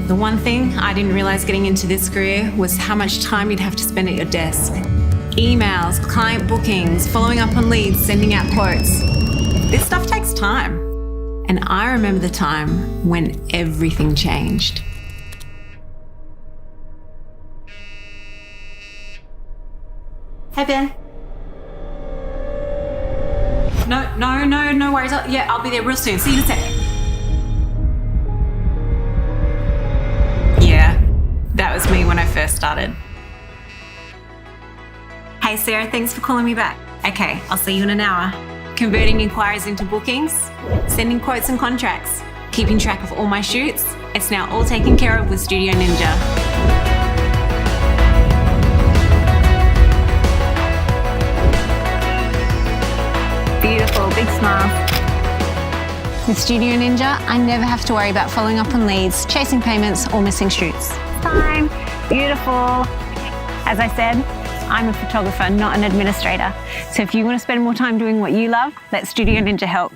The one thing I didn't realise getting into this career was how much time you'd have to spend at your desk. Emails, client bookings, following up on leads, sending out quotes. This stuff takes time. And I remember the time when everything changed. Hey, Ben. No worries. I'll be there real soon. See you in a sec. Yeah, that was me when I first started. Hey, Sarah, thanks for calling me back. Okay, I'll see you in an hour. Converting inquiries into bookings, sending quotes and contracts, keeping track of all my shoots. It's now all taken care of with Studio Ninja. Beautiful, big smile. With Studio Ninja, I never have to worry about following up on leads, chasing payments, or missing shoots. Time, beautiful. As I said, I'm a photographer, not an administrator. So if you want to spend more time doing what you love, let Studio Ninja help.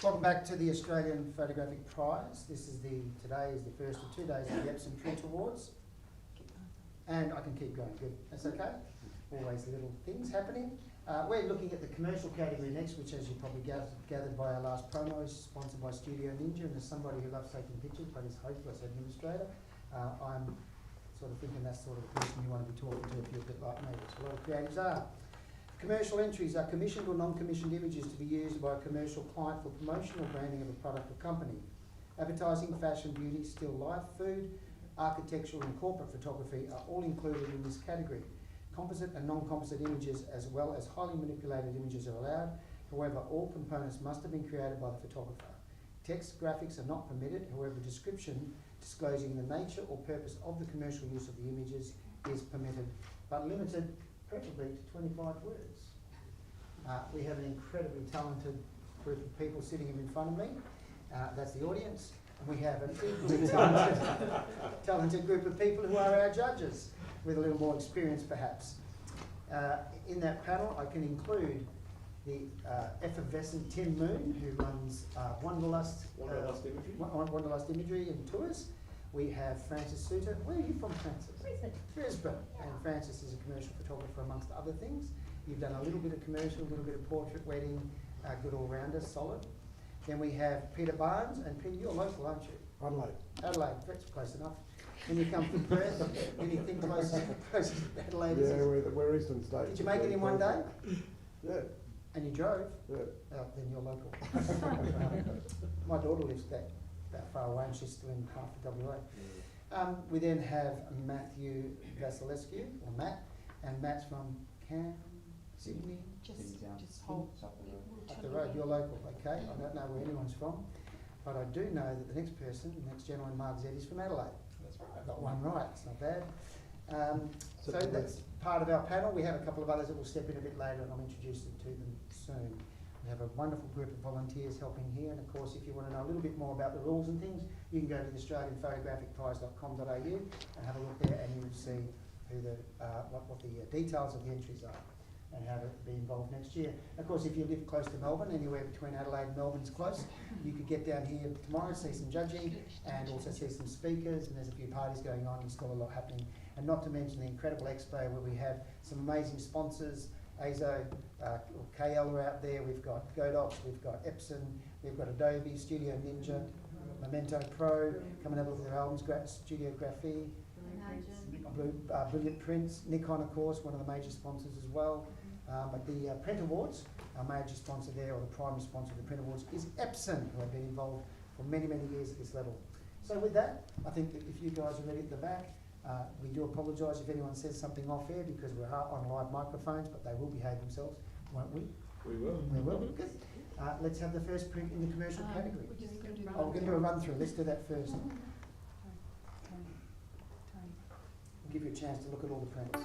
Welcome back to the Australian Photographic Prize. Today is the first of 2 days of the Epson Print Awards. And I can keep going, good. That's okay? Always little things happening. We're looking at the commercial category next, which, as you probably gathered by our last promo, is sponsored by Studio Ninja. And as somebody who loves taking pictures, but is hopeless administrator, I'm sort of thinking that's sort of the person you want to be talking to if you're a bit like me, which a lot of creatives are. Commercial entries are commissioned or non-commissioned images to be used by a commercial client for promotional branding of a product or company. Advertising, fashion, beauty, still life, food, architectural and corporate photography are all included in this category. Composite and non-composite images as well as highly manipulated images are allowed. However, all components must have been created by the photographer. Text graphics are not permitted. However, description disclosing the nature or purpose of the commercial use of the images is permitted, but limited preferably to 25 words. We have an incredibly talented group of people sitting in front of me. That's the audience. And we have an equally talented group of people who are our judges, with a little more experience perhaps. In that panel I can include the effervescent Tim Moon, who runs Wanderlust Imagery and Tours. We have Francis Suter. Where are you from, Francis? Brisbane. And Francis is a commercial photographer amongst other things. You've done a little bit of commercial, a little bit of portrait, wedding, good all-rounder, solid. Then we have Peter Barnes, and Peter, you're local, aren't you? Adelaide, that's close enough. When you come from Perth, anything close to Adelaide? Yeah, we're Eastern States. Did you make it in one day? Yeah. And you drove? Yeah. Oh, then you're local. My daughter lives that far away, and she's still in half of WA. We then have Matthew Vasilescu, or Matt, and Matt's from Sydney? Just hold up the road. You're local, okay? I don't know where anyone's from, but I do know that the next person, the next gentleman, Mark Zed, is from Adelaide. That's right. I got one right, it's not bad. So that's part of our panel. We have a couple of others that will step in a bit later, and I'll introduce them to them soon. We have a wonderful group of volunteers helping here, and of course, if you want to know a little bit more about the rules and things, you can go to the AustralianPhotographicPrize.com.au and have a look there, and you'll see who what the details of the entries are and how to be involved next year. Of course, if you live close to Melbourne, anywhere between Adelaide and Melbourne's close, you could get down here tomorrow, see some judging, and also see some speakers, and there's a few parties going on, and still a lot happening. And not to mention the incredible expo where we have some amazing sponsors. ASO, KL are out there, we've got Godox, we've got Epson, we've got Adobe, Studio Ninja, Memento Pro, coming up with their albums, Studio Graphy, Brilliant Prints, Nikon of course, one of the major sponsors as well. But the Print Awards, our major sponsor there, or the primary sponsor of the Print Awards, is Epson, who have been involved for many, many years at this level. So with that, I think that if you guys are ready at the back, we do apologise if anyone says something off air because we're on live microphones, but they will behave themselves, won't we? We will. We will. Good. Let's have the first print in the commercial category. We're going to do a run through. Let's do that first. We'll give you a chance to look at all the prints.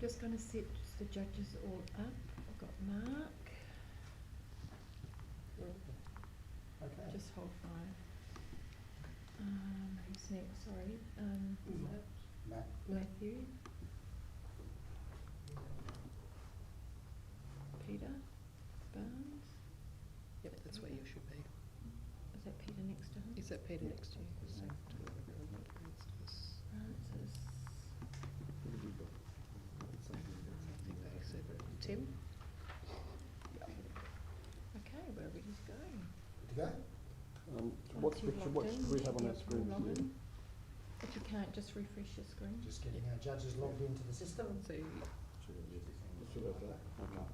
just going to set the judges all up. I've got Mark. Okay. Just hold fire. Who's next? Sorry. Matt. Matthew. Peter. Barnes. Yep, that's where you should be. Is that Peter next to him? Is that Peter next to you? So, Francis. I think they said Tim. Okay, we're ready to go. Good to go? What Once you've picture, logged what in, do we have on yep, our screen? log here? in. If you can't, just refresh your screen. Just getting our judges logged into the system. So you, Should have that. Okay.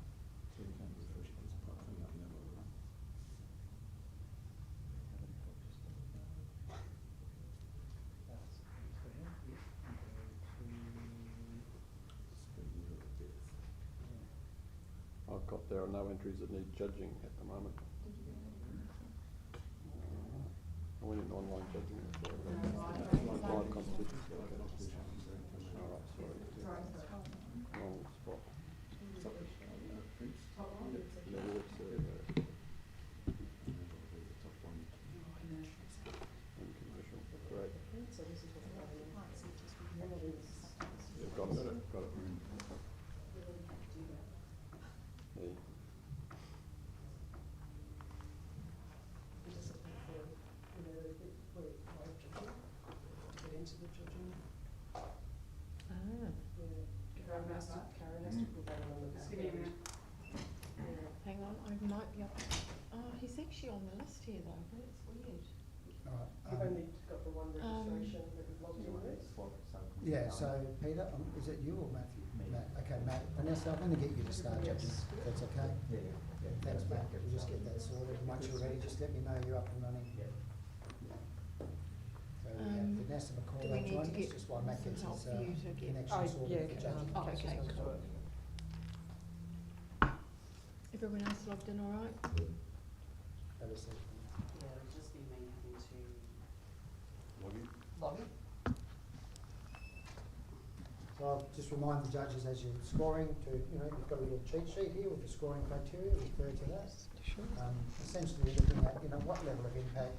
I've got there are no entries that need judging at the moment. I went in online judging before. Live competition. Alright, sorry. Wrong spot. Network server. And commercial. Great. Yeah, got it. Got it. Hey. get into the judging. Ah, Karen has to put that on the back end. hang on, I might be up. Oh, he's actually on the list here though. That's weird. Alright, You've only got the one registration that we've logged in with. yeah, so Peter, is it you or Matthew? Matt. Okay, Matt. Vanessa, I'm going to get you to start judging. If that's okay? Thanks, Matt. We'll just get that sorted. Once you're ready, just let me know you're up and running. So we have Vanessa McCall do we need to joining us get just while Matt gets some his help for you to get- connection sorted for judging. Oh, okay, cool. Everyone else logged in all right? That is it. Yeah, it'll just be me having to log in. So I'll just remind the judges as you're scoring to, you've got a little cheat sheet here with the scoring criteria, refer to that. Sure. Essentially you're looking at, what level of impact,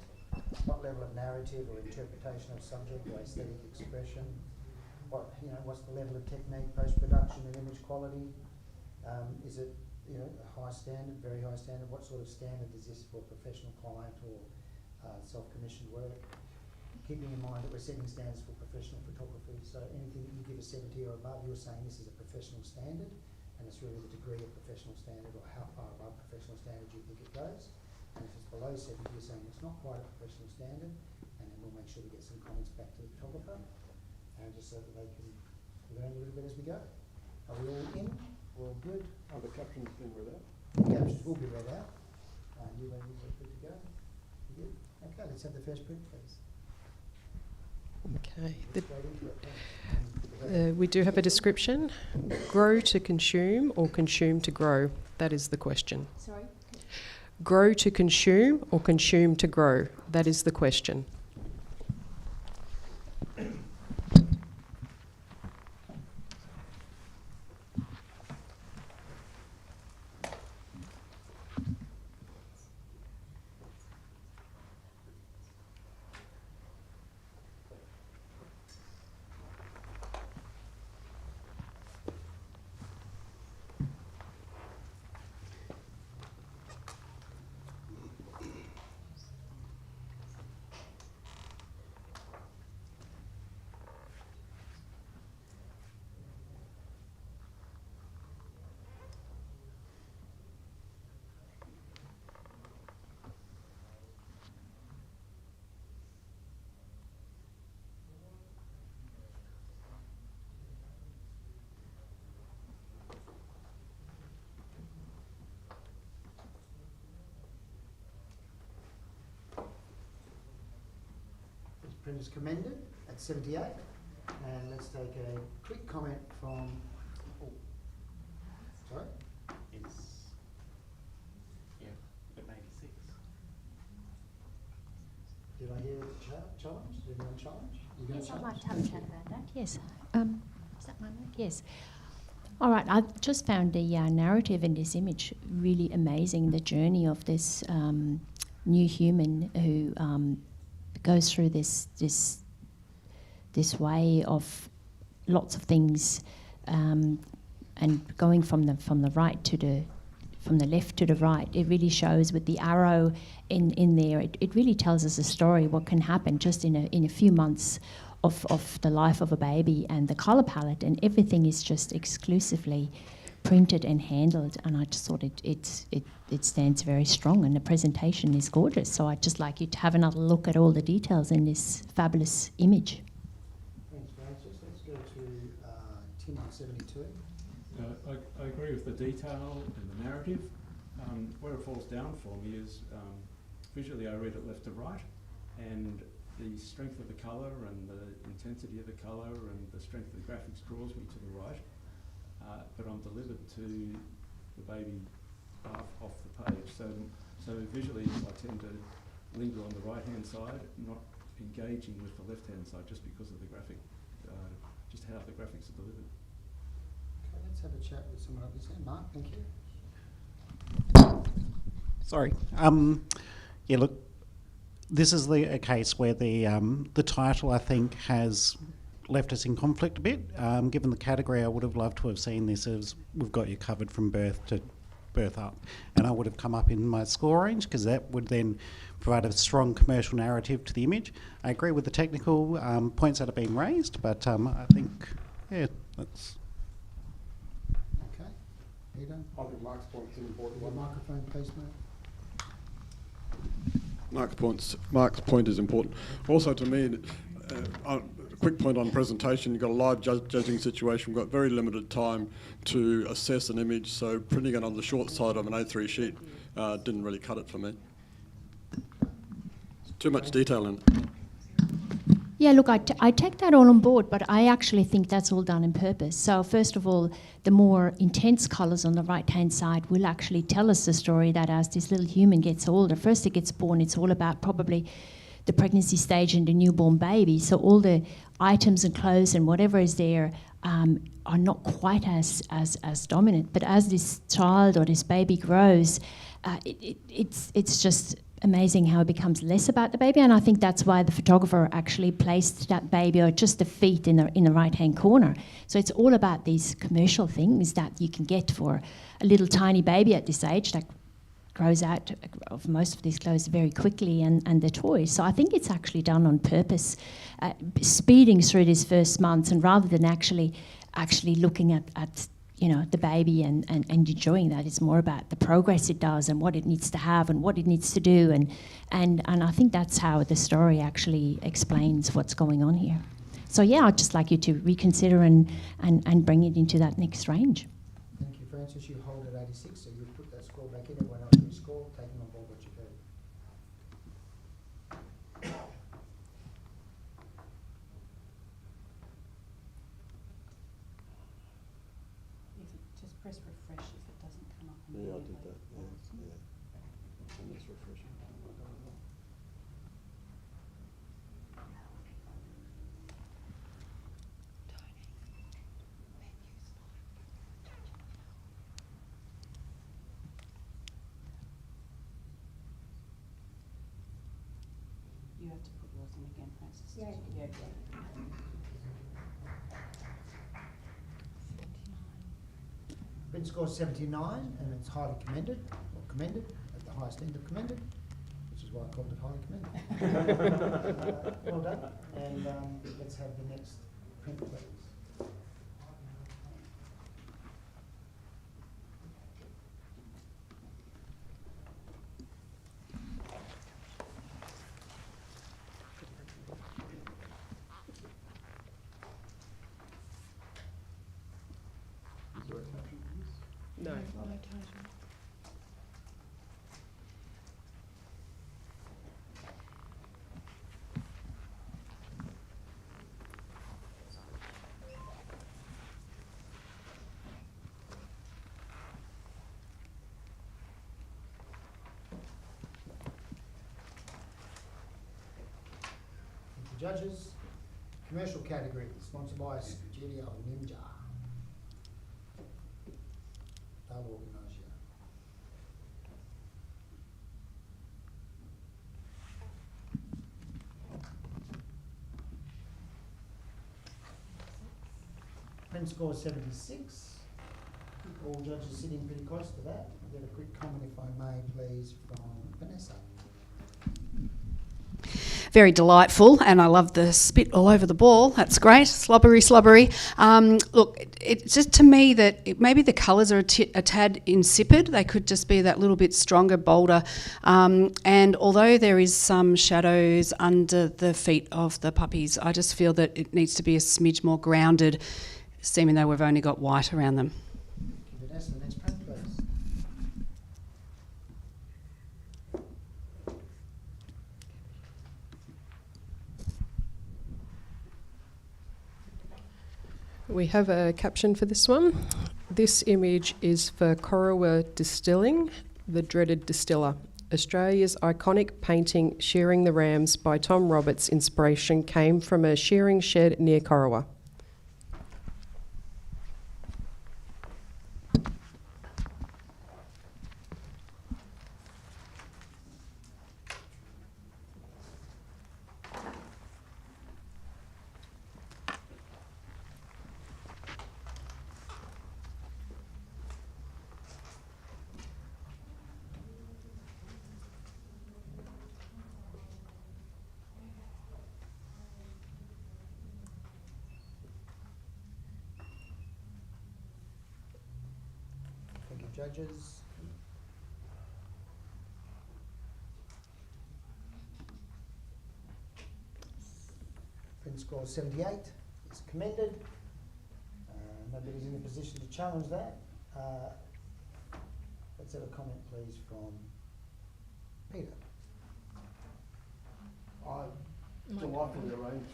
what level of narrative or interpretation of subject or aesthetic expression, what's the level of technique, post-production and image quality, is it, a high standard, very high standard, what sort of standard is this for professional client or self-commissioned work? Keeping in mind that we're setting standards for professional photography, so anything that you give a 70 or above, you're saying this is a professional standard, and it's really the degree of professional standard or how far above professional standard you think it goes. And if it's below 70, you're saying it's not quite a professional standard, and then we'll make sure we get some comments back to the photographer, and just so that they can learn a little bit as we go. Are we all in? We're all good? Are the captions being read out? The captions will be read out. You ready? We're good to go? You good? Okay, let's have the first print, please. Okay. Straight into it. We do have a description. Grow to consume or consume to grow? That is the question. Sorry? Grow to consume or consume to grow? That is the question. This print is commended at 78. And let's take a quick comment from, sorry? It may be 6. Did I hear challenge? Did anyone challenge? You gonna Yes, I'd challenge? like to have a chat about that, yes. Is that my mic? Yes. All right, I've just found the narrative in this image really amazing. The journey of this new human who goes through this way of lots of things, and going from the right to from the left to the right. It really shows with the arrow in there. It really tells us a story what can happen just in a few months of the life of a baby, and the colour palette and everything is just exclusively printed and handled, and I just thought it stands very strong, and the presentation is gorgeous. So I'd just like you to have another look at all the details in this fabulous image. Thanks, Francis. Let's go to Tim on 72. I agree with the detail and the narrative. Where it falls down for me is visually I read it left to right, and the strength of the colour and the intensity of the colour and the strength of the graphics draws me to the right, but I'm delivered to the baby off the page. So visually I tend to linger on the right-hand side, not engaging with the left-hand side just because of the graphic, just how the graphics are delivered. Okay, let's have a chat with someone up this end. Mark, thank you. Sorry. Yeah, look, this is a case where the title, I think, has left us in conflict a bit. Given the category, I would have loved to have seen this as We've Got You Covered from Birth to Birth Up. And I would have come up in my score range, because that would then provide a strong commercial narrative to the image. I agree with the technical points that are being raised, but I think, yeah, that's... Okay. Peter, I think Mark's point's an important your one. microphone, please, mate. Mark's point is important. Also, to me, a quick point on presentation, you've got a live judging situation, we've got very limited time to assess an image, so printing it on the short side of an A3 sheet didn't really cut it for me. Too much detail in it. Yeah, look, I take that all on board, but I actually think that's all done on purpose. So first of all, the more intense colours on the right-hand side will actually tell us the story that as this little human gets older, first it gets born, it's all about probably the pregnancy stage and the newborn baby. So all the items and clothes and whatever is there are not quite as dominant. But as this child or this baby grows, it's just amazing how it becomes less about the baby, and I think that's why the photographer actually placed that baby or just the feet in the right-hand corner. So it's all about these commercial things that you can get for a little tiny baby at this age that grows out of most of these clothes very quickly, and the toys. So I think it's actually done on purpose, speeding through these first months, and rather than actually looking at the baby and enjoying that. It's more about the progress it does and what it needs to have and what it needs to do, and I think that's how the story actually explains what's going on here. So yeah, I'd just like you to reconsider and bring it into that next range. Thank you, Francis. You hold at 86, so you put that score back in. Everyone else can score, taking on board what you've heard. Just press refresh if it doesn't come up. Yeah, I did that. Yeah. And that's refreshing. You have to put yours in again, Francis. Yeah. Print score 79, and it's highly commended, or commended, at the highest end of commended, which is why I called it highly commended. Well done, and let's have the next print, please. Is there a caption for this? No. No title. Thank you, judges. Commercial category, sponsored by Studio Ninja. I'll organise you. Print score 76. All judges sitting pretty close to that. I'll get a quick comment, if I may, please, from Vanessa. Very delightful, and I love the spit all over the ball. That's great. Slobbery. Look, it's just to me that maybe the colours are a tad insipid. They could just be that little bit stronger, bolder. And although there is some shadows under the feet of the puppies, I just feel that it needs to be a smidge more grounded, seeming though we've only got white around them. Thank you, Vanessa. The next print, please. We have a caption for this one. This image is for Corowa Distilling, the dreaded distiller. Australia's iconic painting Shearing the Rams by Tom Roberts' inspiration came from a shearing shed near Corowa. Thank you, judges. Print score 78 is commended. Nobody's in a position to challenge that. Let's have a comment, please, from Peter. Delightfully arranged,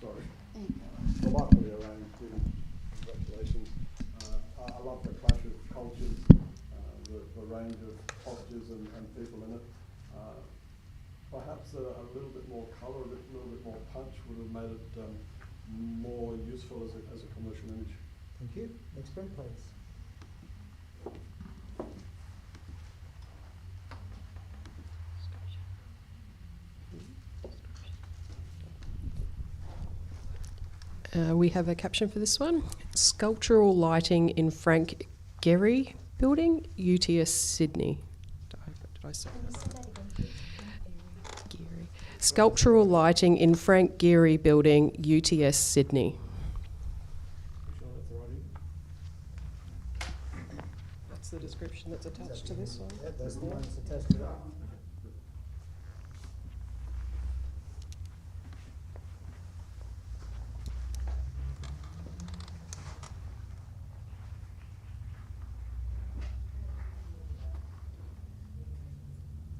sorry. Delightfully arranged, congratulations. I love the clash of cultures, the range of postures and people in it. Perhaps a little bit more colour, a little bit more punch would have made it more useful as a commercial image. Thank you. Next print, please. We have a caption for this one. Sculptural lighting in Frank Gehry Building, UTS Sydney. Did I say that? Gehry. Sculptural lighting in Frank Gehry Building, UTS Sydney. Sure that's the right image? That's the description that's attached to this one. Yeah, that's the one that's attached to that.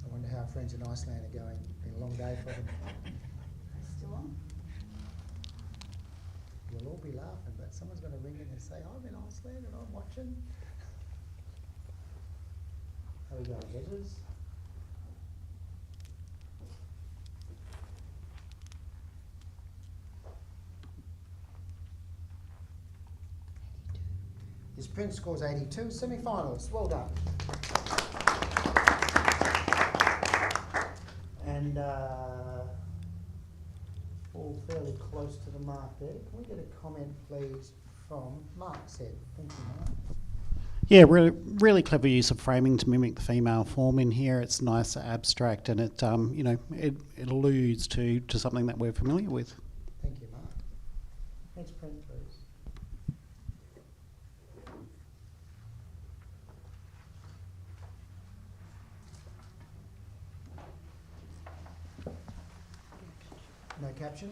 I wonder how our friends in Iceland are going. Been a long day for them. Still on? You'll all be laughing, but someone's going to ring in and say, I'm in Iceland and I'm watching. How we going, judges? His print scores 82. Semi-finals. Well done. And all fairly close to the mark there. Can we get a comment, please, from Mark's head? Thank you, Mark. Yeah, really clever use of framing to mimic the female form in here. It's nice, abstract, and it it alludes to something that we're familiar with. Thank you, Mark. Next print, please. No caption?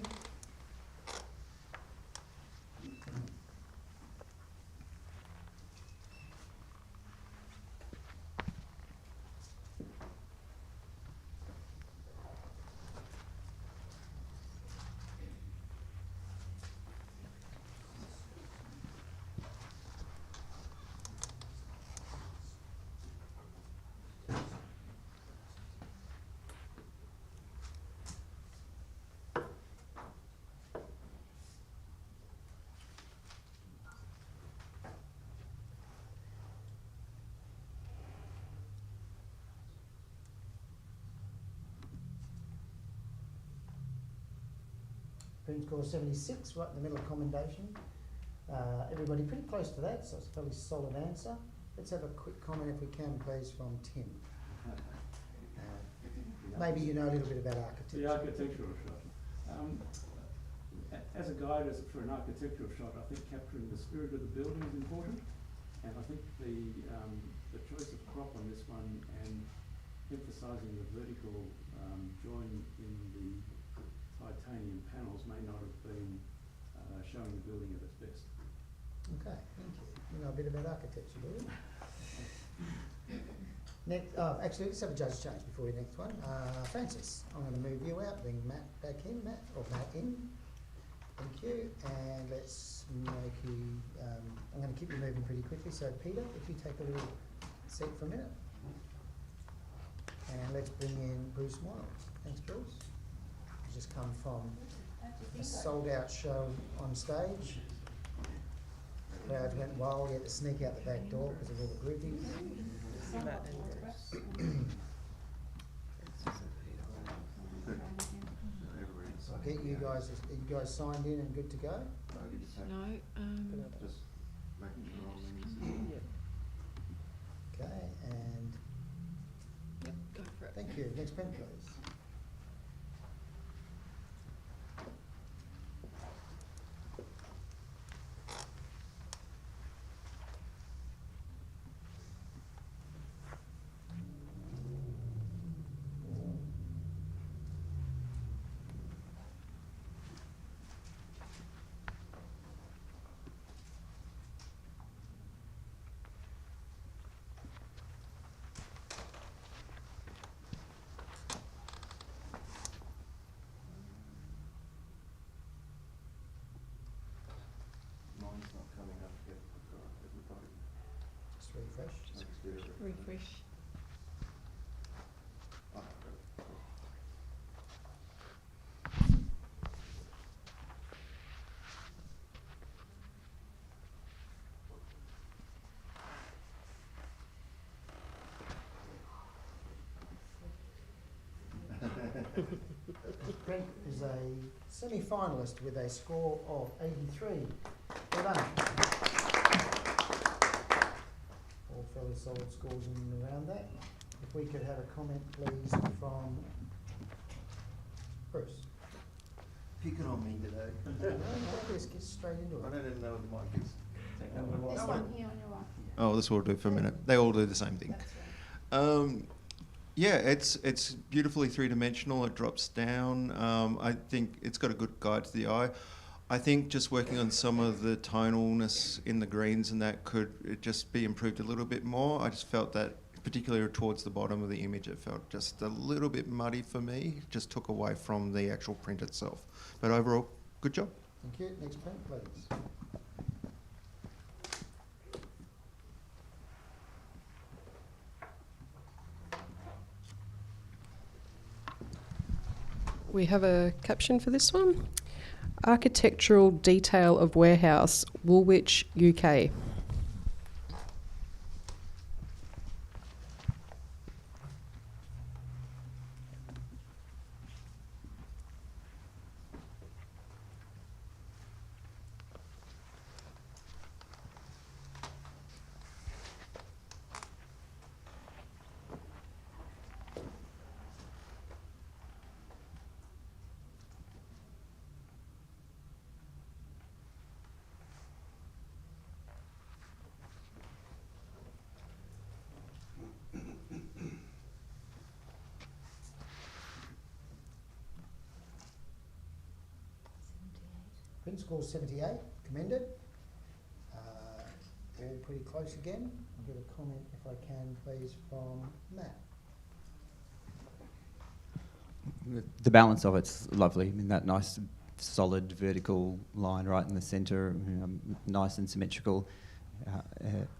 print score 76, right in the middle of commendation. Everybody pretty close to that, so it's a fairly solid answer. Let's have a quick comment, if we can, please, from Tim. Maybe you know a little bit about architecture. The architectural shot. As a guide for an architectural shot, I think capturing the spirit of the building is important, and I think the choice of crop on this one and emphasising the vertical join in the titanium panels may not have been showing the building at its best. Okay, thank you. You know a bit about architecture, do you? Next, actually, let's have a judge change before the next one. Francis, I'm going to move you out, bring Matt back in. Matt in. Thank you. And let's make you, I'm going to keep you moving pretty quickly. So, Peter, if you take a little seat for a minute. And let's bring in Bruce Miles. Thanks, Bruce. He's just come from a sold-out show on stage. Crowds went wild. He had to sneak out the back door because of all the groupies. So I'll get you guys. Are you guys signed in and good to go? No, Just making sure. Okay, and yep, go for it. thank you. Next pen, please. Mine's not coming up yet. Just refresh. Refresh. Brent is a semi-finalist with a score of 83. Well done. All fairly solid scores in and around that. If we could have a comment, please, from Bruce. Picking on me today. No, just get straight into I it. don't even know what the mic is. This one here on your right. Oh, this will do for a minute. They all do the same thing. Yeah, it's beautifully three-dimensional. It drops down. I think it's got a good guide to the eye. I think just working on some of the tonalness in the greens and that could it just be improved a little bit more. I just felt that, particularly towards the bottom of the image, it felt just a little bit muddy for me. Just took away from the actual print itself. But overall, good job. Thank you. Next print, please. We have a caption for this one. Architectural detail of warehouse, Woolwich, UK. Print score 78, commended. All pretty close again. I'll get a comment, if I can, please, from Matt. The balance of it's lovely. I mean, that nice solid vertical line right in the centre, nice and symmetrical.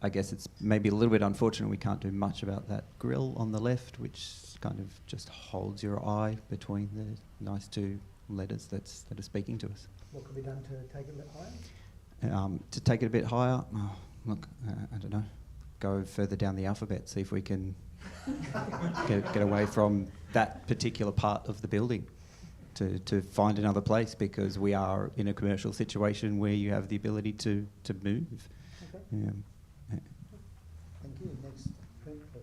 I guess it's maybe a little bit unfortunate we can't do much about that grill on the left, which kind of just holds your eye between the nice two letters that are speaking to us. What could be done to take it a bit higher? To take it a bit higher, I don't know, go further down the alphabet, see if we can get away from that particular part of the building. to find another place, because we are in a commercial situation where you have the ability to move. Okay. Yeah. Thank you. Next print, please.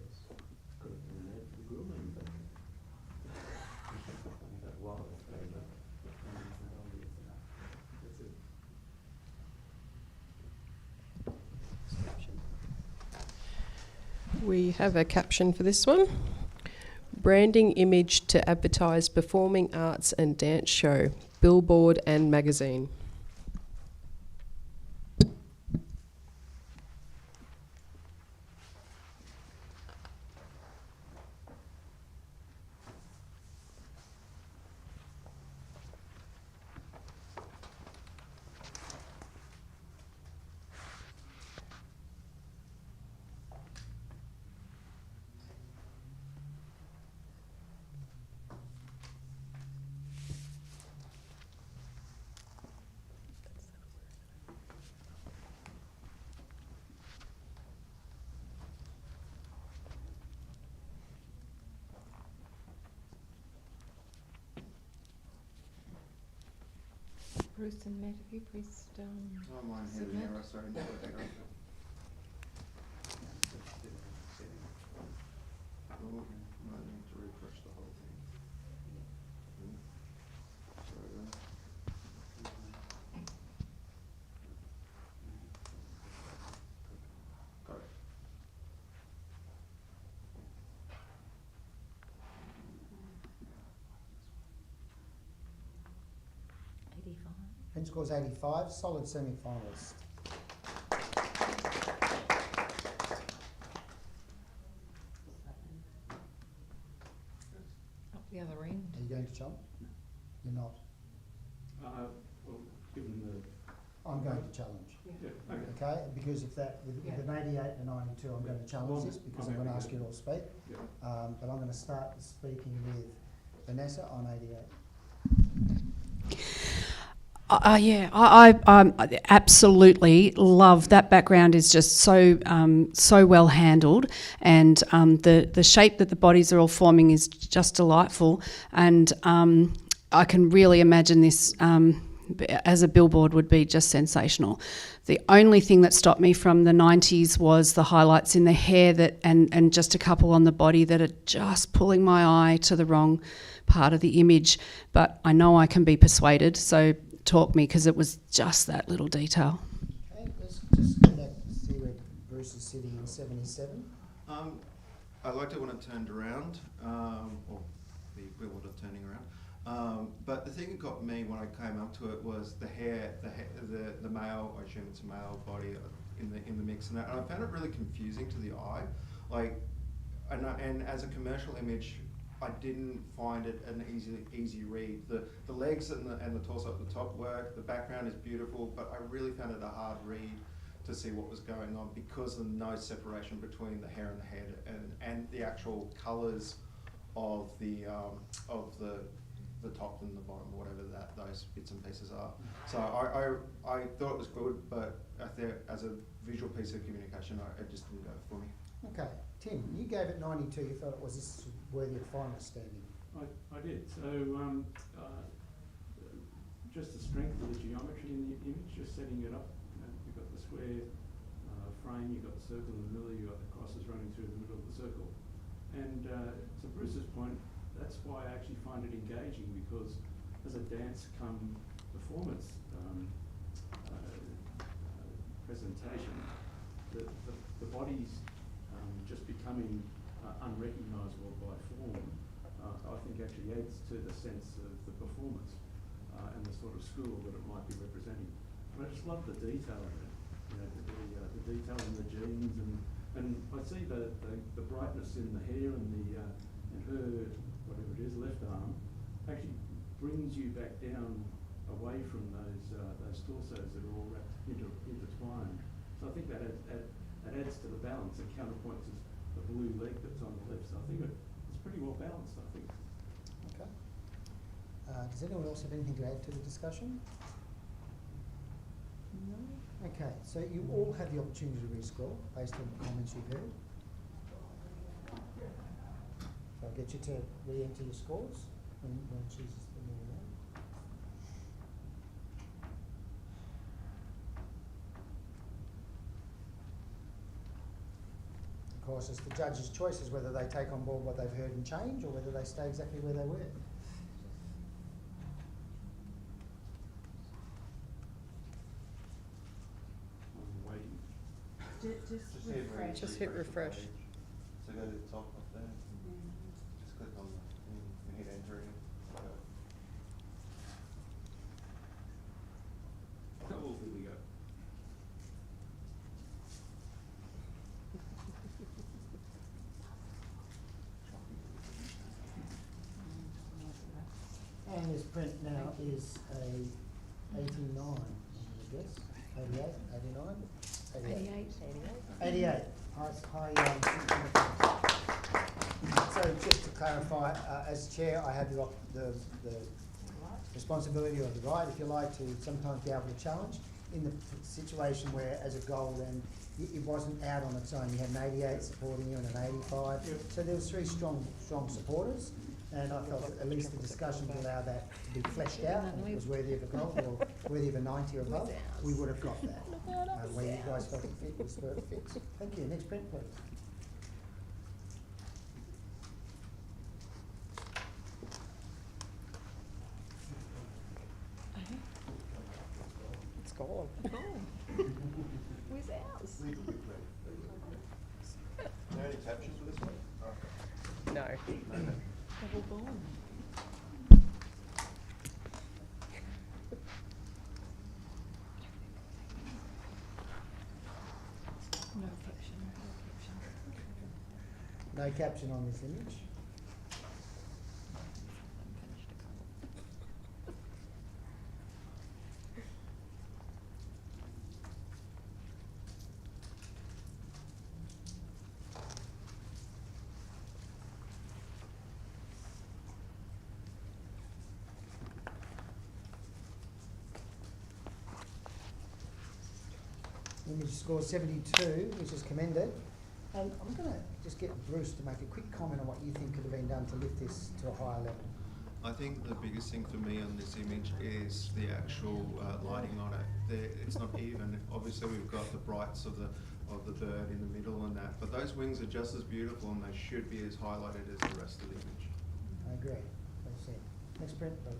We have a caption for this one. Branding image to advertise performing arts and dance show, billboard and magazine. Bruce and Matt, have you pressed Oh, mine had an submit? error, sorry. No, oh, might need to refresh the whole thing. Sorry then. Got it. Print scores 85, solid semi-finalist. Up the other end. Are you going to challenge? You're not. Well, given the I'm going to challenge. yeah, okay. Okay, because if that, with an 88 and a 92, I'm going to challenge this because I'm going to ask you to all speak. Yeah. But I'm going to start speaking with Vanessa on 88. I absolutely love that background. Is just so well handled, and the shape that the bodies are all forming is just delightful. And I can really imagine this as a billboard would be just sensational. The only thing that stopped me from the 90s was the highlights in the hair and just a couple on the body that are just pulling my eye to the wrong part of the image. But I know I can be persuaded, so talk me, because it was just that little detail. Okay, let's just go back to see where Bruce is sitting in 77. I liked it when it turned around, or the wheel of turning around. But the thing that got me when I came up to it was the hair, the male. I assume it's a male body in the mix, and that. And I found it really confusing to the eye. Like, and as a commercial image, I didn't find it an easy read. The legs and the torso at the top work. The background is beautiful, but I really found it a hard read to see what was going on because of no separation between the hair and the head and the actual colours of the top and the bottom, whatever those bits and pieces are. So I thought it was good, but as a visual piece of communication, it just didn't go for me. Okay, Tim, you gave it 92. You thought it was this worthy of finalist standing. I did. So just the strength of the geometry in the image, just setting it up. You've got the square frame, you've got the circle in the middle, you've got the crosses running through the middle of the circle. And to Bruce's point, that's why I actually find it engaging, because as a dance come performance presentation, the body's just becoming unrecognisable by form, I think actually adds to the sense of the performance and the sort of school that it might be representing. And I just love the detail in it, the detail in the jeans, and I see the brightness in the hair and and her, whatever it is, left arm, actually brings you back down away from those torsos that are all wrapped intertwined. So I think that adds to the balance, and counterpoints is the blue leg that's on the left. So I think it's pretty well balanced, I think. Okay. Does anyone else have anything to add to the discussion? No? Okay, so you all had the opportunity to rescore based on the comments you've heard. So I'll get you to re-enter your scores when chooses the new one. course, it's the judges' choices whether they take on board what they've heard and change, or whether they stay exactly where they were. Just hit refresh. So go to the top up there. Just click on the thing and hit enter again. How old did we go? And this print now is a 89, I guess. 88, 89? 88. So just to clarify, as chair, I have the responsibility or the right, if you like, to sometimes be able to challenge. In the situation where, as a goal, then it wasn't out on its own. You had an 88 supporting you and an 85. Yep. So there was three strong supporters. And I felt that at least the discussion would allow that to be fleshed out, and if it was worthy of a goal or worthy of a 90 or above, we would have got that. Where you guys felt it fit was where it fits. Thank you. Next print, please. It's gone. Where's ours? Is there any captions for this one? No. Double bond. No caption, No caption on this image. Image score 72, which is commended. And I'm going to just get Bruce to make a quick comment on what you think could have been done to lift this to a higher level. I think the biggest thing for me on this image is the actual lighting on it. It's not even. Obviously, we've got the brights of the bird in the middle and that, but those wings are just as beautiful and they should be as highlighted as the rest of the image. I agree. Well said. Next print, please.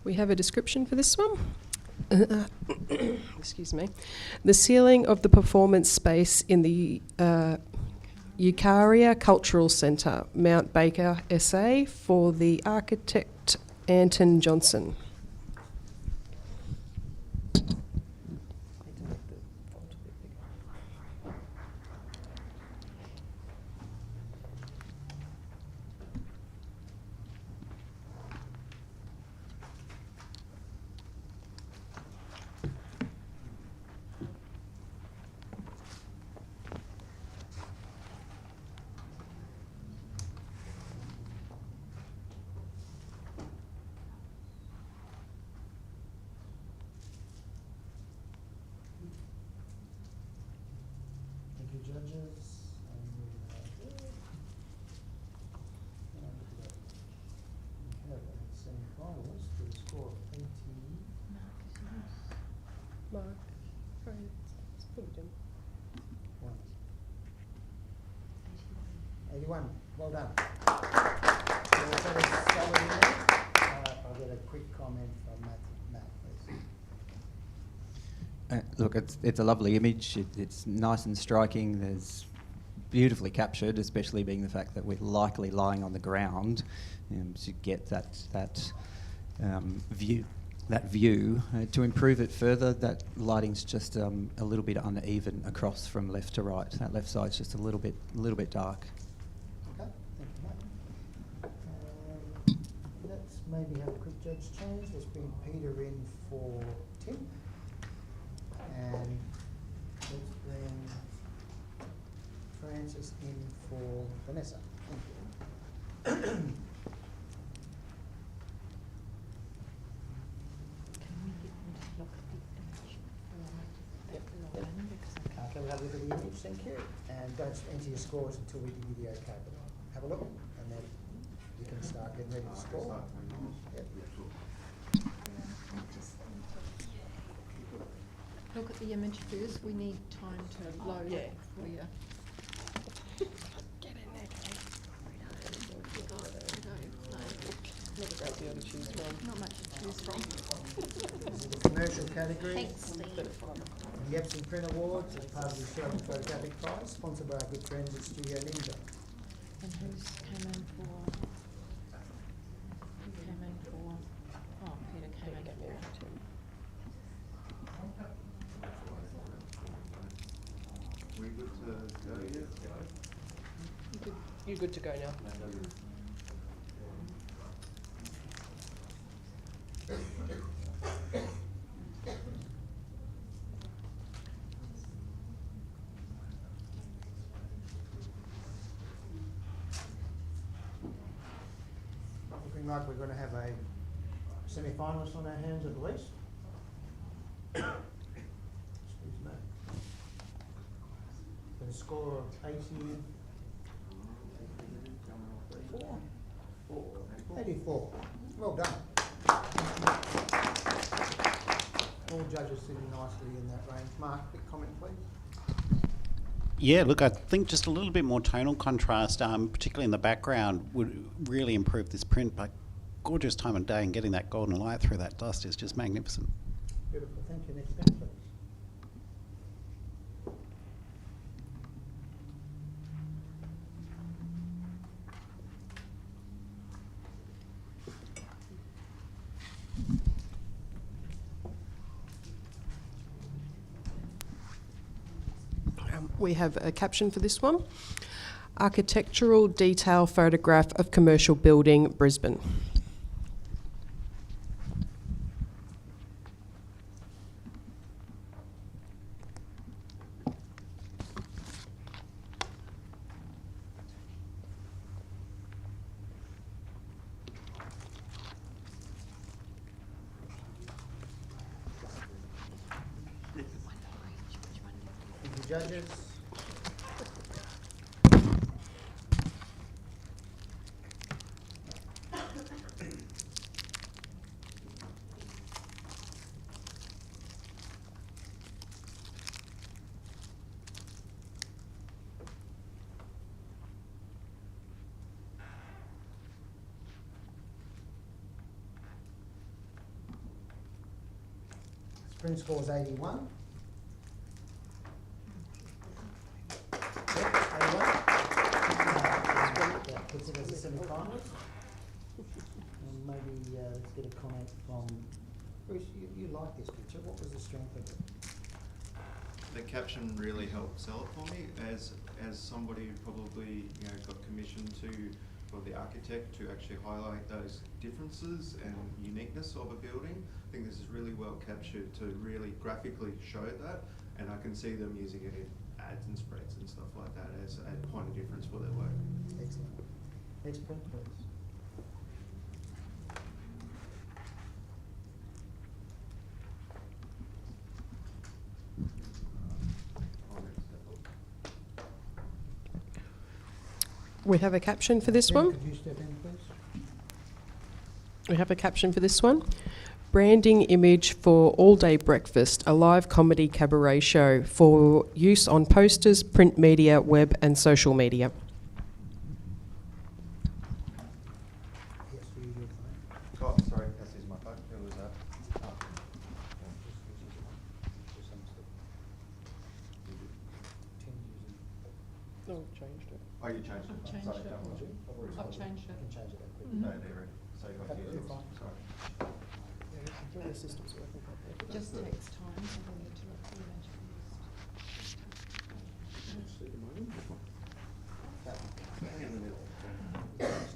We have a description for this one. Excuse me. The ceiling of the performance space in the Eucharia Cultural Centre, Mount Baker, SA, for the architect Anton Johnson. Thank you, judges. Semi-finals with a score of 80. Mark, sorry, let's put it in. 81. Well done. So that is solid in there. I'll get a quick comment from Matt, please. Look, it's a lovely image. It's nice and striking. There's beautifully captured, especially being the fact that we're likely lying on the ground to get that view. To improve it further, that lighting's just a little bit uneven across from left to right. That left side's just a little bit dark. Okay, thank you, Matt. Let's maybe have a quick judge change. Let's bring Peter in for Tim. And let's bring Francis in for Vanessa. Thank you. Okay, we'll have a look at the image, thank you. And don't enter your scores until we give you the okay, but have a look, and then you can can start getting ready to score. Yep. Look at the image first. We need time to load it for you. Not a great deal to choose from. Not much to choose from. This is the commercial category. Thanks, Lee. The Epson Print Awards as part of the Australian Photographic Prize, sponsored by our good friends at Studio Ninja. And who's came in for? Who came in for? Oh, Peter came in for. We good to go yet? You're good to go now. Looking like we're going to have a semi-finalist on our hands at least. Excuse me. With a score of 84. Well done. All judges sitting nicely in that range. Mark, quick comment please. Yeah, look, I think just a little bit more tonal contrast, particularly in the background, would really improve this print. But gorgeous time of day, and getting that golden light through that dust is just magnificent. Beautiful, thank you. Next pen please. We have a caption for this one. Architectural detail photograph of commercial building, Brisbane. Thank you, judges. Sprint score is 81. That puts it as a semi-finalist. And maybe let's get a comment from Bruce. You like this picture. What was the strength of it? The caption really helped sell it for me as somebody who probably got commissioned for the architect to actually highlight those differences and uniqueness of a building. I think this is really well captured to really graphically show that, and I can see them using it in ads and spreads and stuff like that as a point of difference for their work. Excellent. Next print, please. We have a caption for this one. Could you step in, please? We have a caption for this one. Branding image for All Day Breakfast, a live comedy cabaret show for use on posters, print media, web and social media. Yes, for you, your phone. Oh, sorry, this is my phone. Who was that? No, we've changed it. Oh, you changed it. I've changed Sorry, it. don't worry. I've changed I it. can change it that quick. No, they're ready. So you got to use You're it. fine. Sorry. The system's working properly. It just takes time, so we need to look for the image first.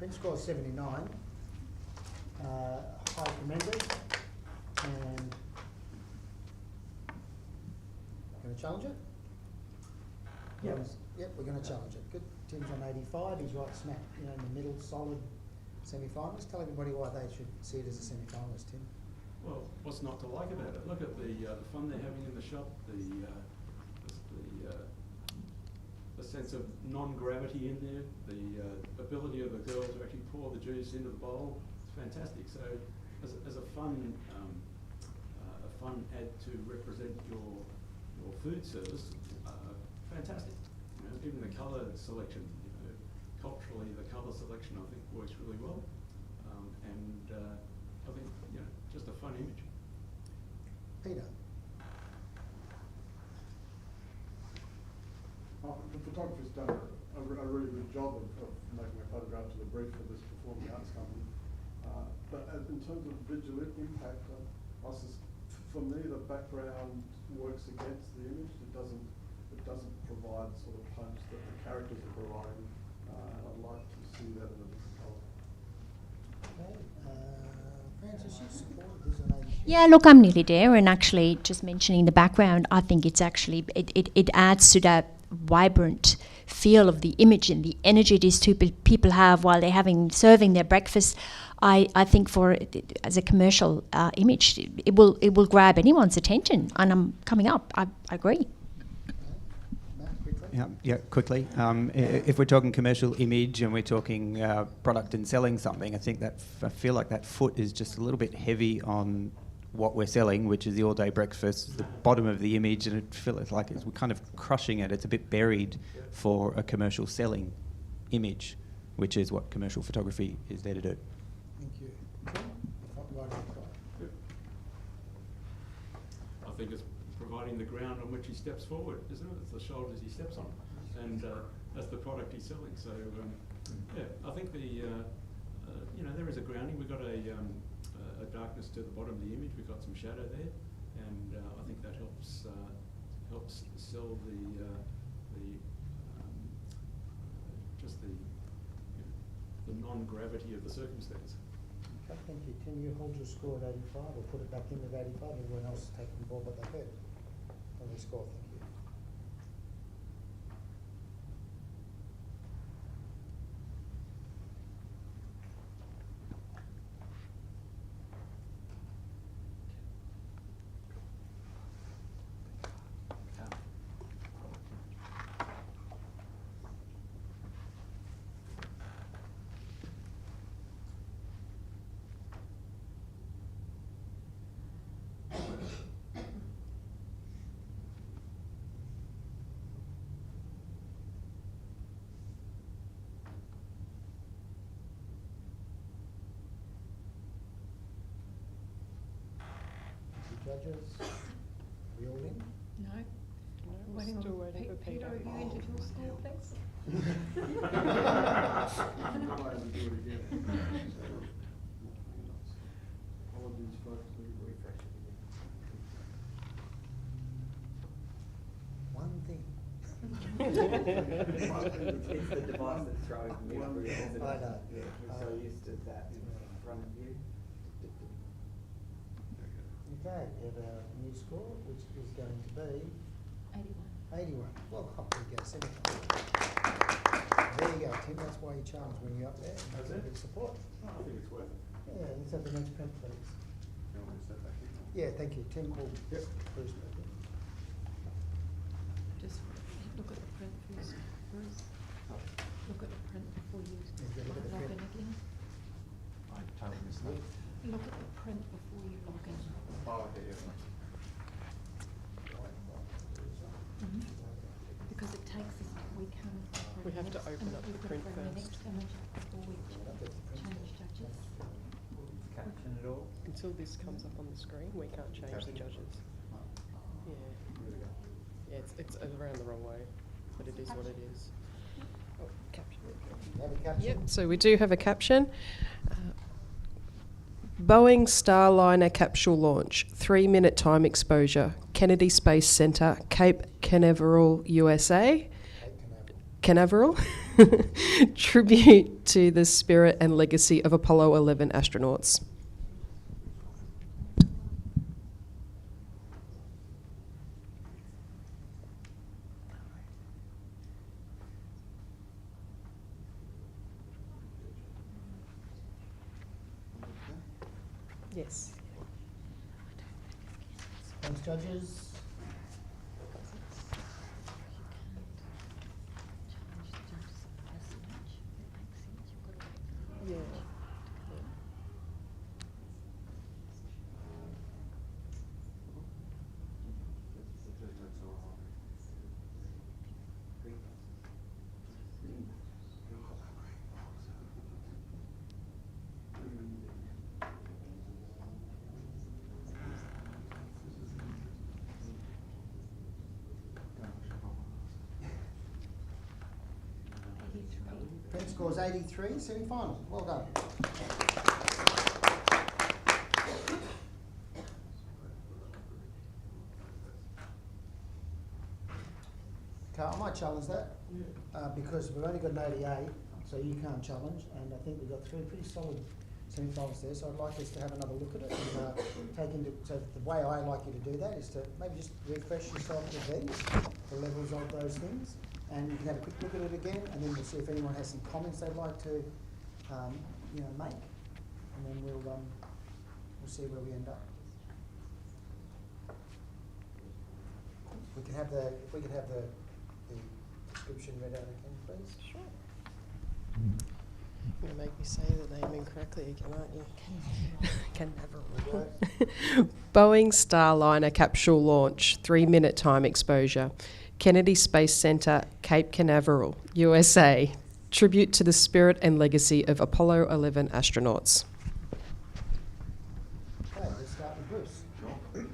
Print score is 79. High commended. And going to challenge it? Yeah. Yep, we're going to challenge it. Good. Tim's on 85. He's right smack, in the middle, solid semi-finalist. Tell everybody why they should see it as a semi-finalist, Tim. Well, what's not to like about it? Look at the fun they're having in the shop, the sense of non-gravity in there, the ability of the girl to actually pour the juice into the bowl. It's fantastic. So, as a fun ad to represent your food service, fantastic. Even the colour selection, culturally, the colour selection I think works really well, and I think just a fun image. Peter. The photographer's done a really good job of making a photograph to the brief for this performing arts company. But in terms of visual impact, for me the background works against the image. It doesn't provide sort of punch that the characters are providing. I'd like to see that in a different colour. Okay. Francis, you supported this on 82. Yeah, look, I'm nearly there, and actually just mentioning the background, I think it's actually, it adds to that vibrant feel of the image and the energy these two people have while they're serving their breakfast. I think as a commercial image, it will grab anyone's attention, and I'm coming up. I agree. Yeah, quickly. If we're talking commercial image and we're talking product and selling something, I feel like that foot is just a little bit heavy on what we're selling, which is the all-day breakfast, the bottom of the image, and it feels like we're kind of crushing it. It's a bit buried for a commercial selling image, which is what commercial photography is there to do. Thank you. I think it's providing the ground on which he steps forward, isn't it? It's the shoulders he steps on, and that's the product he's selling. So I think there is a grounding. We've got a darkness to the bottom of the image. We've got some shadow there, and I think that helps sell the non-gravity of the circumstance. Okay, thank you. Tim, you hold your score at 85, or put it back in with 85. Everyone else is taking the ball, but they heard on your score. Thank you. Judges, we all in? No. We're still waiting for Peter. Peter, you entered your score, please. One thing. It's the device that's throwing me over. I know. We're so used to that in front of you. Okay, we have our new score, which is going to be 81. Well, up we go, semi-final. There you go, Tim. That's why you challenge when you're up there. That's a bit of support. I think it's worth it. Yeah, let's have the next print, please. Yeah, thank you. Tim will. Yep. Bruce. Just look at the print first, Bruce. Look at the print before you Look at the log print. in again. I totally missed that. Look at the print before you log in. Oh, okay, yeah. Because it takes us, We have to open up the print bring the first. next image before we change judges. Caption it all. Until this comes up on the screen, we can't change the judges. Yeah. Yeah, it's around the wrong way, but it is what it is. Oh, caption. Have a caption? Yep, so we do have a caption. Boeing Starliner capsule launch, 3-minute time exposure, Kennedy Space Center, Cape Canaveral, USA. Canaveral. Tribute to the spirit and legacy of Apollo 11 astronauts. Yes. Thanks, judges. Yeah. Print scores 83, semi-final. Well done. Okay, I might challenge that because we've only got an 88, so you can't challenge, and I think we've got 3 pretty solid semi-finals there, so I'd like us to have another look at it and take into, so the way I like you to do that is to maybe just refresh yourself with these, the levels of those things, and you can have a quick look at it again, and then we'll see if anyone has some comments they'd like to, make, and then we'll see where we end up. We can have the description read out again, please. Sure. You're going to make me say the name incorrectly again, aren't you? Canaveral. Boeing Starliner capsule launch, 3-minute time exposure. Kennedy Space Center, Cape Canaveral, USA. Tribute to the spirit and legacy of Apollo 11 astronauts. Okay, let's start with Bruce. Sure.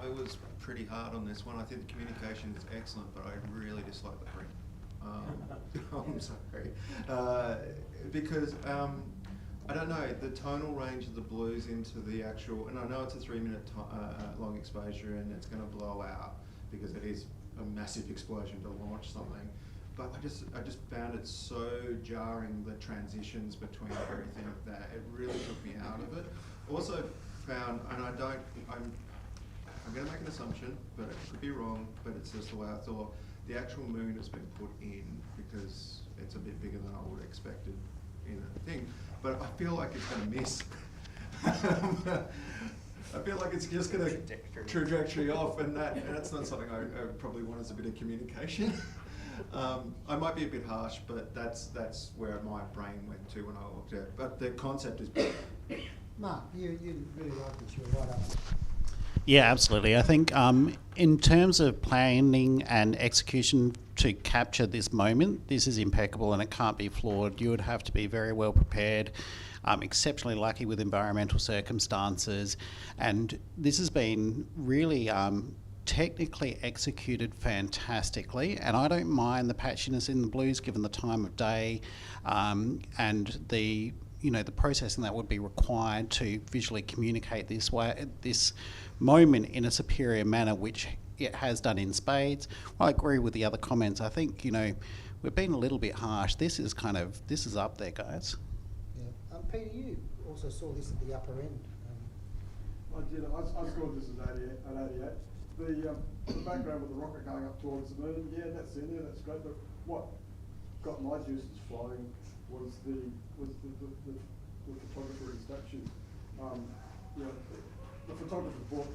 I was pretty hard on this one. I think the communication is excellent, but I really dislike the print. I'm sorry. Because I don't know, the tonal range of the blues into the actual, and I know it's a 3-minute long exposure and it's going to blow out because it is a massive explosion to launch something. But I just found it so jarring, the transitions between everything, that it really took me out of it. Also found, and I'm going to make an assumption, but it could be wrong, but it's just the way I thought, the actual moon has been put in because it's a bit bigger than I would have expected in a thing. But I feel like it's going to miss. I feel like it's just going to trajectory off, and that's not something I probably want as a bit of communication. I might be a bit harsh, but that's where my brain went to when I looked at it. But the concept is big. Mark, you really like this, you're right up. Yeah, absolutely. I think in terms of planning and execution to capture this moment, this is impeccable and it can't be flawed. You would have to be very well prepared, exceptionally lucky with environmental circumstances, and this has been really technically executed fantastically, and I don't mind the patchiness in the blues given the time of day and the processing that would be required to visually communicate this moment in a superior manner, which it has done in spades. Well, I agree with the other comments. I think we've been a little bit harsh. This is up there, guys. Yeah. Peter, you also saw this at the upper end. I did. I scored this at 88. The background with the rocket going up towards the moon, yeah, that's in there, that's great. But what got my juices flowing was the photographer and statue. The photographer brought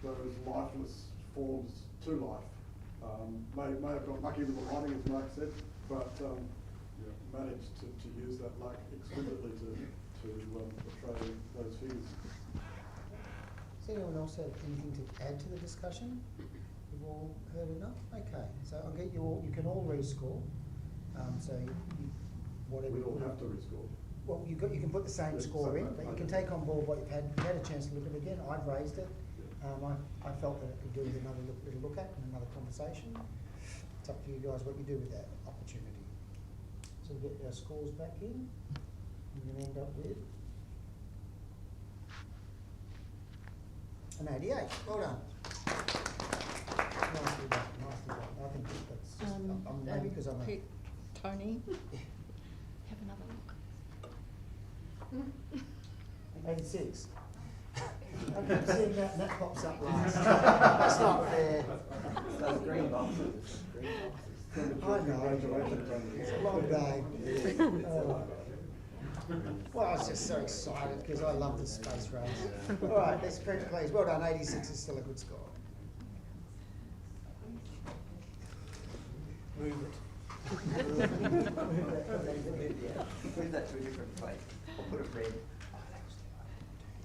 those lifeless forms to life. May have got lucky with the lighting, as Mark said, but managed to use that luck exquisitely to portray those figures. Does anyone else have anything to add to the discussion? You've all heard enough? Okay, so I'll get you all, you can all rescore. So whatever. We don't have to rescore. Well, you can put the same score in, but you can take on board what you've had. You've had a chance to look at it again. I've raised it. I felt that it could do with another little look at and another conversation. It's up to you guys what you do with that opportunity. So we'll get our scores back in. We're going to end up with an 88. Well done. Nicely done. I think that's just, maybe because I'm Tony, have another look. 86. I keep seeing that pops up last. That's not fair. Those green boxes. I know. It's a long day. Well, I was just so excited because I love the space race. All right, let's print, please. Well done. 86 is still a good score. Move it. Move that to a different place. Or put it red.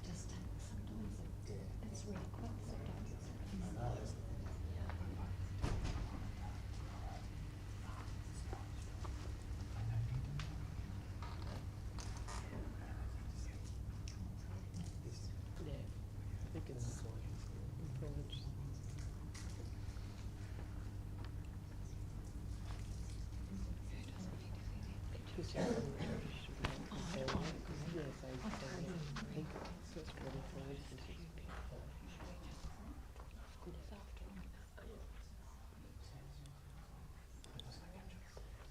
Just sometimes it's really quick, sometimes it's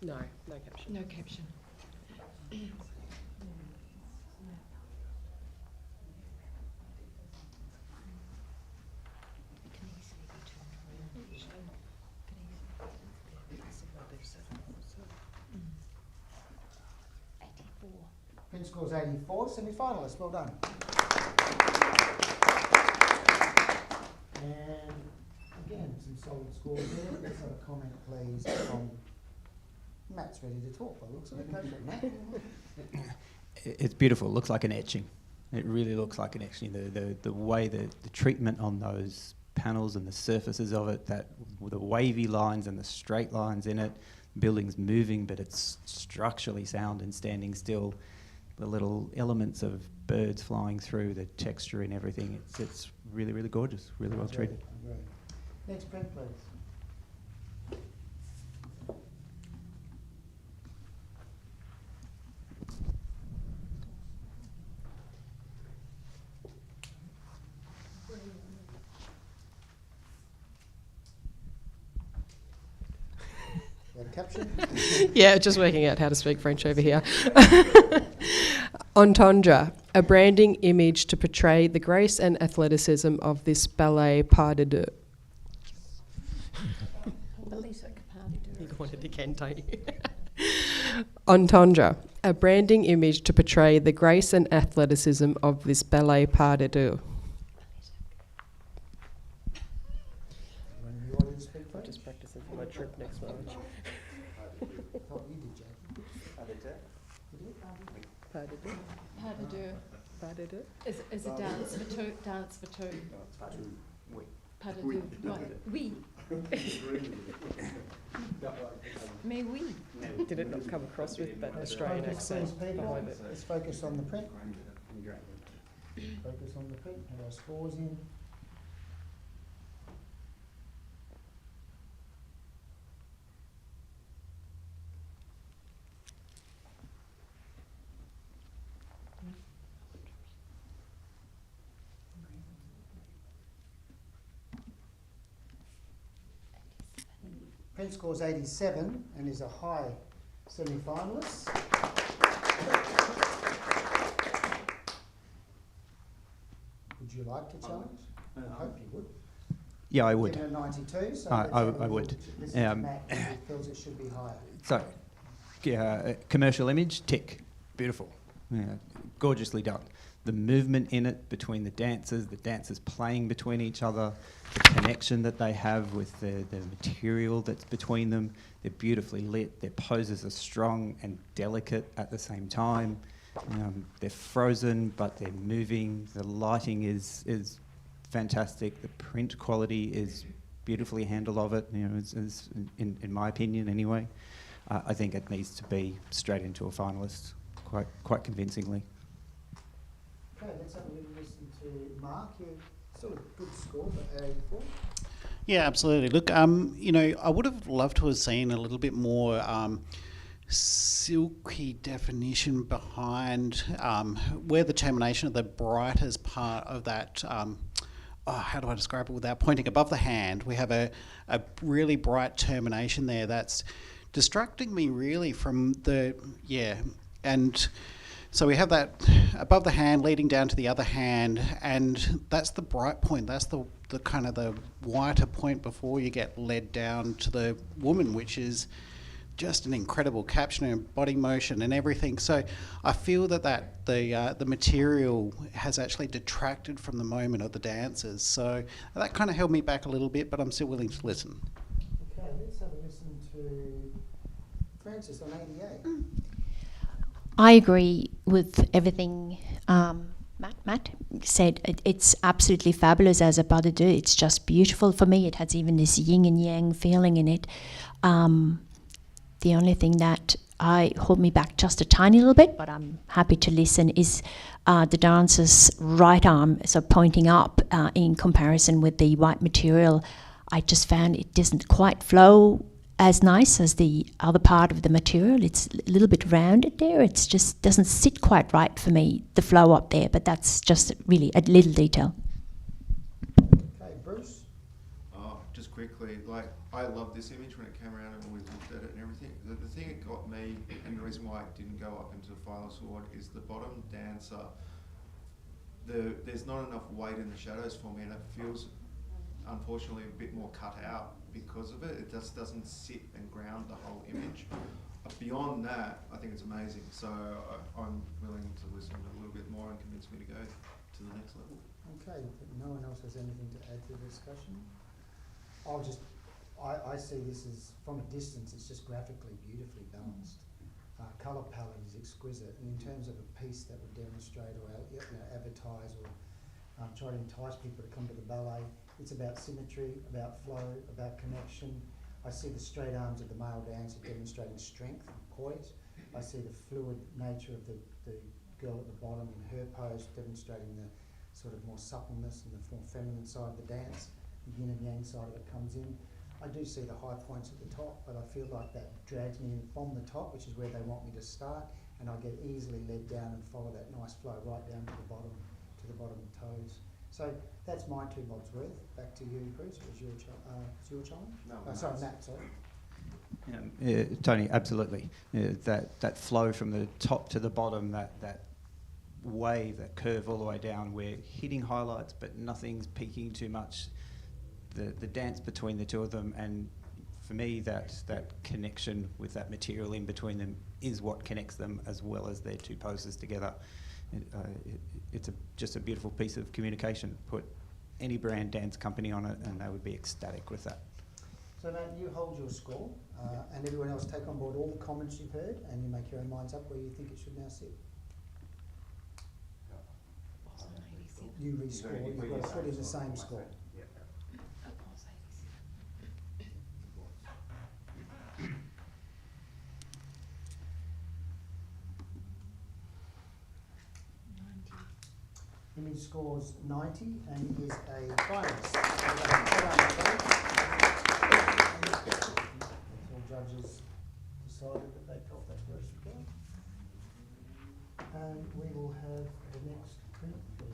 No, no caption. No caption. Print scores 84, semi-finalists. Well done. And again, some solid scores there. Let's have a comment, please, from Matt's ready to talk by the looks of it. Go for it, Matt. It's beautiful. It looks like an etching. It really looks like an etching. The way the treatment on those panels and the surfaces of it, that the wavy lines and the straight lines in it, building's moving, but it's structurally sound and standing still. The little elements of birds flying through, the texture and everything. It's really, really gorgeous. Really well treated. Great. Next print, please. Caption? Yeah, just working out how to speak French over here. Entendre, a branding image to portray the grace and athleticism of this ballet pas de deux. You want it again, don't you? Entendre, a branding image to portray the grace and athleticism of this ballet pas de deux. I'm just practicing for my trip next March. Oh, you did, Jackie. Pas de deux. Pas de deux. Pas de deux. Is a dance for two. Dance for two. Pas de deux. Right. Oui. Mais oui. Did it not come across with that Australian accent behind it? Let's focus on the print. Focus on the print. Have our scores in. Print scores 87 and is a high semi-finalist. Would you like to challenge? I hope you would. Yeah, I would. Given a 92, so I would. Listen to Matt, he feels it should be higher. So, commercial image, tick. Beautiful. Yeah, gorgeously done. The movement in it between the dancers playing between each other, the connection that they have with the material that's between them. They're beautifully lit. Their poses are strong and delicate at the same time. They're frozen, but they're moving. The lighting is fantastic. The print quality is beautifully handled of it. Is in my opinion, anyway. I think it needs to be straight into a finalist, quite convincingly. Okay, let's have a little listen to Mark. You sort of good score for 84. Yeah, absolutely. Look, I would have loved to have seen a little bit more silky definition behind where the termination of the brightest part of that. How do I describe it without pointing above the hand? We have a really bright termination there that's distracting me really from the and. So we have that above the hand leading down to the other hand, and that's the bright point. That's the kind of the whiter point before you get led down to the woman, which is just an incredible caption and body motion and everything. So I feel that the material has actually detracted from the moment of the dancers. So that kind of held me back a little bit, but I'm still willing to listen. Okay, let's have a listen to Francis on 88. I agree with everything Matt said. It's absolutely fabulous as a pas de deux. It's just beautiful. For me, it has even this yin and yang feeling in it. The only thing that I hold me back just a tiny little bit, but I'm happy to listen, is the dancer's right arm, so pointing up in comparison with the white material. I just found it doesn't quite flow as nice as the other part of the material. It's a little bit rounded there. It just doesn't sit quite right for me, the flow up there, but that's just really a little detail. Okay, Bruce? Just quickly, like, I loved this image when it came around and we looked at it and everything. The thing that got me, and the reason why it didn't go up into a final sword, is the bottom dancer. There's not enough weight in the shadows for me, and it feels, unfortunately, a bit more cut out because of it. It just doesn't sit and ground the whole image. Beyond that, I think it's amazing. So I'm willing to listen a little bit more and convince me to go to the next level. Okay, if no one else has anything to add to the discussion, I see this as, from a distance, it's just graphically beautifully balanced. Colour palette is exquisite, and in terms of a piece that would demonstrate or advertise or try to entice people to come to the ballet, it's about symmetry, about flow, about connection. I see the straight arms of the male dancer demonstrating strength and poise. I see the fluid nature of the girl at the bottom in her pose demonstrating the sort of more suppleness and the more feminine side of the dance. The yin and yang side of it comes in. I do see the high points at the top, but I feel like that drags me in from the top, which is where they want me to start, and I get easily led down and follow that nice flow right down to the bottom toes. So that's my 2 bobs worth. Back to you, Bruce. It was your challenge? No, sorry, Matt, sorry. Tony, absolutely. That flow from the top to the bottom, that wave, that curve all the way down, we're hitting highlights, but nothing's peaking too much. The dance between the two of them, and for me, that connection with that material in between them is what connects them as well as their 2 poses together. It's just a beautiful piece of communication. Put any brand dance company on it and they would be ecstatic with that. So Matt, you hold your score, and everyone else take on board all the comments you've heard, and you make your own minds up where you think it should now sit. You rescore, you've got to put in the same score. Image scores 90 and is a finalist. All judges decided that they felt that very good. And we will have the next print, please.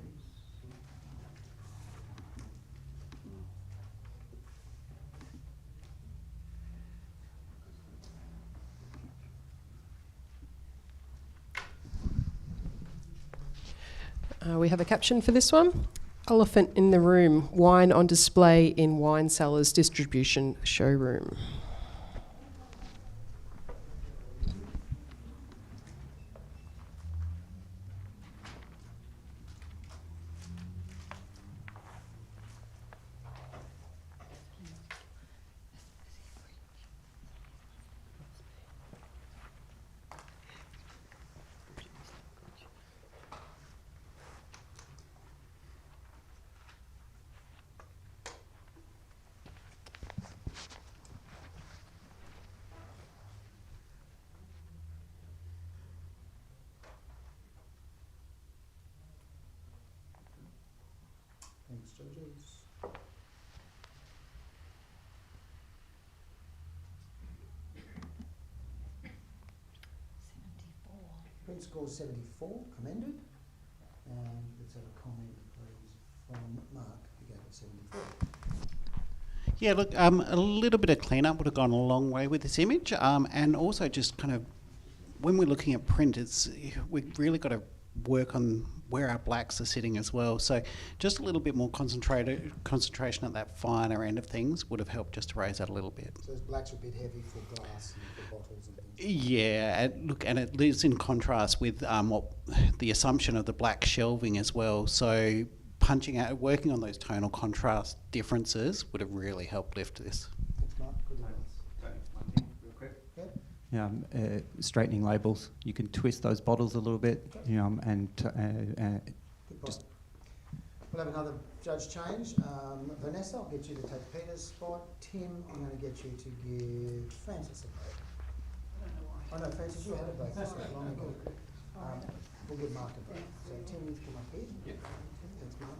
We have a caption for this one. Elephant in the room, wine on display in wine cellars distribution showroom. Thanks, judges. Print score 74, commended. And let's have a comment, please, from Mark, who gave it 74. Yeah, look, a little bit of cleanup would have gone a long way with this image, and also just kind of, when we're looking at print, we've really got to work on where our blacks are sitting as well. So just a little bit more concentration at that finer end of things would have helped just to raise that a little bit. So those blacks are a bit heavy for glass and for bottles and things. Yeah, and it lives in contrast with what the assumption of the black shelving as well. So working on those tonal contrast differences would have really helped lift this. Thanks, Mark. Good one. One thing, real quick. Yep. Straightening labels. You can twist those bottles a little bit, and Good just. point. We'll have another judge change. Vanessa, I'll get you to take Peter's spot. Tim, I'm going to get you to give Francis a vote. I know, Francis, you had a vote so long ago. We'll give Mark a vote. So Tim, you come up here. Yep. Thanks, Mark.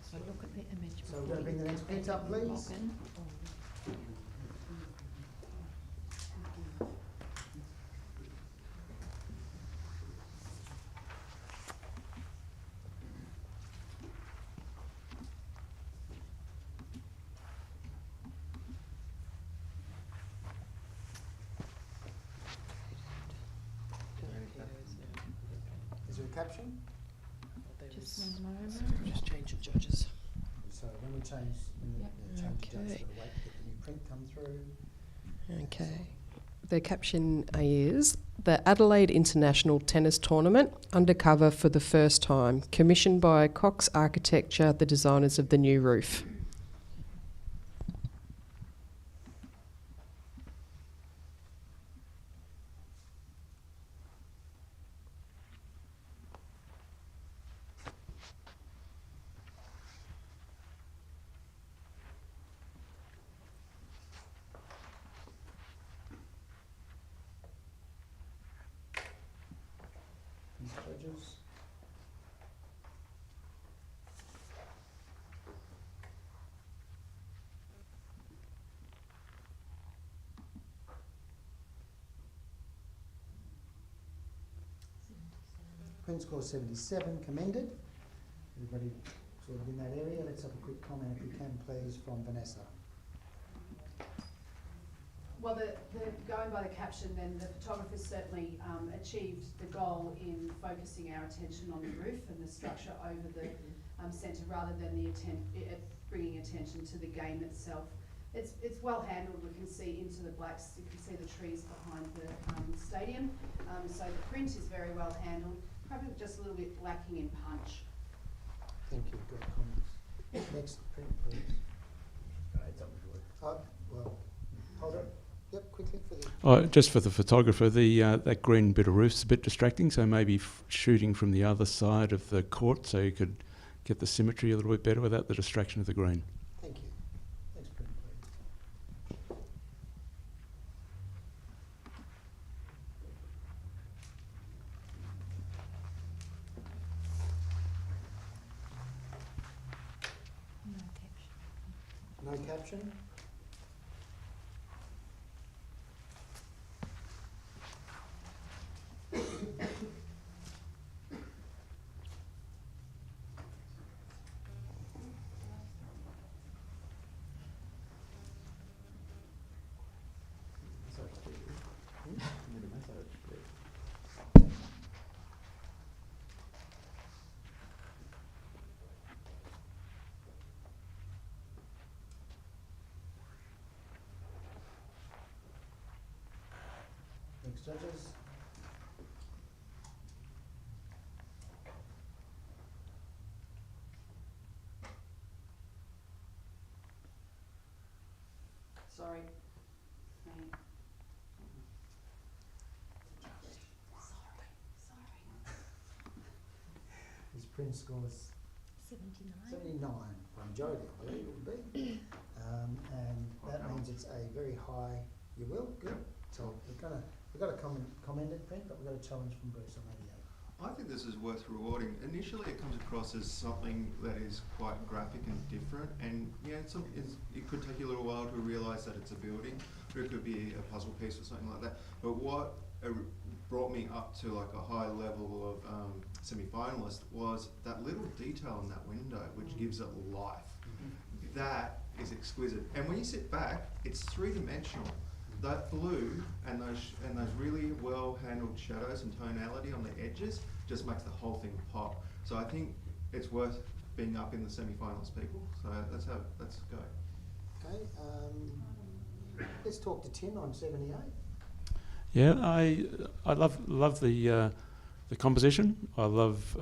So look at the image. So we're going to bring the next print up, please. Is there a caption? Just one moment. Just change the judges. So when we change, change the judge, we've got to wait to get the new print come through. Okay. The caption is the Adelaide International Tennis Tournament undercover for the first time, commissioned by Cox Architecture, the designers of the new roof. These judges. Print score 77, commended. Everybody sort of in that area. Let's have a quick comment, if you can, please, from Vanessa. Well, going by the caption, then the photographers certainly achieved the goal in focusing our attention on the roof and the structure over the centre, rather than bringing attention to the game itself. It's well handled. We can see into the blacks. You can see the trees behind the stadium. So the print is very well handled. Probably just a little bit lacking in punch. Thank you. Good comments. Next print, please. Well, hold it. Yep, quickly for the. Just for the photographer, that green bit of roof's a bit distracting, so maybe shooting from the other side of the court so you could get the symmetry a little bit better without the distraction of the green. Thank you. Next print, please. No caption? Next judges. Sorry. His print scores 79 for majority, I believe it would be. And that means it's a very high, you will, good. So we've got a commended print, but we've got a challenge from Bruce on 88. I think this is worth rewarding. Initially, it comes across as something that is quite graphic and different, and yeah, it could take you a little while to realise that it's a building, or it could be a puzzle piece or something like that. But what brought me up to like a high level of semi-finalist was that little detail in that window, which gives it life. That is exquisite. And when you sit back, it's three-dimensional. that blue and those really well handled shadows and tonality on the edges just makes the whole thing pop. So I think it's worth being up in the semi-finals, people. So let's go. Okay, let's talk to Tim on 78. Yeah, I love the composition. I love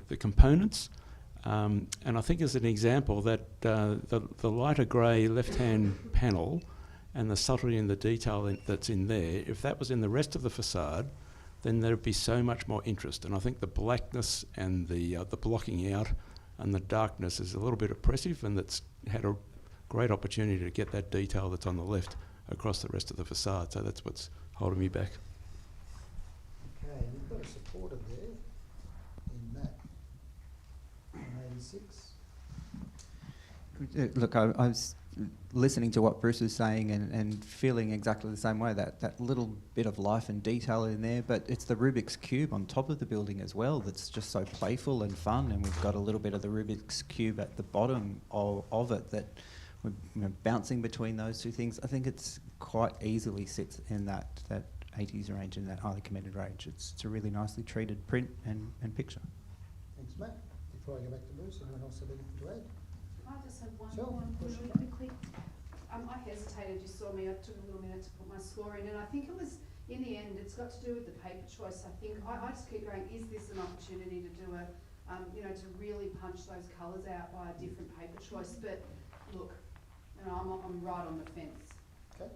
the components, and I think as an example that the lighter grey left-hand panel and the subtlety in the detail that's in there, if that was in the rest of the facade, then there'd be so much more interest. And I think the blackness and the blocking out and the darkness is a little bit oppressive, and that's had a great opportunity to get that detail that's on the left across the rest of the facade. So that's what's holding me back. Okay, and we've got a supporter there in that on 86. Look, I was listening to what Bruce was saying and feeling exactly the same way, that little bit of life and detail in there, but it's the Rubik's Cube on top of the building as well that's just so playful and fun, and we've got a little bit of the Rubik's Cube at the bottom of it that we're bouncing between those two things. I think it's quite easily sits in that 80s range, in that highly commended range. It's a really nicely treated print and picture. Thanks, Matt. Before I go back to Bruce, anyone else have anything to add? I just have one Sure, more push really it. quickly. I hesitated, you saw me, I took a little minute to put my score in, and I think it was, in the end, it's got to do with the paper choice. I think, I just keep going, is this an opportunity to do to really punch those colours out by a different paper choice? But look, I'm right on the fence. Okay,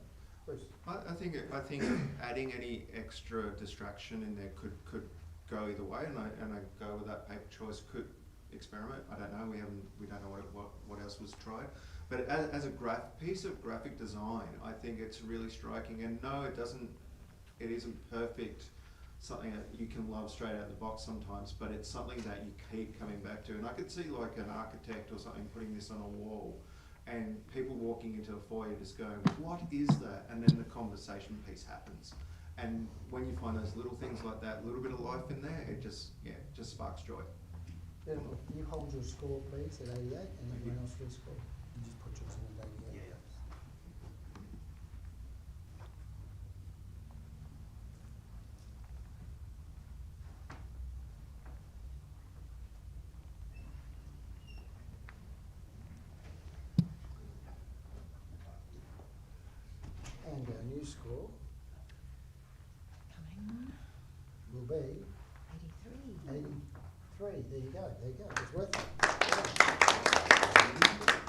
Bruce. I think adding any extra distraction in there could go either way, and I go with that paper choice. Could experiment. I don't know. We don't know what else was tried. But as a piece of graphic design, I think it's really striking. And no, it isn't perfect. Something that you can love straight out of the box sometimes, but it's something that you keep coming back to. And I could see like an architect or something putting this on a wall, and people walking into a foyer just going, "What is that?" And then the conversation piece happens. And when you find those little things like that, a little bit of life in there, it just sparks joy. Beautiful. Can you hold your score, please, at 88, and everyone else will score? You just put yours in at 88. And our new score will be 83. There you go. It's worth it.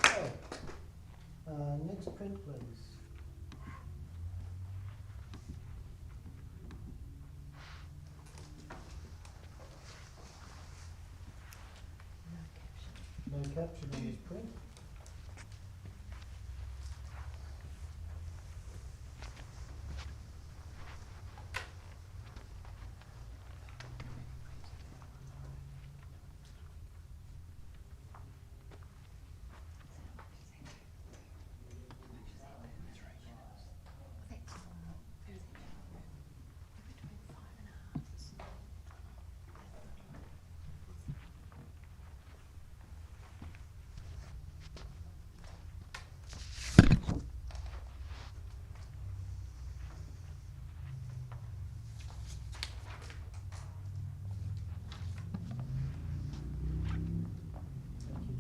Okay. Next print, please. No caption on this print.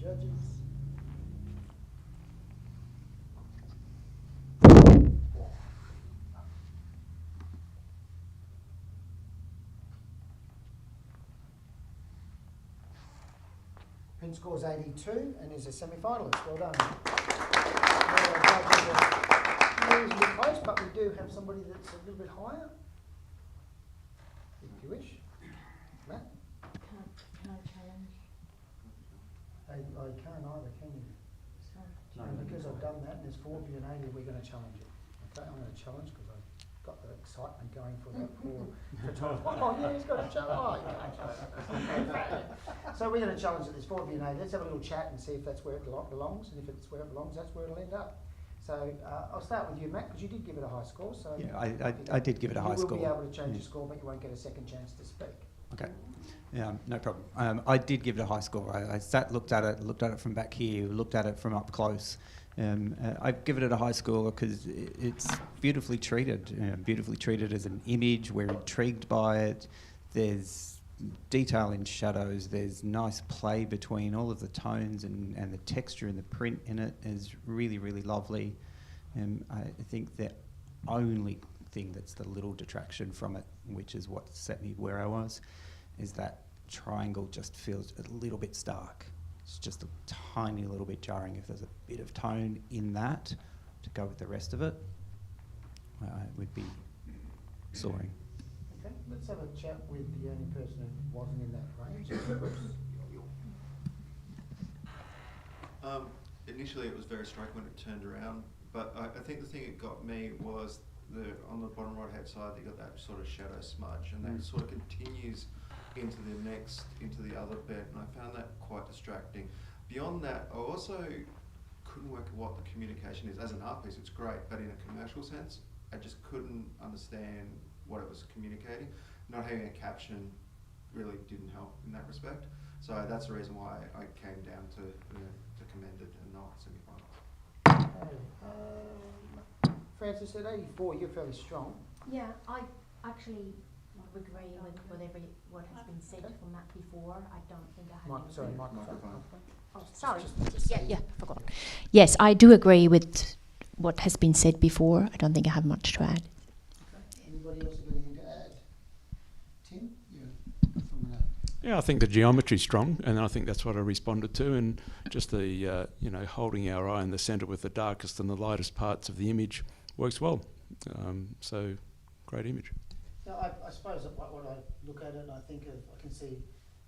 Judges. Print scores 82 and is a semi-finalist. Well done. Reasonably close, but we do have somebody that's a little bit higher. If you wish. Matt? Can I challenge? I can't either, can you? Sorry. No, because I've done that and there's 4 of you and 80, we're going to challenge it. Okay, I'm going to challenge because I've got the excitement going for that poor photographer. Oh yeah, he's got a challenge. Oh, you can't challenge. So we're going to challenge it. There's 4 of you and 80. Let's have a little chat and see if that's where it belongs, and if it's where it belongs, that's where it'll end up. So I'll start with you, Matt, because you did give it a high score. So Yeah, I did give it a high score. You will be able to change your score, but you won't get a second chance to speak. Okay. Yeah, no problem. I did give it a high score. I sat, looked at it from back here, looked at it from up close, I've given it a high score because it's beautifully treated as an image. We're intrigued by it. There's detail in shadows. There's nice play between all of the tones, and the texture and the print in it is really, really lovely. I think the only thing that's the little detraction from it, which is what set me where I was, is that triangle just feels a little bit stark. It's just a tiny little bit jarring. If there's a bit of tone in that to go with the rest of it, it would be soaring. Okay, let's have a chat with the only person who wasn't in that range. Initially, it was very striking when it turned around, but I think the thing that got me was on the bottom right-hand side, you got that sort of shadow smudge, and that sort of continues into the other bit, and I found that quite distracting. Beyond that, I also couldn't work out what the communication is. As an art piece, it's great, but in a commercial sense, I just couldn't understand what it was communicating. Not having a caption really didn't help in that respect. So that's the reason why I came down to commended and not semi-final. Francis, at 84, you're fairly strong. Yeah, I actually agree with what has been said from that before. I don't think I have any. Microphone. Oh, sorry. Yeah, forgot. Yes, I do agree with what has been said before. I don't think I have much to add. Okay. Anybody else have anything to add? Tim? Yeah, I think the geometry's strong, and I think that's what I responded to, and just the holding our eye in the centre with the darkest and the lightest parts of the image works well. So, great image. Now, I suppose what I look at it, I can see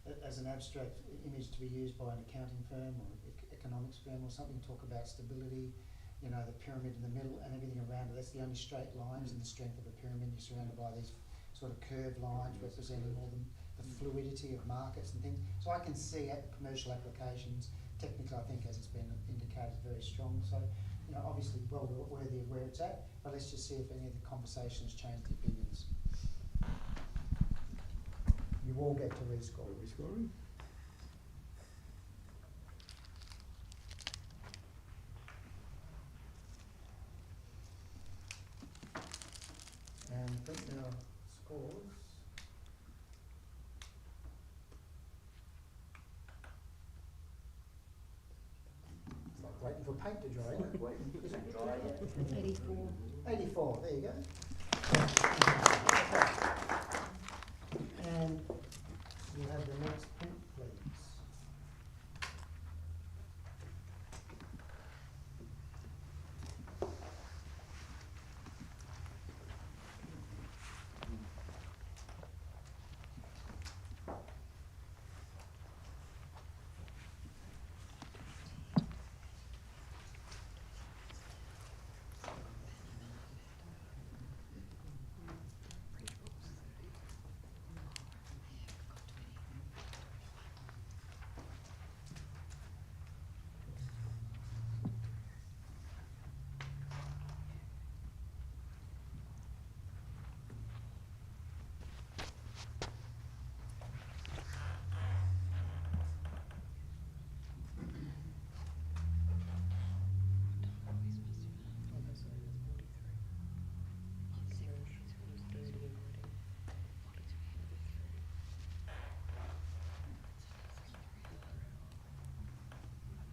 it as an abstract image to be used by an accounting firm or economics firm or something, talk about stability, the pyramid in the middle and everything around it. That's the only straight lines in the strength of a pyramid. You're surrounded by these sort of curved lines representing all the fluidity of markets and things. So I can see commercial applications. Technically, I think, as it's been indicated, very strong. So, obviously well worthy of where it's at, but let's just see if any of the conversations change the opinions. You all get to rescore. Rescoring? And I think now scores. It's like waiting for paint to dry. Is it dry yet? 84. 84, there you go. And you have the next print, please.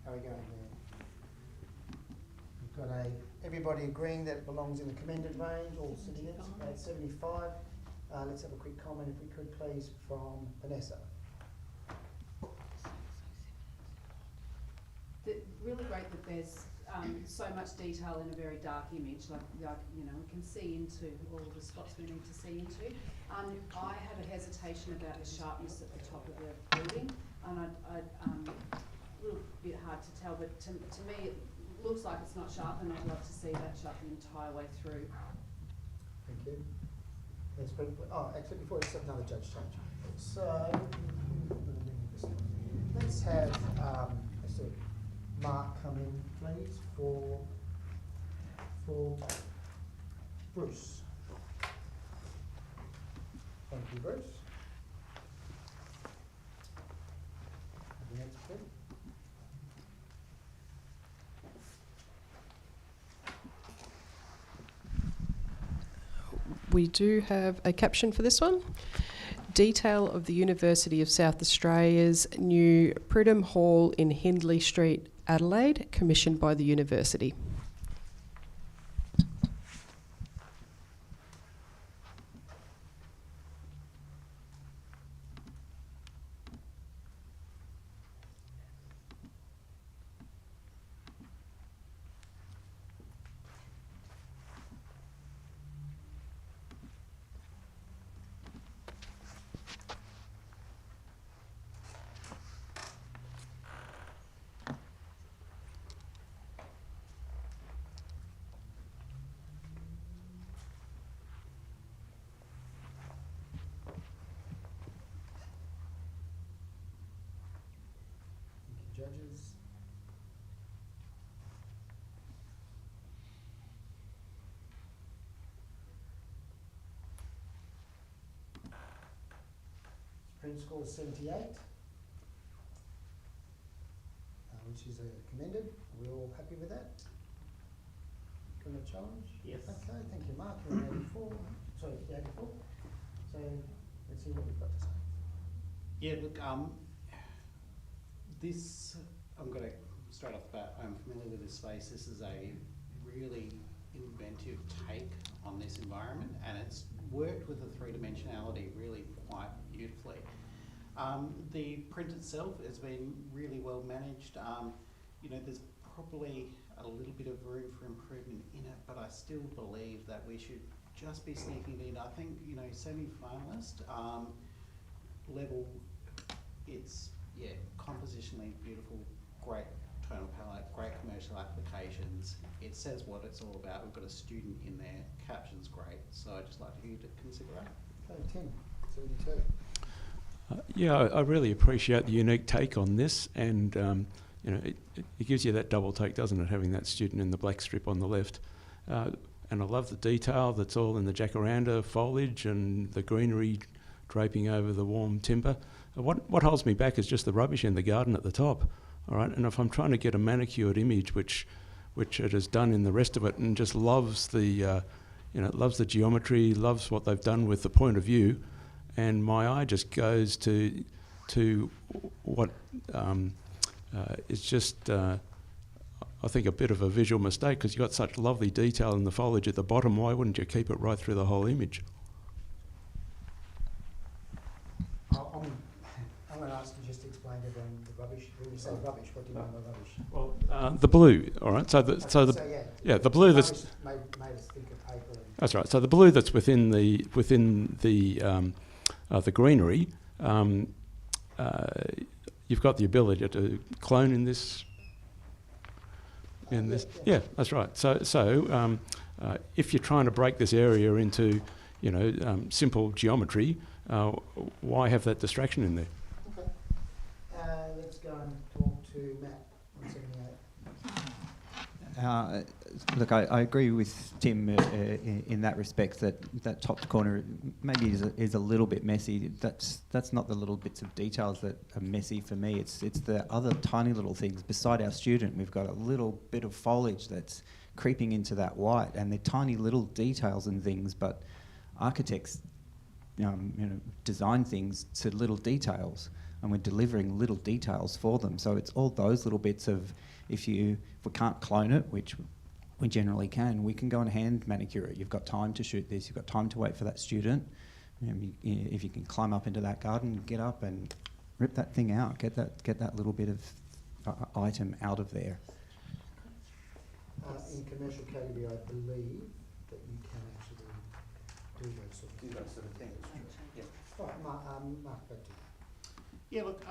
How are we going there? We've got everybody agreeing that it belongs in the commended range, all sitting at 75. Let's have a quick comment, if we could please, from Vanessa. Really great that there's so much detail in a very dark image, like we can see into all the spots we need to see into. I have a hesitation about the sharpness at the top of the building, and a little bit hard to tell, but to me it looks like it's not sharp, and I'd love to see that sharp the entire way through. Thank you. Actually, before it's another judge change. So let's have Mark come in, please, for Bruce. Thank you, Bruce. The next bit. We do have a caption for this one. Detail of the University of South Australia's new Pridham Hall in Hindley Street, Adelaide, commissioned by the university. Judges. Print score is 78, which is commended. Are we all happy with that? Got a challenge? Yes. Okay, thank you, Mark. You're on 84. Sorry, 84. So let's see what we've got to say. Yeah, look, this, I'm going to, straight off the bat, I'm familiar with this space. This is a really inventive take on this environment, and it's worked with the three-dimensionality really quite beautifully. The print itself has been really well managed. You know, there's probably a little bit of room for improvement in it, but I still believe that we should just be sneaking it in. I think, you know, semi-finalist level, it's, yeah, compositionally beautiful, great tonal palette, great commercial applications. It says what it's all about. We've got a student in there, caption's great, so I'd just like you to consider that. Okay, Tim, 72. Yeah, I really appreciate the unique take on this, and you know, it gives you that double take, doesn't it, having that student in the black strip on the left. And I love the detail that's all in the jacaranda foliage and the greenery draping over the warm timber. What holds me back is just the rubbish in the garden at the top, all right? And if I'm trying to get a manicured image, which it has done in the rest of it, and just loves the, you know, loves the geometry, loves what they've done with the point of view, and my eye just goes to what is just, I think, a bit of a visual mistake, because you've got such lovely detail in the foliage at the bottom. Why wouldn't you keep it right through the whole image? I'm going to ask you just to explain to everyone the rubbish. When you say rubbish, what do you mean by rubbish? Well, the blue, all right. So the the blue that's made us think of paper. That's right. So the blue that's within the greenery, you've got the ability to clone in this. Yeah, that's right. So if you're trying to break this area into, you know, simple geometry, why have that distraction in there? Okay. Let's go and talk to Matt. 178. Look, I agree with Tim in that respect, that top corner maybe is a little bit messy. That's not the little bits of details that are messy for me. It's the other tiny little things. Beside our student, we've got a little bit of foliage that's creeping into that white, and they're tiny little details and things, but architects design things to little details, and we're delivering little details for them. So it's all those little bits of, if we can't clone it, which we generally can, we can go and hand manicure it. You've got time to shoot this, you've got time to wait for that student. If you can climb up into that garden, get up and rip that thing out, get that little bit of item out of there. In commercial category, I believe that you can actually do those sort of things. Yeah. All right, Mark, back to you. Yeah, look,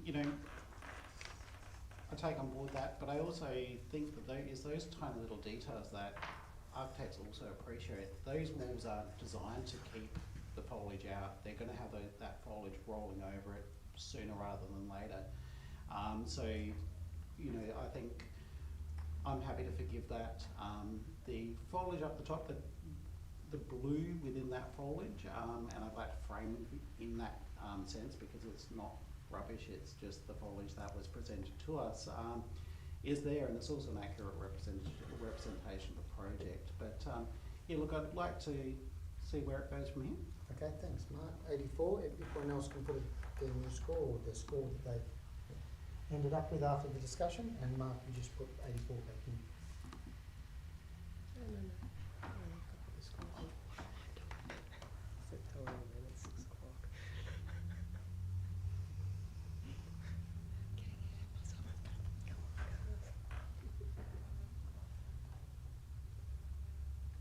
you know, I take on board that, but I also think that those tiny little details that architects also appreciate. Those walls are designed to keep the foliage out. They're going to have that foliage rolling over it sooner rather than later. So, you know, I think I'm happy to forgive that. The foliage up the top, the blue within that foliage, and I'd like to frame it in that sense, because it's not rubbish, it's just the foliage that was presented to us, is there, and it's also an accurate representation of the project. But yeah, look, I'd like to see where it goes from here. Okay, thanks, Mark. 84. If everyone else can put their new score or the score that they ended up with after the discussion, and Mark, you just put 84 back in.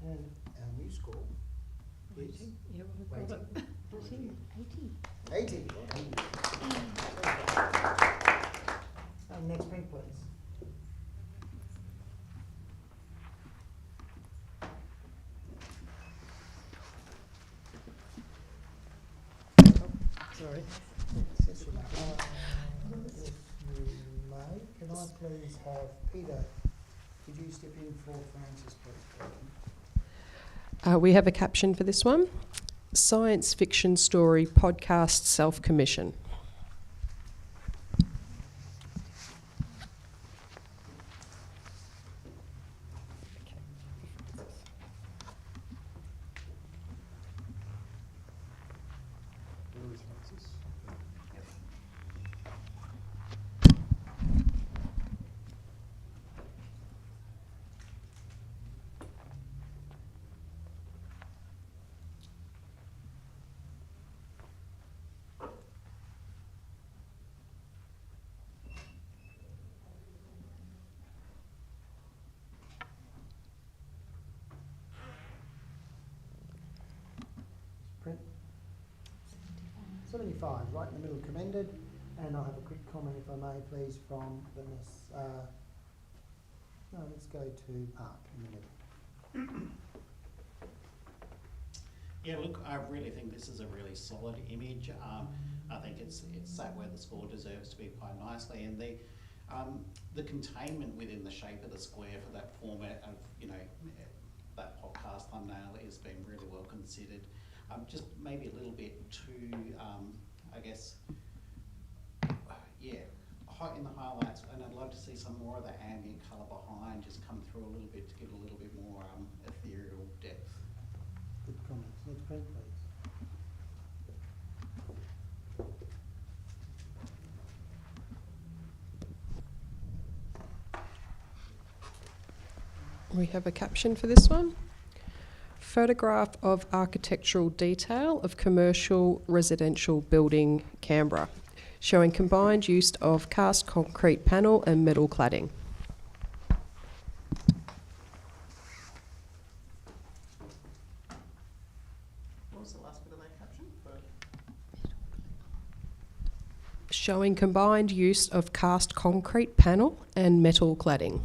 And our new score is Yeah, we've got it. 80. Next print, please. Sorry. If you may, can I please have Peter, could you step in for Francis, please? We have a caption for this one. Science fiction story podcast self-commission. Print. 75, right in the middle, commended. And I'll have a quick comment, if I may, please, from Vanessa. No, let's go to Mark in the middle. Yeah, look, I really think this is a really solid image. I think it's sat where the score deserves to be quite nicely, and the containment within the shape of the square for that format of, you know, that podcast thumbnail has been really well considered. Just maybe a little bit too, I guess, yeah, hot in the highlights, and I'd love to see some more of the ambient colour behind just come through a little bit to give it a little bit more ethereal depth. Good comments. Next print, please. We have a caption for this one. Photograph of architectural detail of commercial residential building, Canberra, showing combined use of cast concrete panel and metal cladding. What was the last bit of that caption? Showing combined use of cast concrete panel and metal cladding.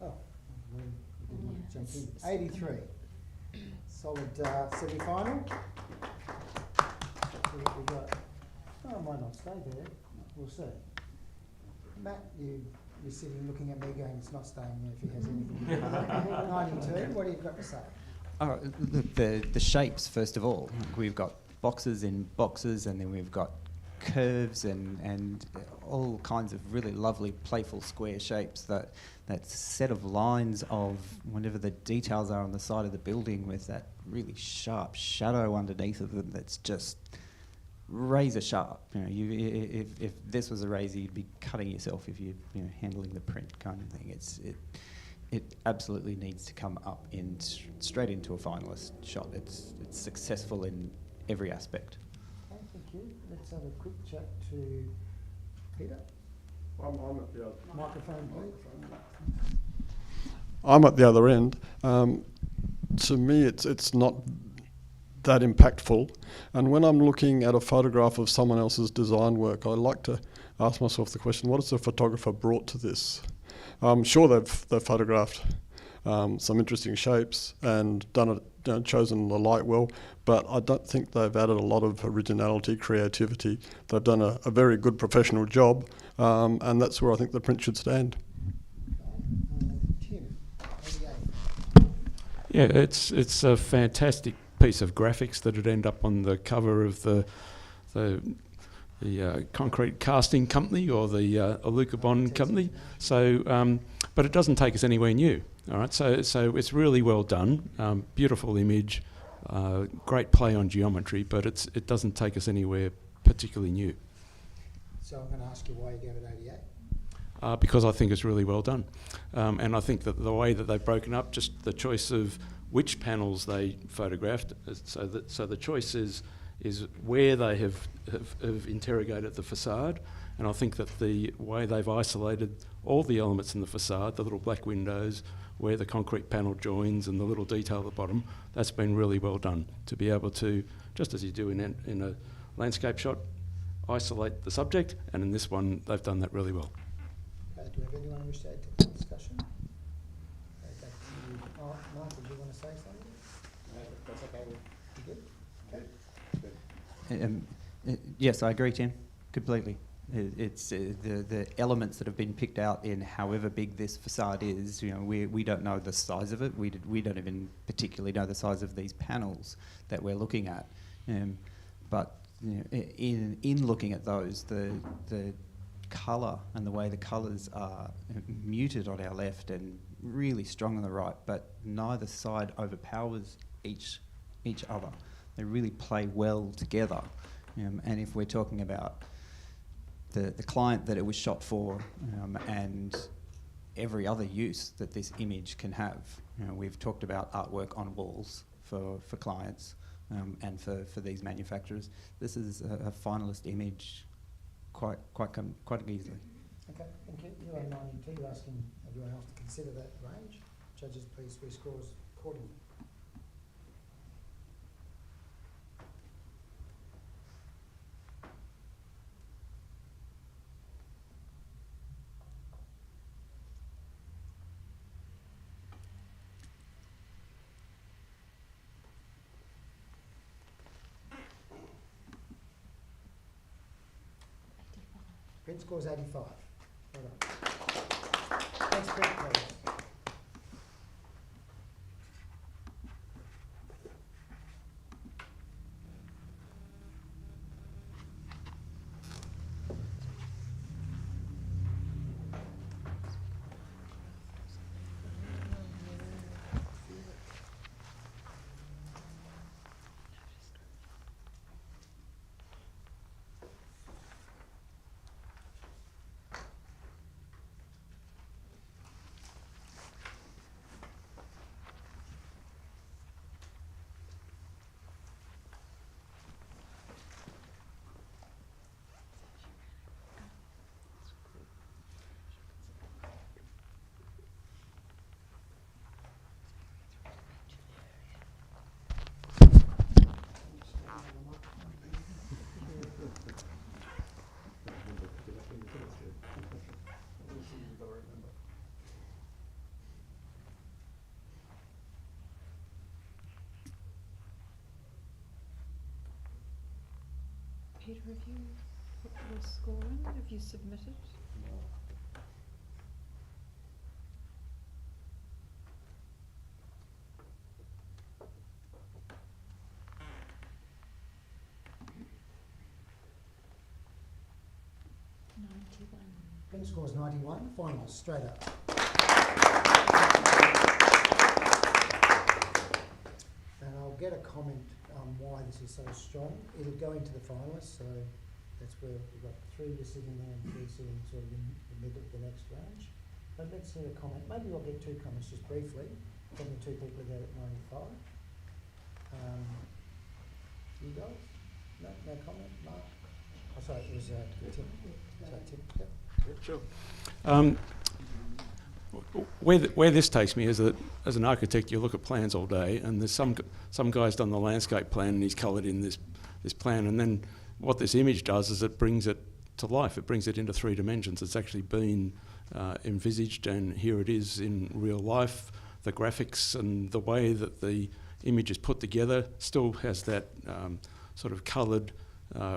Oh, we didn't want to jump in. 83. Solid semi-final. See what we got. Oh, it might not stay there. We'll see. Matt, you're sitting looking at me going, it's not staying there if he has anything. 92, what have you got to say? Oh, the shapes, first of all. We've got boxes in boxes, and then we've got curves and all kinds of really lovely, playful square shapes. That set of lines of whatever the details are on the side of the building with that really sharp shadow underneath of them that's just razor sharp. You know, if this was a razor, you'd be cutting yourself if you're handling the print kind of thing. It absolutely needs to come up straight into a finalist shot. It's successful in every aspect. Okay, thank you. Let's have a quick chat to Peter. I'm at the other. Microphone, please. I'm at the other end. To me, it's not that impactful. And when I'm looking at a photograph of someone else's design work, I like to ask myself the question: what has the photographer brought to this? I'm sure they've photographed some interesting shapes and chosen the light well, but I don't think they've added a lot of originality, creativity. They've done a very good professional job, and that's where I think the print should stand. Tim, 88. Yeah, it's a fantastic piece of graphics that would end up on the cover of the concrete casting company or the Alucobond company. So, but it doesn't take us anywhere new. All right, so it's really well done. Beautiful image, great play on geometry, but it doesn't take us anywhere particularly new. So I'm going to ask you why you gave it 88. Because I think it's really well done, and I think that the way that they've broken up, just the choice of which panels they photographed, so the choice is where they have interrogated the facade, and I think that the way they've isolated all the elements in the facade, the little black windows, where the concrete panel joins and the little detail at the bottom, that's been really well done. To be able to, just as you do in a landscape shot, isolate the subject, and in this one they've done that really well. Do we have anyone who wish to add to the discussion? Okay, Mark, did you want to say something? No, that's okay. You good? Okay. Yes, I agree, Tim, completely. It's the elements that have been picked out in however big this facade is. You know, we don't know the size of it. We don't even particularly know the size of these panels that we're looking at. But you know, in looking at those, the colour and the way the colours are muted on our left and really strong on the right, but neither side overpowers each other. They really play well together. And if we're talking about the client that it was shot for, and every other use that this image can have. We've talked about artwork on walls for clients and for these manufacturers. This is a finalist image quite easily. Okay, thank you. You are 92. You're asking everyone else to consider that range. Judges, please rescore accordingly. Print scores 85. Well done. Next print, please. Peter, have you put your score in? Have you submitted? Print scores 91. Finals, straight up. And I'll get a comment on why this is so strong. It'll go into the finalists, so that's where we've got 3 sitting there and 3 sitting sort of in the middle of the next range. But let's hear a comment. Maybe I'll get 2 comments just briefly from the 2 people there at 95. You guys? No comment? Mark? Oh, sorry, it was Tim. Sorry, Tim. Yep. Sure. Where this takes me is that as an architect you look at plans all day and there's some guy's done the landscape plan and he's coloured in this plan, and then what this image does is it brings it to life. It brings it into 3 dimensions. It's actually been envisaged, and here it is in real life. the graphics and the way that the image is put together still has that sort of coloured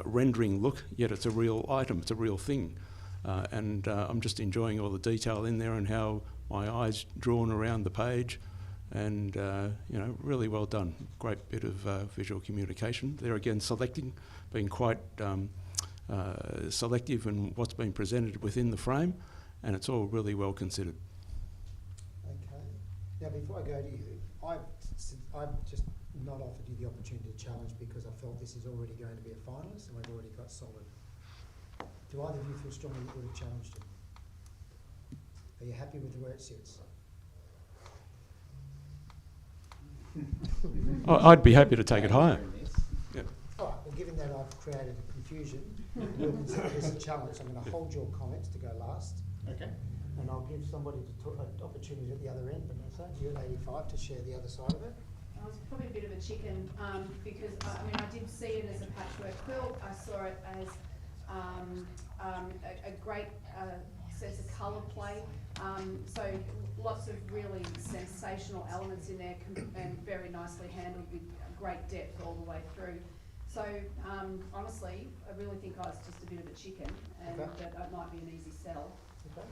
rendering look, yet it's a real item, it's a real thing. And I'm just enjoying all the detail in there and how my eye's drawn around the page. And you know, really well done. Great bit of visual communication. There again, being quite selective in what's being presented within the frame, and it's all really well considered. Okay. Now, before I go to you, I've just not offered you the opportunity to challenge because I felt this is already going to be a finalist and we've already got solid. Do either of you feel strongly that you would have challenged him? Are you happy with where it sits? I'd be happy to take it higher. Yeah. All right, well, given that I've created a confusion, we'll consider this a challenge. I'm going to hold your comments to go last. Okay. And I'll give somebody an opportunity at the other end, Vanessa, you're at 85, to share the other side of it. I was probably a bit of a chicken because I did see it as a patchwork quilt. I saw it as a great sense of colour play. So lots of really sensational elements in there and very nicely handled with great depth all the way through. So honestly, I really think I was just a bit of a chicken and that it might be an easy sell. Okay.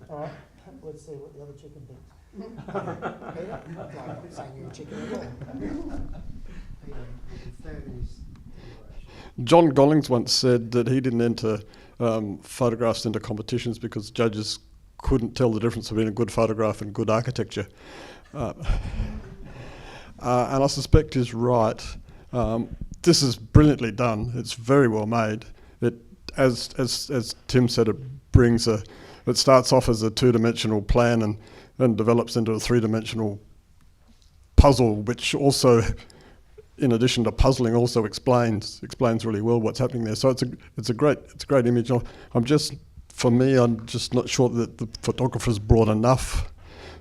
All right, let's see what the other chicken thinks. Peter? No, I'm not saying you're a chicken at all. Peter, confirm his declaration. John Gollings once said that he didn't enter photographs into competitions because judges couldn't tell the difference between a good photograph and good architecture. And I suspect he's right. This is brilliantly done. It's very well made. It, as Tim said, it starts off as a two-dimensional plan and then develops into a three-dimensional puzzle, which also, in addition to puzzling, also explains really well what's happening there. So it's a great image. I'm just not sure that the photographer's brought enough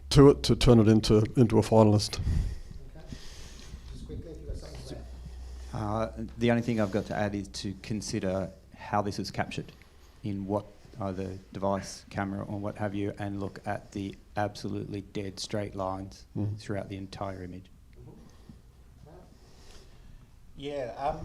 to it to turn it into a finalist. Okay. Just quickly, if you've got something to add. The only thing I've got to add is to consider how this is captured in what either device, camera or what have you, and look at the absolutely dead straight lines throughout the entire image. Yeah,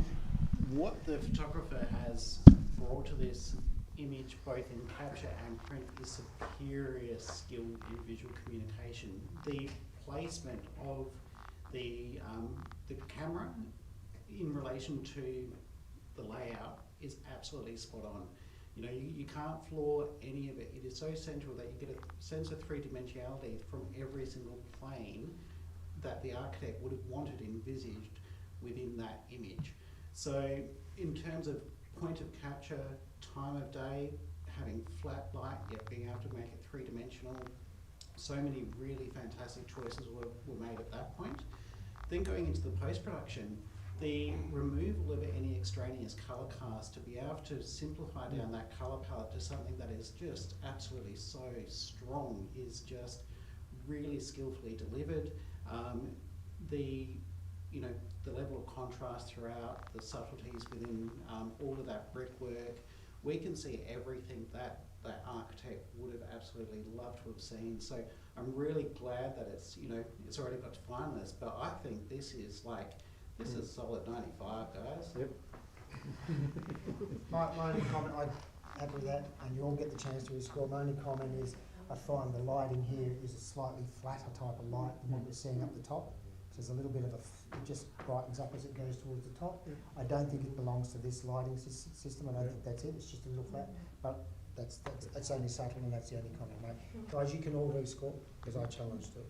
what the photographer has brought to this image, both in capture and print, is superior skill in visual communication. The placement of the camera in relation to the layout is absolutely spot on. You know, you can't flaw any of it. It is so central that you get a sense of three-dimensionality from every single plane that the architect would have wanted envisaged within that image. So in terms of point of capture, time of day, having flat light, yet being able to make it three-dimensional, so many really fantastic choices were made at that point. Then going into the post-production, the removal of any extraneous colour cast to be able to simplify down that colour palette to something that is just absolutely so strong is just really skillfully delivered. The level of contrast throughout, the subtleties within all of that brickwork, we can see everything that that architect would have absolutely loved to have seen. So I'm really glad that it's already got to finalists, but I think this is solid 95, guys. Yep. my only comment, I'm happy with that, and you all get the chance to rescore. My only comment is I find the lighting here is a slightly flatter type of light than what we're seeing up the top. So there's a little bit of it just brightens up as it goes towards the top. I don't think it belongs to this lighting system. I don't think that's it. It's just a little flat, but that's only subtle, and that's the only comment I make. Guys, you can all rescore because I challenged it.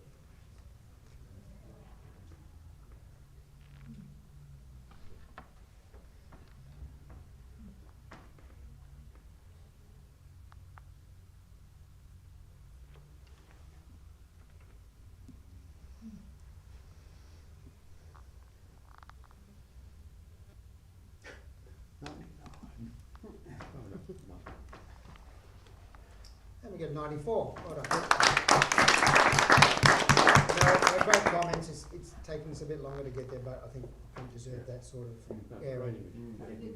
And we get 94. Well done. No, great comments. It's taking us a bit longer to get there, but I think we deserve that sort of area.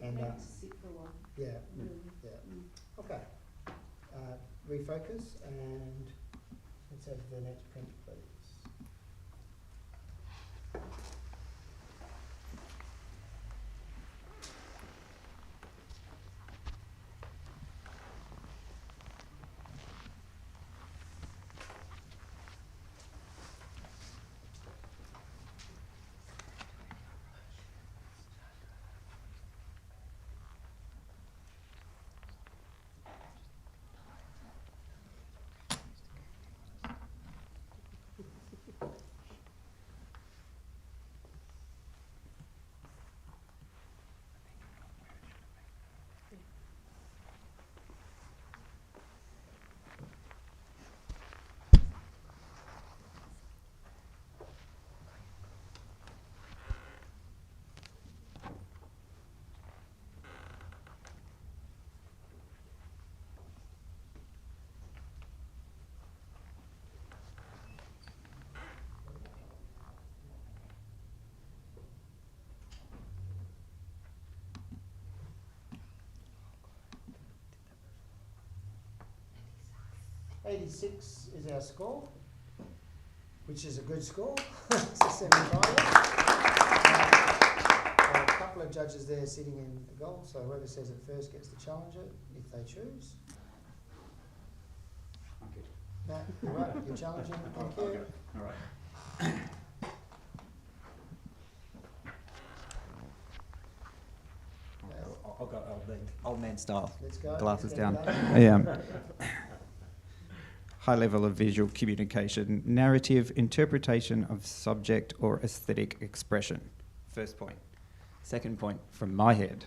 And yeah. Okay. Refocus and let's have the next print, please. 86 is our score, which is a good score. It's a 75. A couple of judges there sitting in the goal, so whoever says it first gets to challenge it, if they choose. Matt, you're right, you're challenging, thank you. Okay. All right. I'll go old man style. Let's go. Glasses Let's down. get it done. Yeah. High level of visual communication, narrative, interpretation of subject or aesthetic expression. First point. Second point from my head.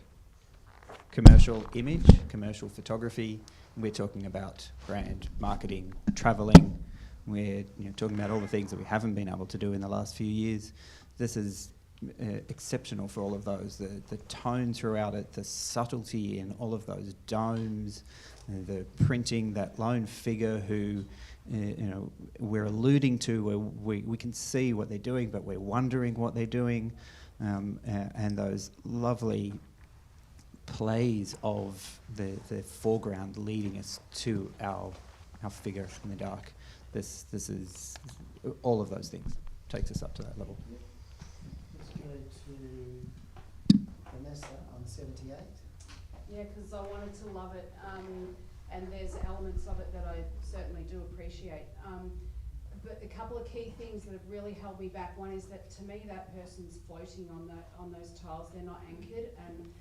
Commercial image, commercial photography. We're talking about brand marketing, travelling. We're talking about all the things that we haven't been able to do in the last few years. This is exceptional for all of those. The tone throughout it, the subtlety in all of those domes, the printing, that lone figure who we're alluding to, where we can see what they're doing, but we're wondering what they're doing, and those lovely plays of the foreground leading us to our figure in the dark. This is all of those things takes us up to that level. Let's go to Vanessa on 78. Yeah, because I wanted to love it, and there's elements of it that I certainly do appreciate. But a couple of key things that have really held me back. One is that to me that person's floating on those tiles. They're not anchored, and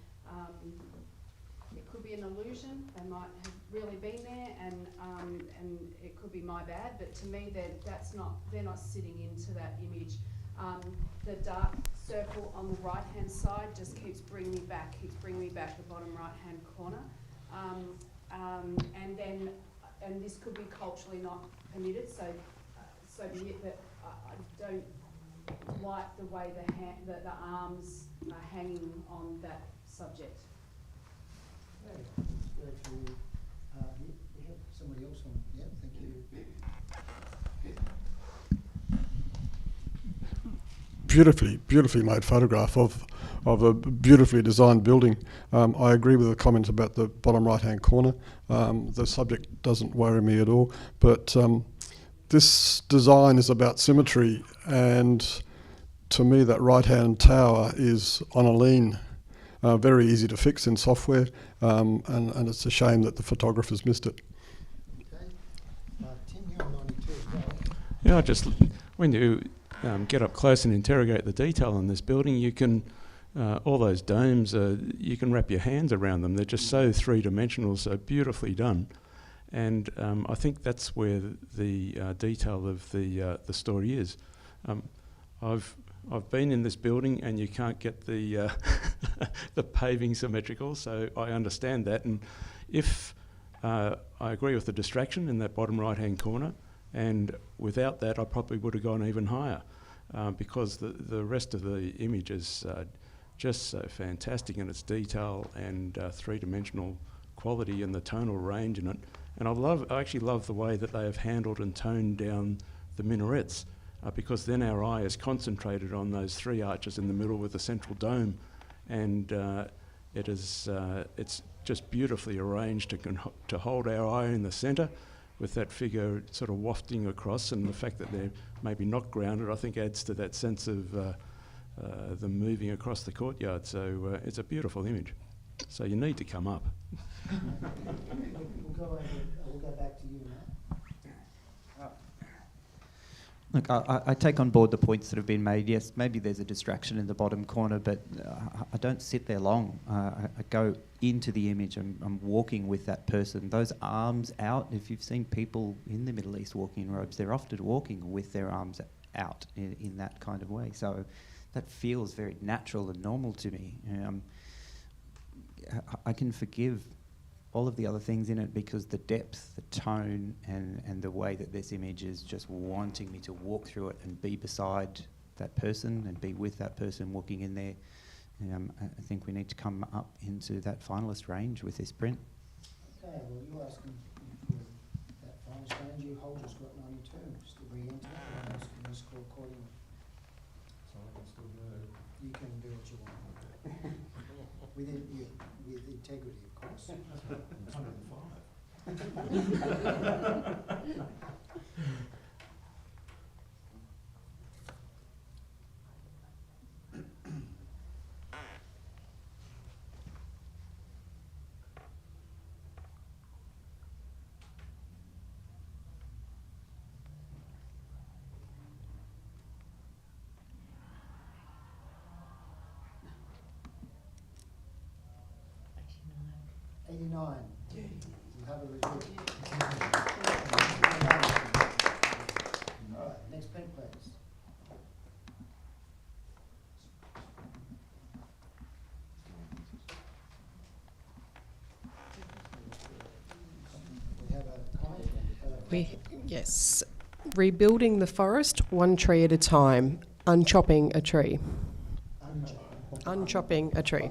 it could be an illusion. They might have really been there, and it could be my bad. But to me, they're not sitting into that image. The dark circle on the right-hand side just keeps bringing me back. The bottom right-hand corner, and this could be culturally not permitted. So be it. But I don't like the way the arms are hanging on that subject. Okay, let's go to, we have somebody else on, yeah, thank you. Beautifully made photograph of a beautifully designed building. I agree with the comments about the bottom right-hand corner. The subject doesn't worry me at all, but this design is about symmetry, and to me that right-hand tower is on a lean. Very easy to fix in software, and it's a shame that the photographers missed it. Okay, Tim, you're on 92 as well. Yeah, when you get up close and interrogate the detail in this building, you can, all those domes, you can wrap your hands around them. They're just so three-dimensional, so beautifully done. And I think that's where the detail of the story is. I've been in this building, and you can't get the the paving symmetrical, so I understand that. And if I agree with the distraction in that bottom right-hand corner, and without that, I probably would have gone even higher, because the rest of the image is just so fantastic in its detail and three-dimensional quality and the tonal range in it. And I actually love the way that they have handled and toned down the minarets, because then our eye is concentrated on those three arches in the middle with the central dome, and it's just beautifully arranged to hold our eye in the centre, with that figure sort of wafting across, and the fact that they're maybe not grounded, I think adds to that sense of them moving across the courtyard. So it's a beautiful image. So you need to come up. We'll go back to you, Matt. Look, I take on board the points that have been made. Yes, maybe there's a distraction in the bottom corner, but I don't sit there long. I go into the image. I'm walking with that person. Those arms out, if you've seen people in the Middle East walking in robes, they're often walking with their arms out in that kind of way. So that feels very natural and normal to me. I can forgive all of the other things in it because the depth, the tone, and the way that this image is just wanting me to walk through it and be beside that person and be with that person walking in there. I think we need to come up into that finalist range with this print. Okay, well, you're asking for that finalist range. You hold just got 92. Just to re-enter, or else can you score accordingly? So I can still go. You can do what you want. with integrity, of course. 105. 89. You have a review. All right, next print, please. We have a comment. Yes. Rebuilding the forest one tree at a time. Unchopping a tree. Unchopping a tree.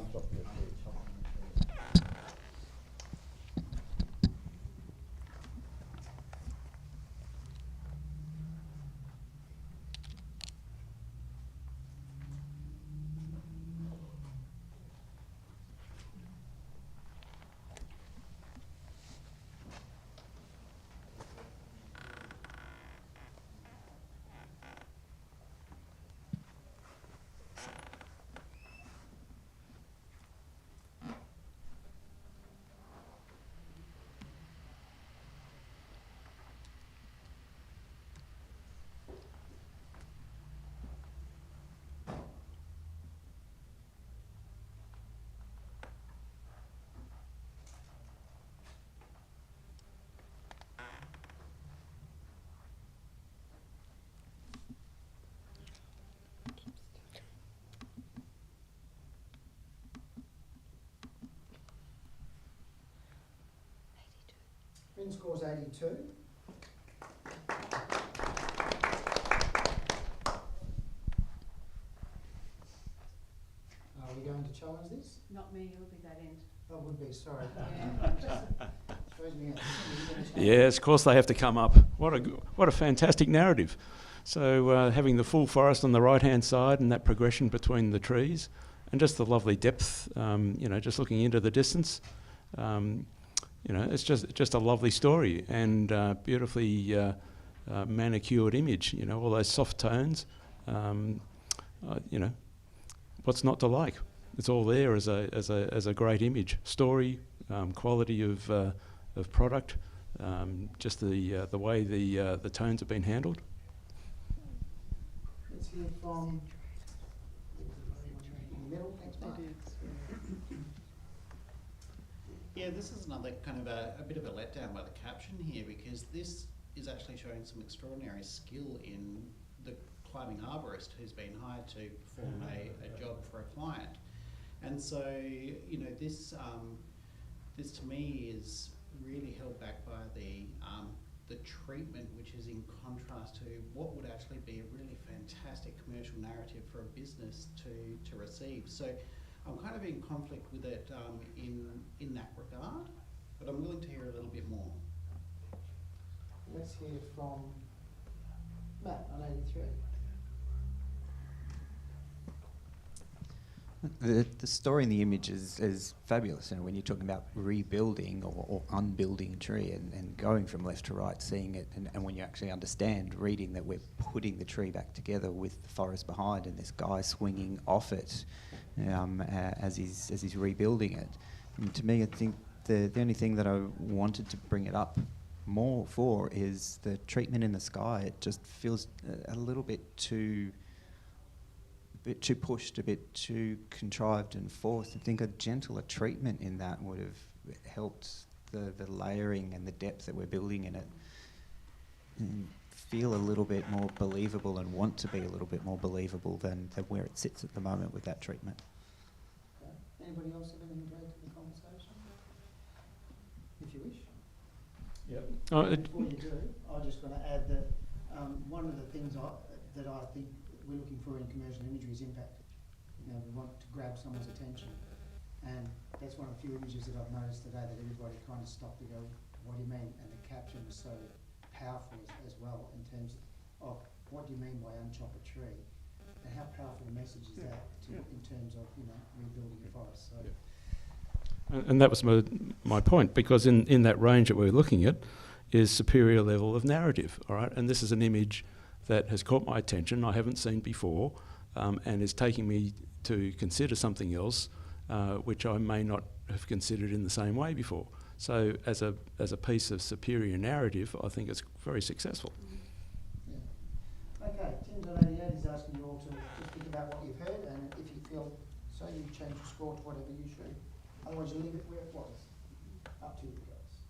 Print scores 82. Are we going to challenge this? Not me, it'll be that end. Oh, would be, sorry. Throws me out. Yes, of course they have to come up. What a fantastic narrative. So having the full forest on the right-hand side and that progression between the trees and just the lovely depth, just looking into the distance. It's just a lovely story and beautifully manicured image. All those soft tones. What's not to like? It's all there as a great image, story, quality of product, just the way the tones have been handled. Let's hear from in the middle. Thanks, Mark. Yeah, this is another kind of a bit of a letdown by the caption here, because this is actually showing some extraordinary skill in the climbing arborist who's been hired to perform a job for a client. And so, this to me is really held back by the treatment, which is in contrast to what would actually be a really fantastic commercial narrative for a business to receive. So I'm kind of in conflict with it in that regard, but I'm willing to hear a little bit more. Let's hear from Matt on 83. The story in the image is fabulous. When you're talking about rebuilding or unbuilding a tree and going from left to right, seeing it, and when you actually understand, reading that we're putting the tree back together with the forest behind and this guy swinging off it as he's rebuilding it. And to me, I think the only thing that I wanted to bring it up more for is the treatment in the sky. It just feels a little bit too pushed, a bit too contrived and forced. I think a gentler treatment in that would have helped the layering and the depth that we're building in it and feel a little bit more believable and want to be a little bit more believable than where it sits at the moment with that treatment. Okay. Anybody else have anything to add to the conversation? If you wish. Yep. Before you do, I just want to add that one of the things that I think we're looking for in commercial imagery is impact. We want to grab someone's attention, and that's one of the few images that I've noticed today that everybody kind of stopped to go, what do you mean? And the caption was so powerful as well in terms of what do you mean by unchop a tree, and how powerful a message is that in terms of rebuilding a forest. So And that was my point, because in that range that we're looking at is superior level of narrative, all right? And this is an image that has caught my attention, I haven't seen before, and is taking me to consider something else, which I may not have considered in the same way before. So as a piece of superior narrative, I think it's very successful. Yeah. Okay, Tim's on 88 is asking you all to just think about what you've heard, and if you feel so, you change the score to whatever you should. Otherwise, you leave it where it was. Up to you guys.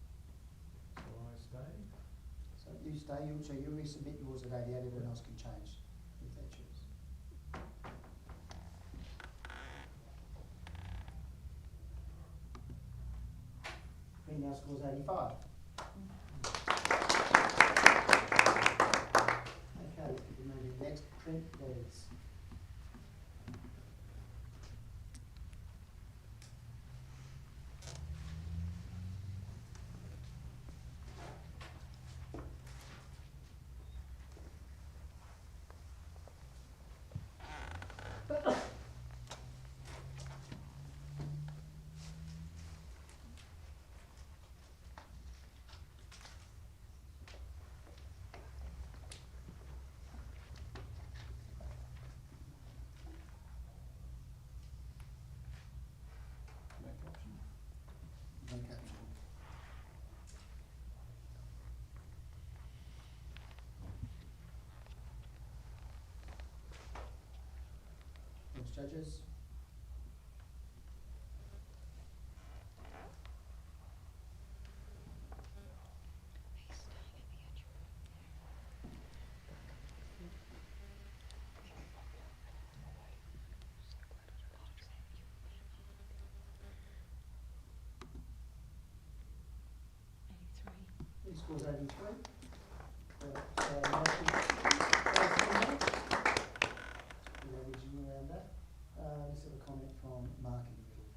So I stay? So you stay, so you resubmit yours at 88, everyone else can change if they choose. Print now scores 85. Okay, we're moving next. Print, please. No caption. Next judges. He scores 83. Around that. Let's have a comment from Mark in the middle.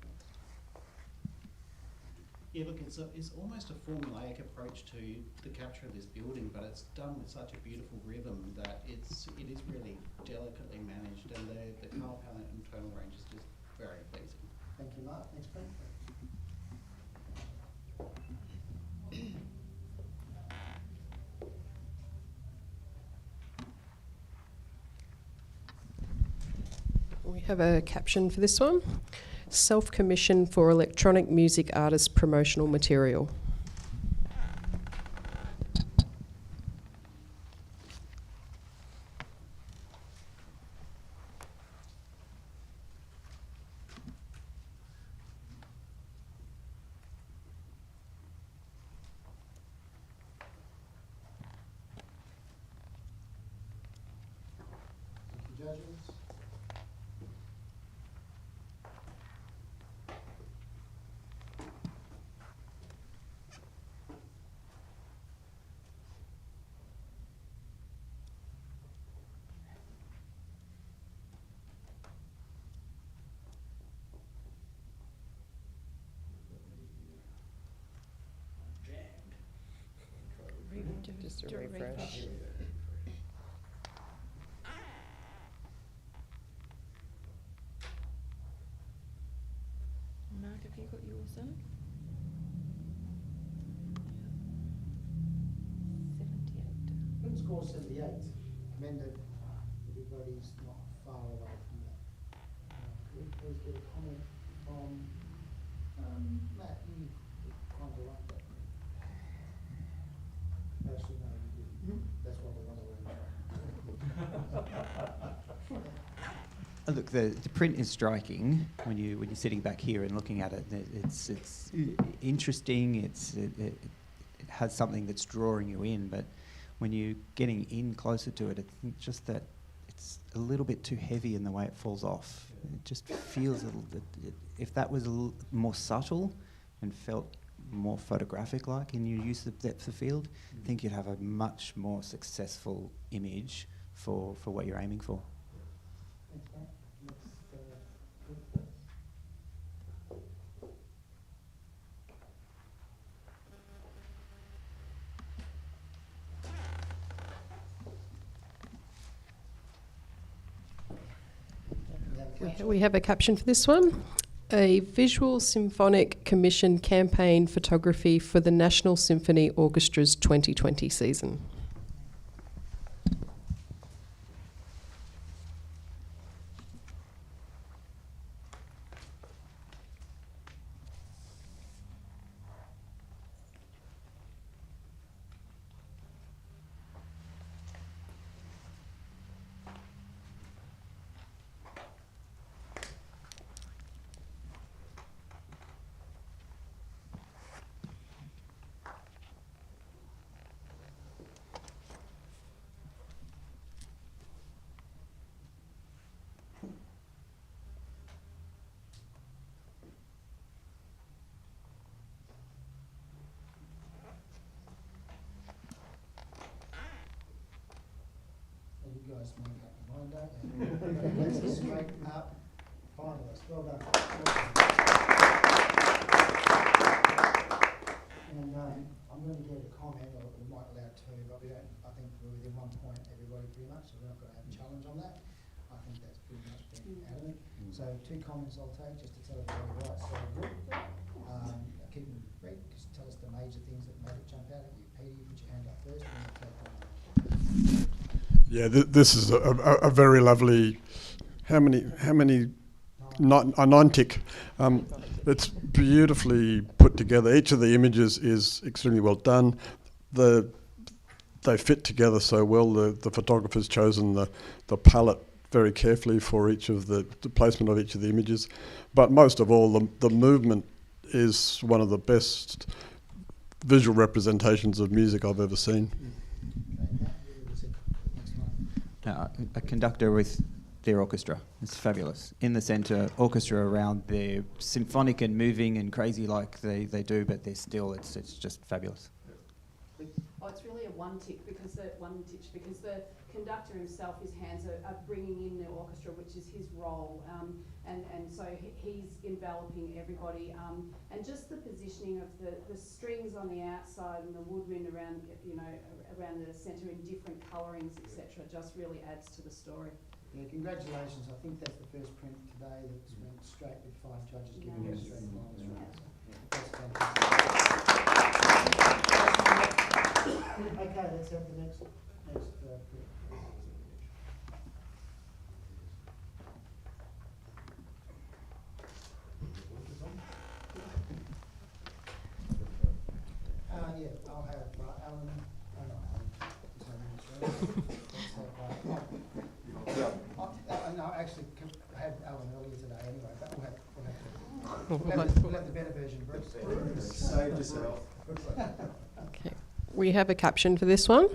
Yeah, look, it's almost a formulaic approach to the capture of this building, but it's done with such a beautiful rhythm that it is really delicately managed, and the colour palette and tonal range is just very pleasing. Thank you, Mark. Next print. We have a caption for this one. Self-commission for electronic music artist promotional material. Thank you, judges. Just a refresh. Mark, have you got yours in? 78. Print score 78. Commended. Everybody's not far away from that. Could we please get a comment from Matt? You kind of like that. Actually, no, you didn't. That's what we want to learn. Look, the print is striking when you're sitting back here and looking at it. It's interesting. It has something that's drawing you in, but when you're getting in closer to it, it's just that it's a little bit too heavy in the way it falls off. It just feels a little bit. If that was a little more subtle and felt more photographic-like in your use of depth of field, I think you'd have a much more successful image for what you're aiming for. Thanks, Matt. Next, print, please. We have a caption for this one. A Visual Symphonic Commission campaign photography for the National Symphony Orchestra's 2020 season. You guys make up your mind, don't you? That's a straight up finalist. Well done. And I'm going to get a comment, or we might allow two, but we don't. I think we're within 1 point, everybody pretty much, so we're not going to have a challenge on that. I think that's pretty much been adamant. So 2 comments I'll take just to tell everybody right, so good. Keep them brief, just tell us the major things that made it jump out at you. Peter, you put your hand up first, and we'll take them. Yeah, this is a very lovely. How many? 9 tick. It's beautifully put together. Each of the images is extremely well done. They fit together so well. The photographer's chosen the palette very carefully for each of the placement of each of the images. But most of all, the movement is one of the best visual representations of music I've ever seen. A conductor with their orchestra. It's fabulous. In the centre, orchestra around. They're symphonic and moving and crazy like they do, but they're still, it's just fabulous. Oh, it's really a one titch because the conductor himself, his hands are bringing in the orchestra, which is his role, and so he's enveloping everybody, and just the positioning of the strings on the outside and the woodwind around, around the centre in different colourings, etc., just really adds to the story. Yeah, congratulations. I think that's the first print today that's went straight with 5 judges giving you straight finals. That's fantastic. Okay, let's have the next print. Yeah, I'll have Alan. Oh, no, Alan. He's not in this room. Let's have no, actually, I had Alan earlier today anyway, but we'll have the better version, Bruce. Save yourself. Okay. We have a caption for this one.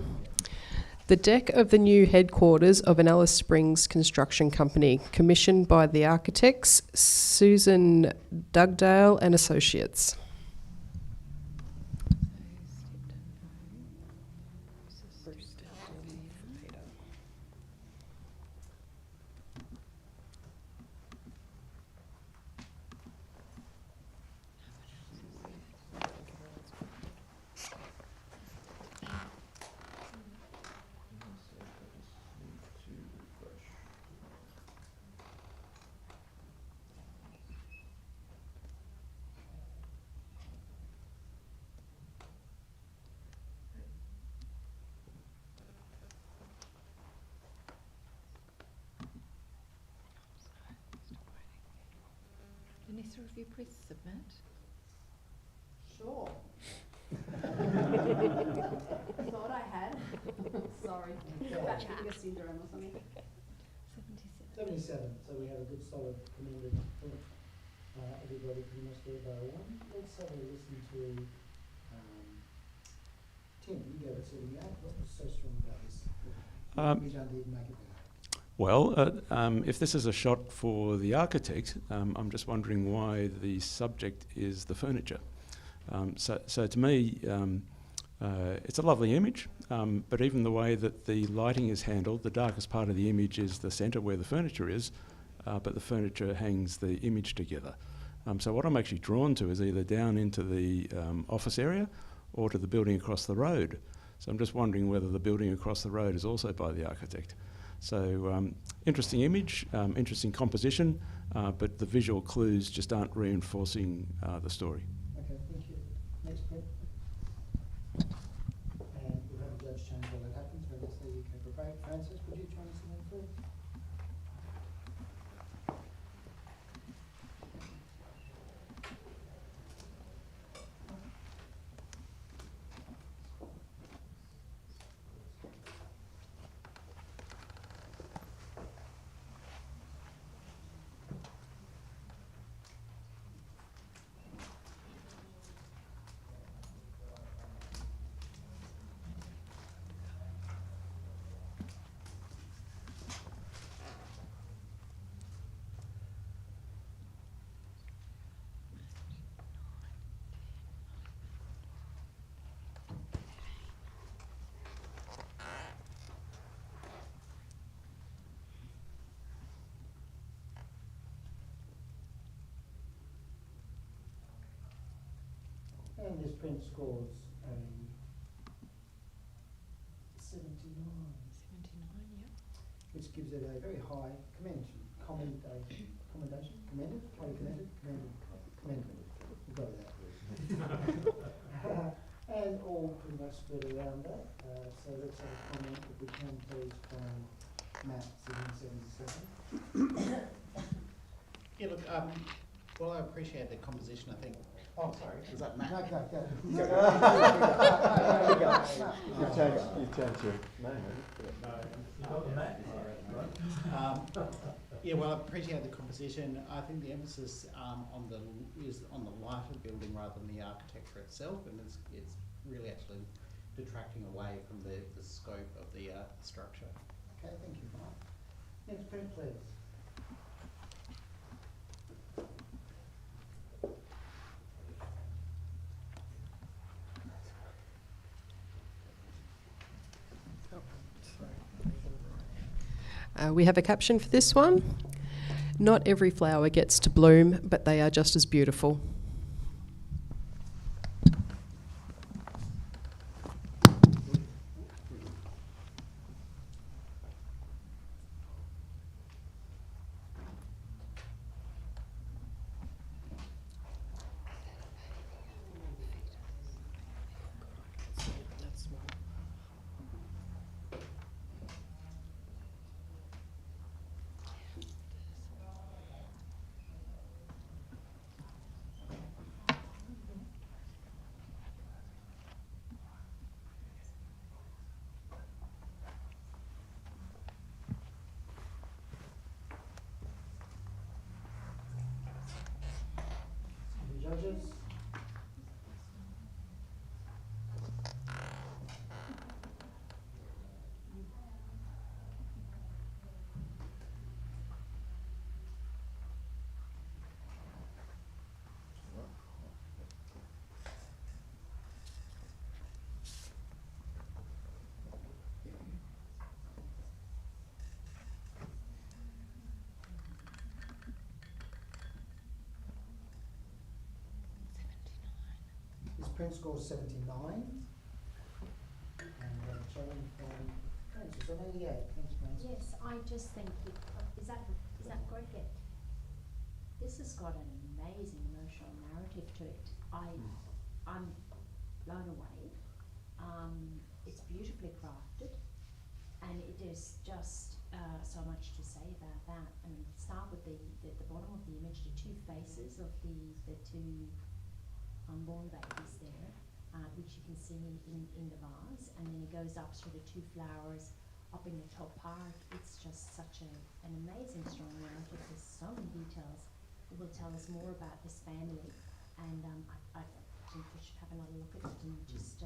The deck of the new headquarters of an Alice Springs construction company, commissioned by the architects Susan Dugdale and Associates. Vanessa, have you pressed submit? Sure. Thought I had. Sorry. Fat finger syndrome or something. 77. So we have a good solid commended print. Everybody pretty much there by 1. Let's have a listen to Tim. You go to 78. What was so strong about this? You don't need to make it better. Well, if this is a shot for the architect, I'm just wondering why the subject is the furniture. So to me, it's a lovely image, but even the way that the lighting is handled, the darkest part of the image is the centre where the furniture is, but the furniture hangs the image together. So what I'm actually drawn to is either down into the office area or to the building across the road. So I'm just wondering whether the building across the road is also by the architect. So interesting image, interesting composition, but the visual clues just aren't reinforcing the story. Okay, thank you. Next print. And we'll have a judge change while that happens, but that's the UK for break. Francis, would you try and see that through? And this print scores a 79. 79, yeah. Which gives it a very high commended. We'll go with that. And all pretty much spread around that. So let's have a comment, if we can please, from Matt, 777. Yeah, look, well, I appreciate the composition, I think. Oh, sorry, is that Matt? No, go. You've changed your name, Yeah, well, I appreciate the composition. I think the emphasis is on the light of the building rather than the architecture itself, and it's really actually detracting away from the scope of the structure. Okay, thank you, Mark. Next print, please. We have a caption for this one. Not every flower gets to bloom, but they are just as beautiful. The judges. This print scores 79. And Jane from Francis on 88. Thanks, Francis. Yes, I just think, is that cricket? This has got an amazing emotional narrative to it. I'm blown away. It's beautifully crafted, and it is just so much to say about that. I mean, start with the bottom of the image, the two faces of the two unborn babies there, which you can see in the vase, and then it goes up through the two flowers up in the top part. It's just such an amazing strong narrative. There's so many details that will tell us more about this family, and I think we should have another look at it and just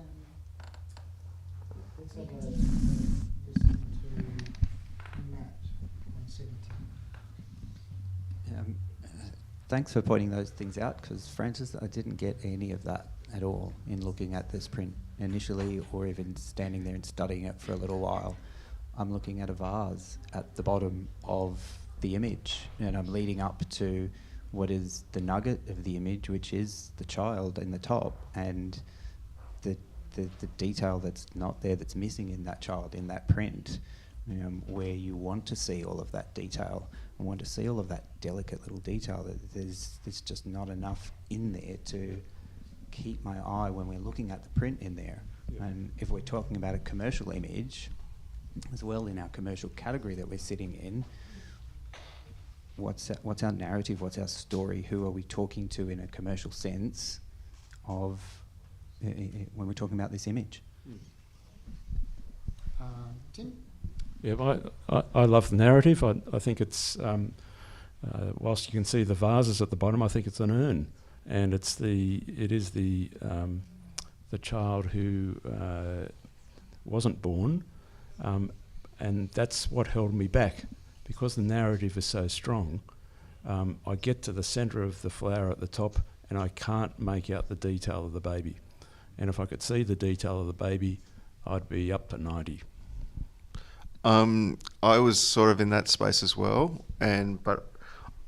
Let's have a listen to Matt on 17. Thanks for pointing those things out, because Francis, I didn't get any of that at all in looking at this print initially, or even standing there and studying it for a little while. I'm looking at a vase at the bottom of the image, and I'm leading up to what is the nugget of the image, which is the child in the top, and the detail that's not there, that's missing in that child, in that print, where you want to see all of that detail and want to see all of that delicate little detail. There's just not enough in there to keep my eye when we're looking at the print in there. Yeah. And if we're talking about a commercial image, as well in our commercial category that we're sitting in, what's our narrative, what's our story, who are we talking to in a commercial sense of when we're talking about this image? Tim? Yeah, I love the narrative. I think it's, whilst you can see the vases at the bottom, I think it's an urn, and it is the child who wasn't born, and that's what held me back, because the narrative is so strong. I get to the centre of the flower at the top, and I can't make out the detail of the baby. And if I could see the detail of the baby, I'd be up to 90. I was sort of in that space as well, but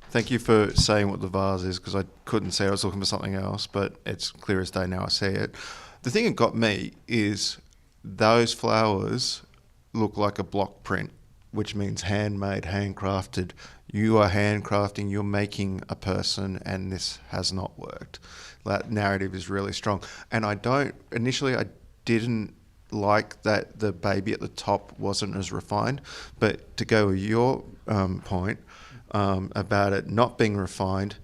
thank you for saying what the vase is, because I couldn't see it. I was looking for something else, but it's clear as day now I see it. The thing that got me is those flowers look like a block print, which means handmade, handcrafted. You are handcrafting, you're making a person, and this has not worked. That narrative is really strong. And initially I didn't like that the baby at the top wasn't as refined, but to go with your point about it not being refined,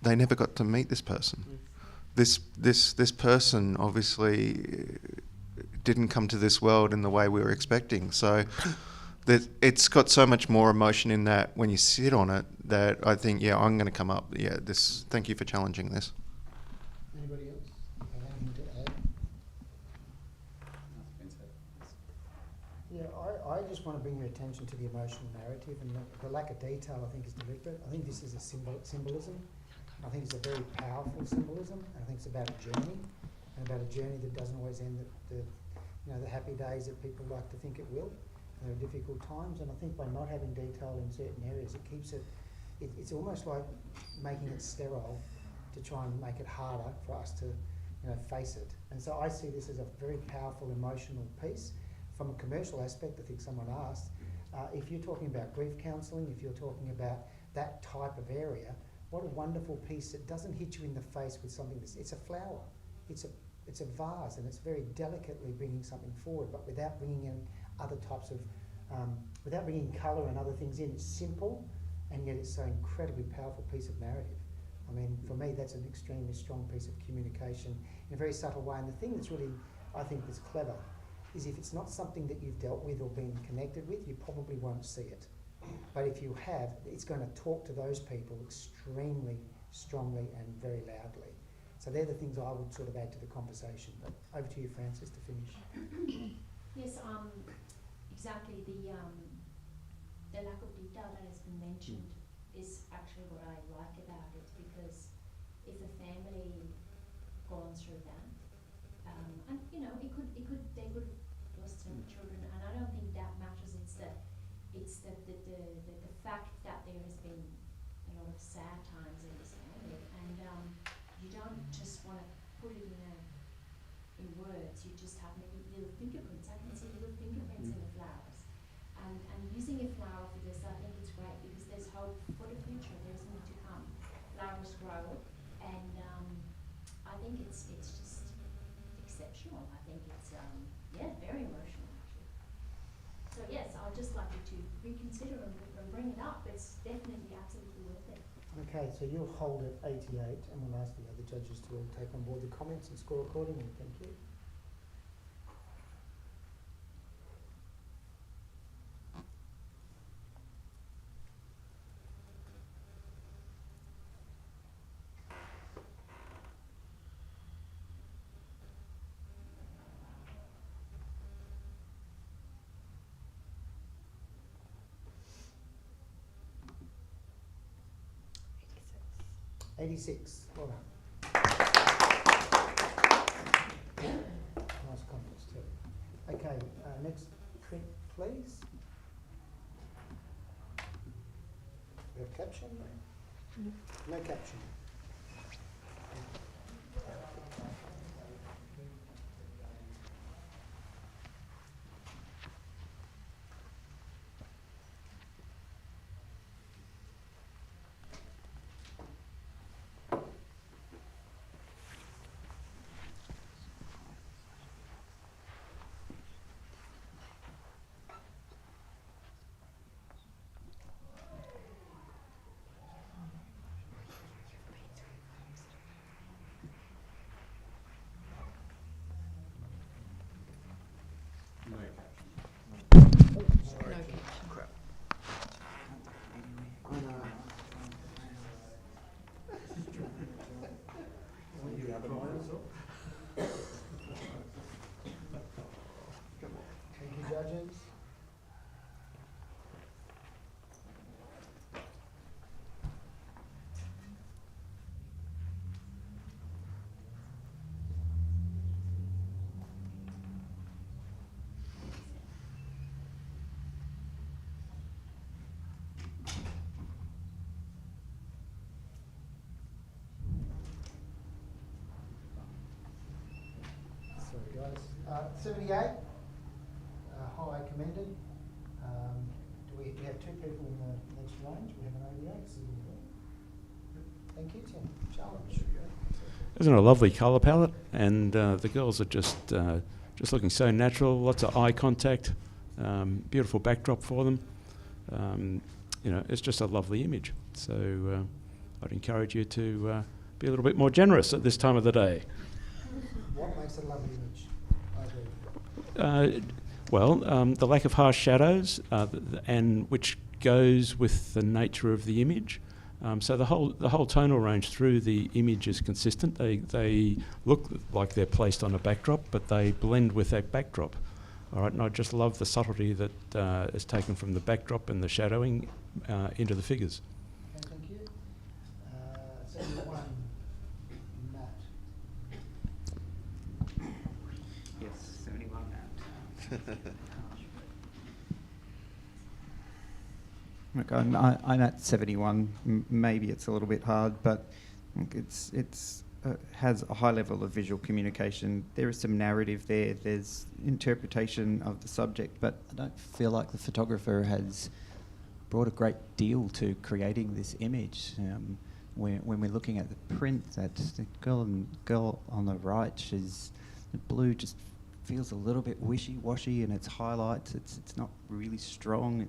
they never got to meet this person. This person obviously didn't come to this world in the way we were expecting. So it's got so much more emotion in that when you sit on it, that I think, yeah, I'm going to come up. Yeah, thank you for challenging this. Anybody else have anything to add? Yeah, I just want to bring your attention to the emotional narrative, and the lack of detail I think is deliberate. I think this is a symbolism. I think it's a very powerful symbolism, and I think it's about a journey, and about a journey that doesn't always end the happy days that people like to think it will. There are difficult times, and I think by not having detail in certain areas, it keeps it's almost like making it sterile to try and make it harder for us to face it. And so I see this as a very powerful emotional piece. From a commercial aspect, I think someone asked, if you're talking about grief counselling, if you're talking about that type of area, what a wonderful piece that doesn't hit you in the face with something it's a flower, it's a vase, and it's very delicately bringing something forward, but without bringing in other types of, without bringing colour and other things in. It's simple, and yet it's an incredibly powerful piece of narrative. I mean, for me, that's an extremely strong piece of communication in a very subtle way. And the thing that's really, I think, that's clever is if it's not something that you've dealt with or been connected with, you probably won't see it. But if you have, it's going to talk to those people extremely strongly and very loudly. So they're the things I would sort of add to the conversation. But over to you, Frances, to finish. Yes, exactly. The lack of detail that has been mentioned is actually what I like about it, because if a family gone through that, and they could have lost some children, and I don't think that matters. It's the fact that there has been a lot of sad times in this family, and you don't just want to put it in words. You just have maybe little fingerprints. I can see little fingerprints in the flowers, and using a flower for this, I think it's great, because there's hope for the future. There's more to come. Flowers grow, and I think it's just exceptional. I think it's very emotional actually. So yes, I'd just like you to reconsider and bring it up. It's definitely absolutely worth it. Okay, so you'll hold at 88, and we'll ask the other judges to all take on board the comments and score accordingly. Thank you. '86. Well done. Nice confidence too. Okay, next print, please. We have caption? No caption. Thank you, judges. Sorry, guys. 78, high commended. Do we have two people in the next range? We have an 88. So thank you, Tim. Challenge. Isn't it a lovely colour palette? And the girls are just looking so natural. Lots of eye contact. Beautiful backdrop for them. You know, it's just a lovely image. So I'd encourage you to be a little bit more generous at this time of the day. What makes it a lovely image? I agree. Well, the lack of harsh shadows, and which goes with the nature of the image. So the whole tonal range through the image is consistent. They look like they're placed on a backdrop, but they blend with that backdrop. All right, and I just love the subtlety that is taken from the backdrop and the shadowing into the figures. Okay, thank you. 71, Matt. Yes, 71 out. Look, I'm at 71. Maybe it's a little bit hard, but it's has a high level of visual communication. There is some narrative there. There's interpretation of the subject, but I don't feel like the photographer has brought a great deal to creating this image. When we're looking at the print, that the girl on the right, the blue just feels a little bit wishy-washy in its highlights. It's not really strong.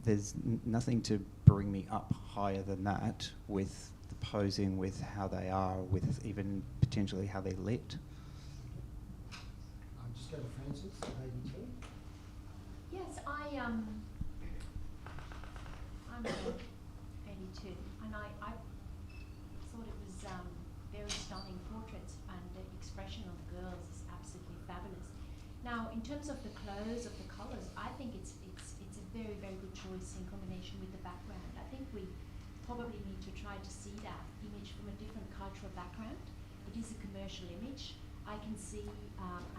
There's nothing to bring me up higher than that with the posing, with how they are, with even potentially how they lit. I'll just go to Francis, 82. Yes, I'm 82, and I thought it was very stunning portraits, and the expression of the girls is absolutely fabulous. Now, in terms of the clothes, of the colours, I think it's a very, very good choice in combination with the background. I think we probably need to try to see that image from a different cultural background. It is a commercial image. I can see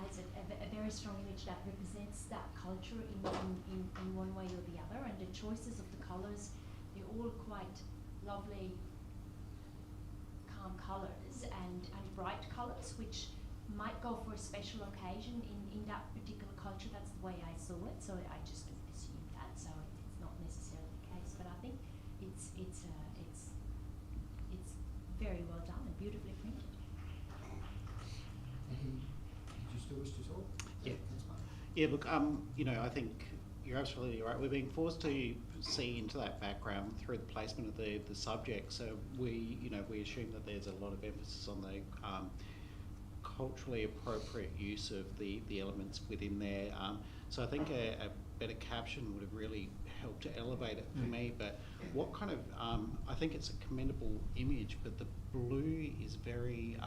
as a very strong image that represents that culture in one way or the other, and the choices of the colours, they're all quite lovely, calm colours and bright colours, which might go for a special occasion in that particular culture. That's the way I saw it, so I just assumed that, so it's not necessarily the case, but I think it's very well done and beautifully printed. Did you still wish to talk? Yeah. That's fine. Yeah, look, I think you're absolutely right. We're being forced to see into that background through the placement of the subject. So we assume that there's a lot of emphasis on the culturally appropriate use of the elements within there. So I think a better caption would have really helped to elevate it for me. But what kind of, I think it's a commendable image, but the blue is very,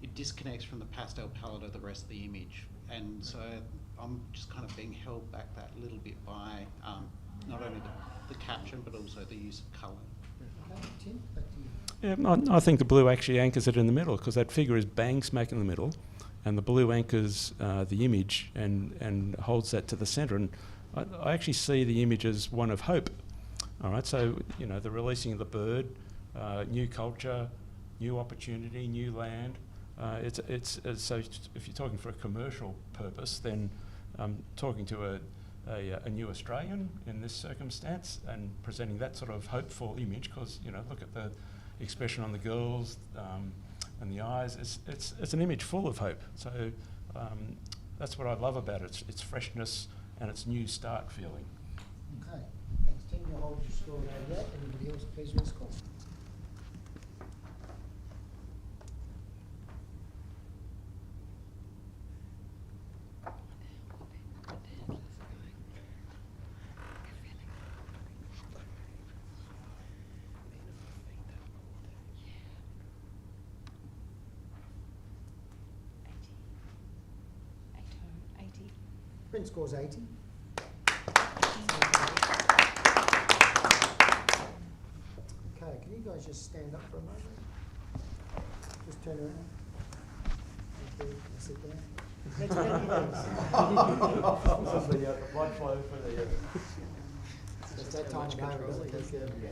it disconnects from the pastel palette of the rest of the image. And so I'm just kind of being held back that little bit by not only the caption, but also the use of colour. Okay, Tim, back to you. Yeah, I think the blue actually anchors it in the middle, because that figure is bang smack in the middle, and the blue anchors the image and holds that to the centre. And I actually see the image as one of hope. All right, so the releasing of the bird, new culture, new opportunity, new land. It's so if you're talking for a commercial purpose, then talking to a new Australian in this circumstance and presenting that sort of hopeful image, because look at the expression on the girls and the eyes. It's an image full of hope. So that's what I love about it. It's freshness and its new start feeling. Okay, thanks Tim. You'll hold your score over that. Anybody else please read score? print score's 80. Okay, can you guys just stand up for a moment? Just turn around. Okay, sit down. Next meeting, blood flow for the. It's that time of day, really.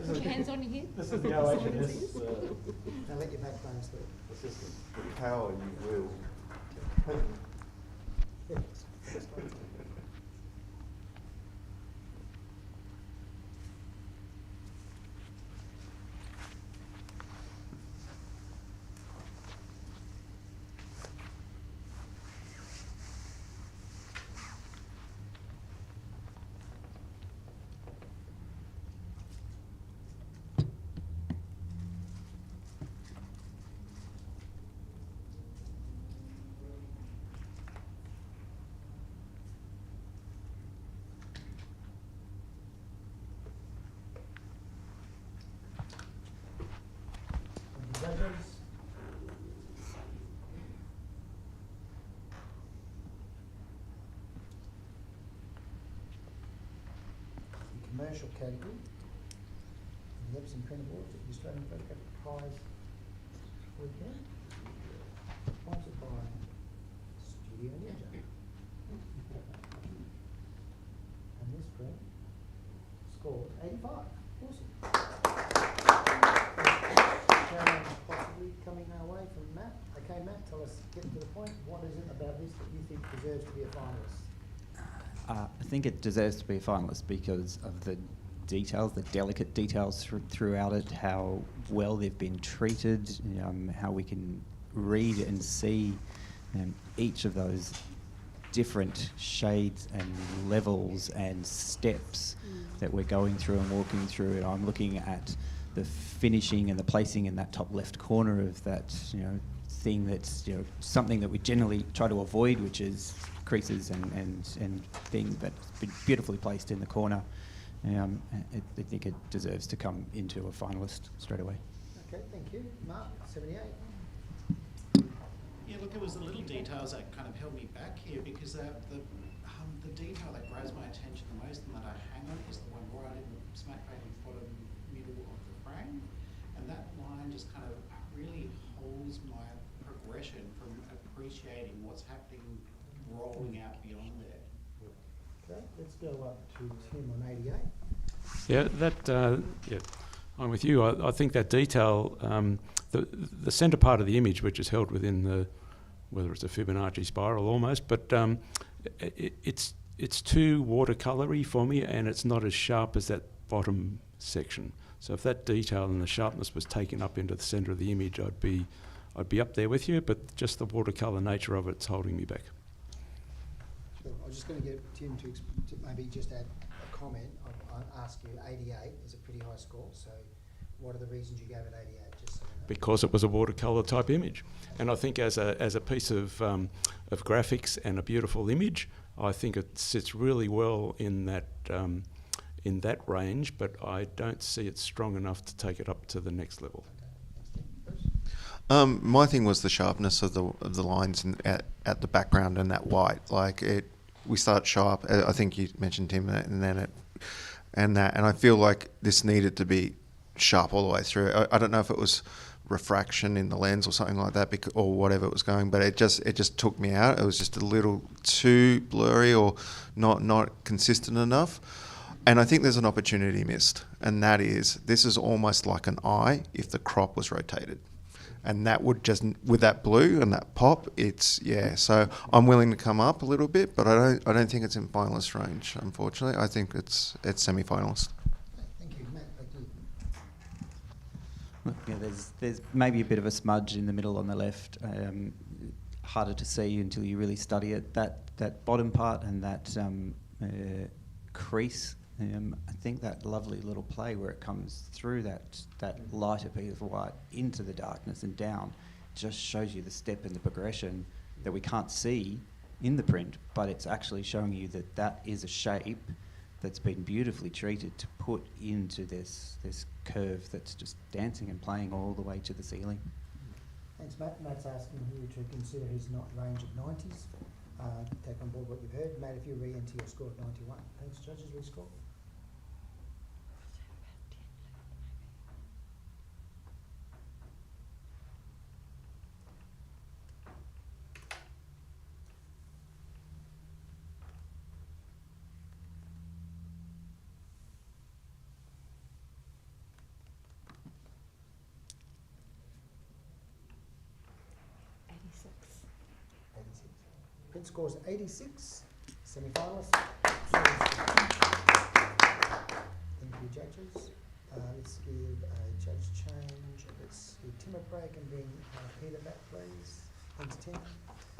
Put your hands on your head. This is the OHS Now let your backbone sleep. assistant. The power you will. Judges. The commercial category, the Epson Print Awards at the Australian Photographic Prize weekend, sponsored by Studio Ninja. And this print scored 85. Awesome. Challenge possibly coming our way from Matt. Okay, Matt, tell us, get to the point. What is it about this that you think deserves to be a finalist? I think it deserves to be a finalist because of the details, the delicate details throughout it, how well they've been treated, how we can read and see each of those different shades and levels and steps that we're going through and walking through. And I'm looking at the finishing and the placing in that top left corner of that, thing that's, something that we generally try to avoid, which is creases and thing, but it's been beautifully placed in the corner. I think it deserves to come into a finalist straight away. Okay, thank you. Mark, 78. Yeah, look, it was the little details that kind of held me back here because the detail that grabs my attention the most and that I hang on is the one right in the smack bang bottom middle of the frame, and that line just kind of really holds my progression from appreciating what's happening rolling out beyond there. Okay, let's go up to Tim on 88. Yeah, I'm with you. I think that detail, the centre part of the image, which is held within whether it's a Fibonacci spiral almost, but it's too watercolory for me, and it's not as sharp as that bottom section. So if that detail and the sharpness was taken up into the centre of the image, I'd be up there with you. But just the watercolour nature of it's holding me back. Sure. I was just going to get Tim to maybe just add a comment. I'll ask you, 88 is a pretty high score, so what are the reasons you gave it 88? Just so you know. Because it was a watercolour type image, and I think as a piece of graphics and a beautiful image, I think it sits really well in that range. But I don't see it strong enough to take it up to the next level. My thing was the sharpness of the lines at the background and that white. Like we start sharp. I think you mentioned Tim, and then and I feel like this needed to be sharp all the way through. I don't know if it was refraction in the lens or something like that, or whatever it was going, but it just took me out. It was just a little too blurry or not consistent enough. And I think there's an opportunity missed, and that is this is almost like an eye if the crop was rotated. And that would just, with that blue and that pop, so I'm willing to come up a little bit, but I don't think it's in finalist range, unfortunately. I think it's semi-finalist. Thank you, Matt. Thank you. Yeah, there's maybe a bit of a smudge in the middle on the left, harder to see until you really study it. That bottom part and that crease, I think that lovely little play where it comes through that lighter piece of white into the darkness and down just shows you the step and the progression that we can't see in the print, but it's actually showing you that is a shape that's been beautifully treated to put into this curve that's just dancing and playing all the way to the ceiling. Thanks, Matt. Matt's asking you to consider his range of 90s. take on board what you've heard. Matt, if you re-enter your score of 91. Thanks, judges, rescore. Print scores 86, semi-finalists. Thank you, judges. Let's give a judge change. Let's give Tim a break and bring Peter back, please. Thanks, Tim.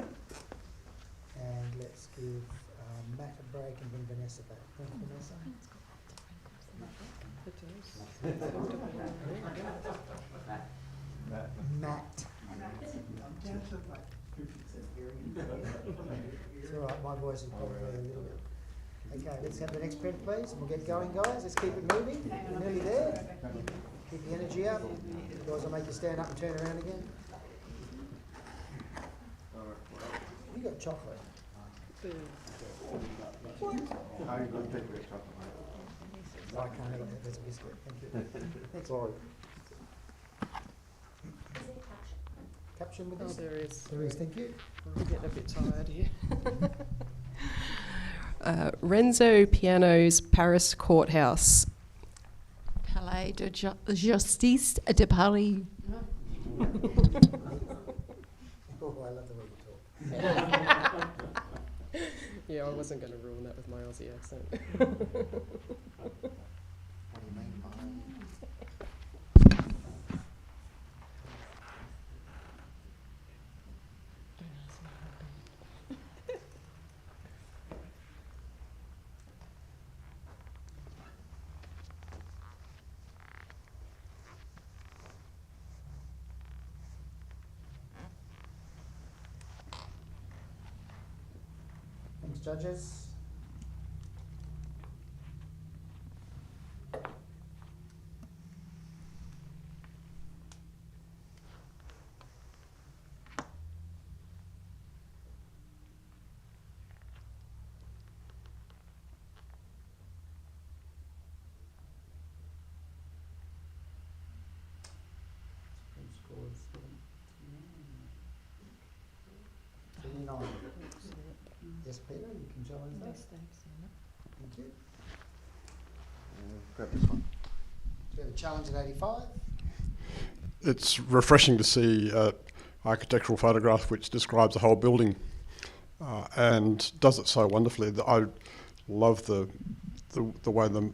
And let's give Matt a break and bring Vanessa back. Thank you, Vanessa. Matt. It's all right, my voice is probably a little bit. Okay, let's have the next print, please, and we'll get going, guys. Let's keep it moving. We're nearly there. Keep the energy up. Otherwise, I'll make you stand up and turn around again. You got chocolate. I can't eat that. That's a biscuit. Thank you. Thanks. Sorry. Caption with Oh, this? there is. There is, thank you. I'm getting a bit tired here. Renzo Piano's Paris Courthouse. Palais de Justice de Paris. Oh, I love the way you talk. Yeah, I wasn't going to ruin that with my Aussie accent. What do you mean by Thanks, judges. Scores 79. Yes, Peter, you can challenge that. Thank you. Grab this one. Do we have a challenge at 85? It's refreshing to see architectural photograph which describes the whole building and does it so wonderfully. I love the way the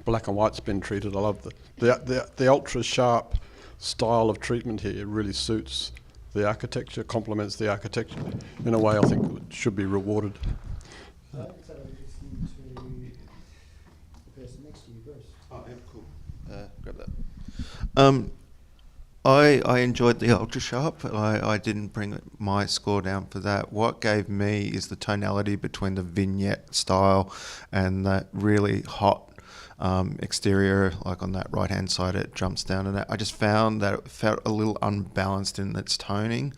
black and white's been treated. I love the ultra sharp style of treatment here. It really suits the architecture, complements the architecture in a way I think it should be rewarded. So listening to the person next to you, Bruce. Oh, yeah, cool. Grab that. I enjoyed the ultra sharp. I didn't bring my score down for that. What gave me is the tonality between the vignette style and that really hot exterior, like on that right hand side it jumps down, and I just found that it felt a little unbalanced in its toning.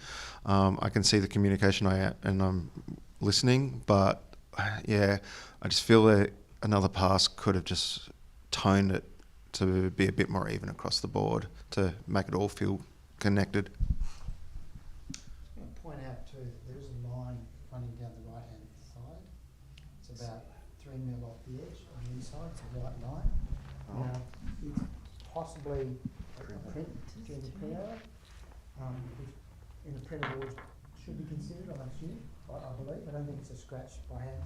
I can see the communication and I'm listening, but yeah, I just feel that another pass could have just toned it to be a bit more even across the board to make it all feel connected. I'm going to point out too that there is a line running down the right hand side. It's about 3 mil off the edge on the inside. It's a right line. Oh. Now, it's possibly a print during the print hour, which in the printer board should be considered, I assume, I believe. I don't think it's a scratch by hand.